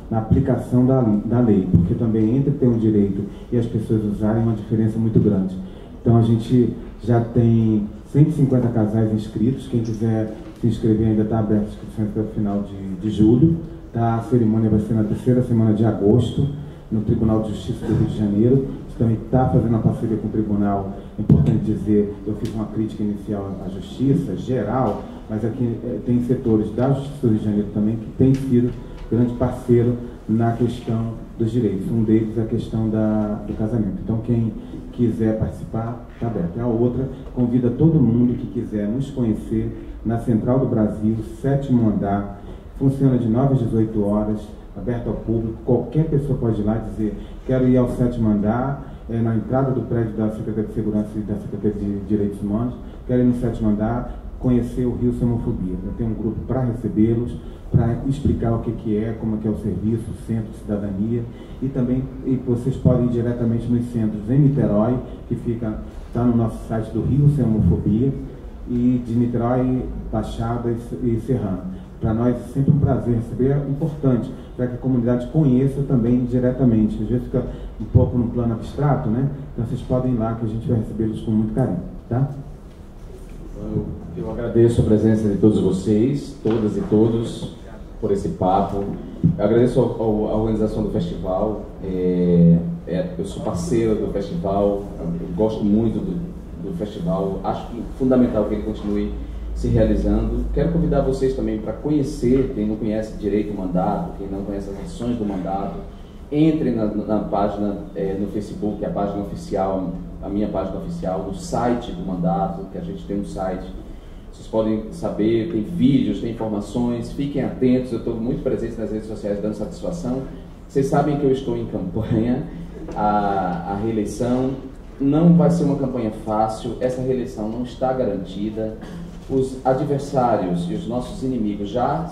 na aplicação da lei, porque também entre ter um direito e as pessoas usarem uma diferença muito grande. Então a gente já tem 150 casais inscritos, quem quiser se inscrever ainda está aberto a inscrições até o final de julho. A cerimônia vai ser na 3ª semana de agosto, no Tribunal de Justiça do Rio de Janeiro. A gente também está fazendo uma parceria com o Tribunal, é importante dizer, eu fiz uma crítica inicial à Justiça geral, mas aqui tem setores da Justiça do Rio de Janeiro também que tem sido grande parceiro na questão dos direitos. Um deles é a questão do casamento. Então, quem quiser participar, está aberto. A outra, convida todo mundo que quiser nos conhecer na Central do Brasil, 7º andar, funciona de 9 às 18 horas, aberto ao público. Qualquer pessoa pode ir lá dizer, quero ir ao 7º andar, na entrada do prédio da Secretaria de Segurança e da Secretaria de Direitos Humanos, quero ir no 7º andar, conhecer o Rio Sem Homofobia. Eu tenho um grupo para recebê-los, para explicar o que é, como é o serviço, o Centro de Cidadania, e também vocês podem ir diretamente nos centros em Niterói, que está no nosso site do Rio Sem Homofobia, e de Niterói, Baixada e Serrano. Para nós é sempre um prazer receber, é importante, para que a comunidade conheça também diretamente. Às vezes fica um pouco no plano abstrato, né? Então vocês podem ir lá que a gente vai recebê-los com muito carinho, tá? Eu agradeço a presença de todos vocês, todas e todos, por esse papo. Eu agradeço a organização do festival. Eu sou parceiro do festival, eu gosto muito do festival, acho que é fundamental que ele continue se realizando. Quero convidar vocês também para conhecer, quem não conhece direito o mandato, quem não conhece as ações do mandato, entre na página no Facebook, a página oficial, a minha página oficial, no site do mandato, que a gente tem um site. Vocês podem saber, tem vídeos, tem informações, fiquem atentos, eu estou muito presente nas redes sociais dando satisfação. Vocês sabem que eu estou em campanha, a reeleição não vai ser uma campanha fácil, essa reeleição não está garantida. Os adversários e os nossos inimigos já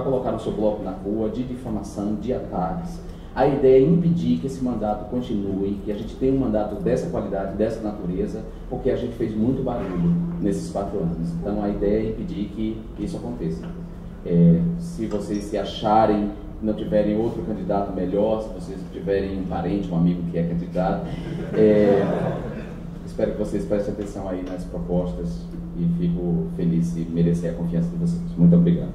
colocaram seu bloco na rua de difamação, de ataques. A ideia é impedir que esse mandato continue, que a gente tenha um mandato dessa qualidade, dessa natureza, porque a gente fez muito barulho nesses 4 anos. Então a ideia é impedir que isso aconteça. Se vocês se acharem, não tiverem outro candidato melhor, se vocês tiverem um parente, um amigo que é candidato, espero que vocês prestem atenção aí nas propostas e fico feliz de merecer a confiança de vocês. Muito obrigado.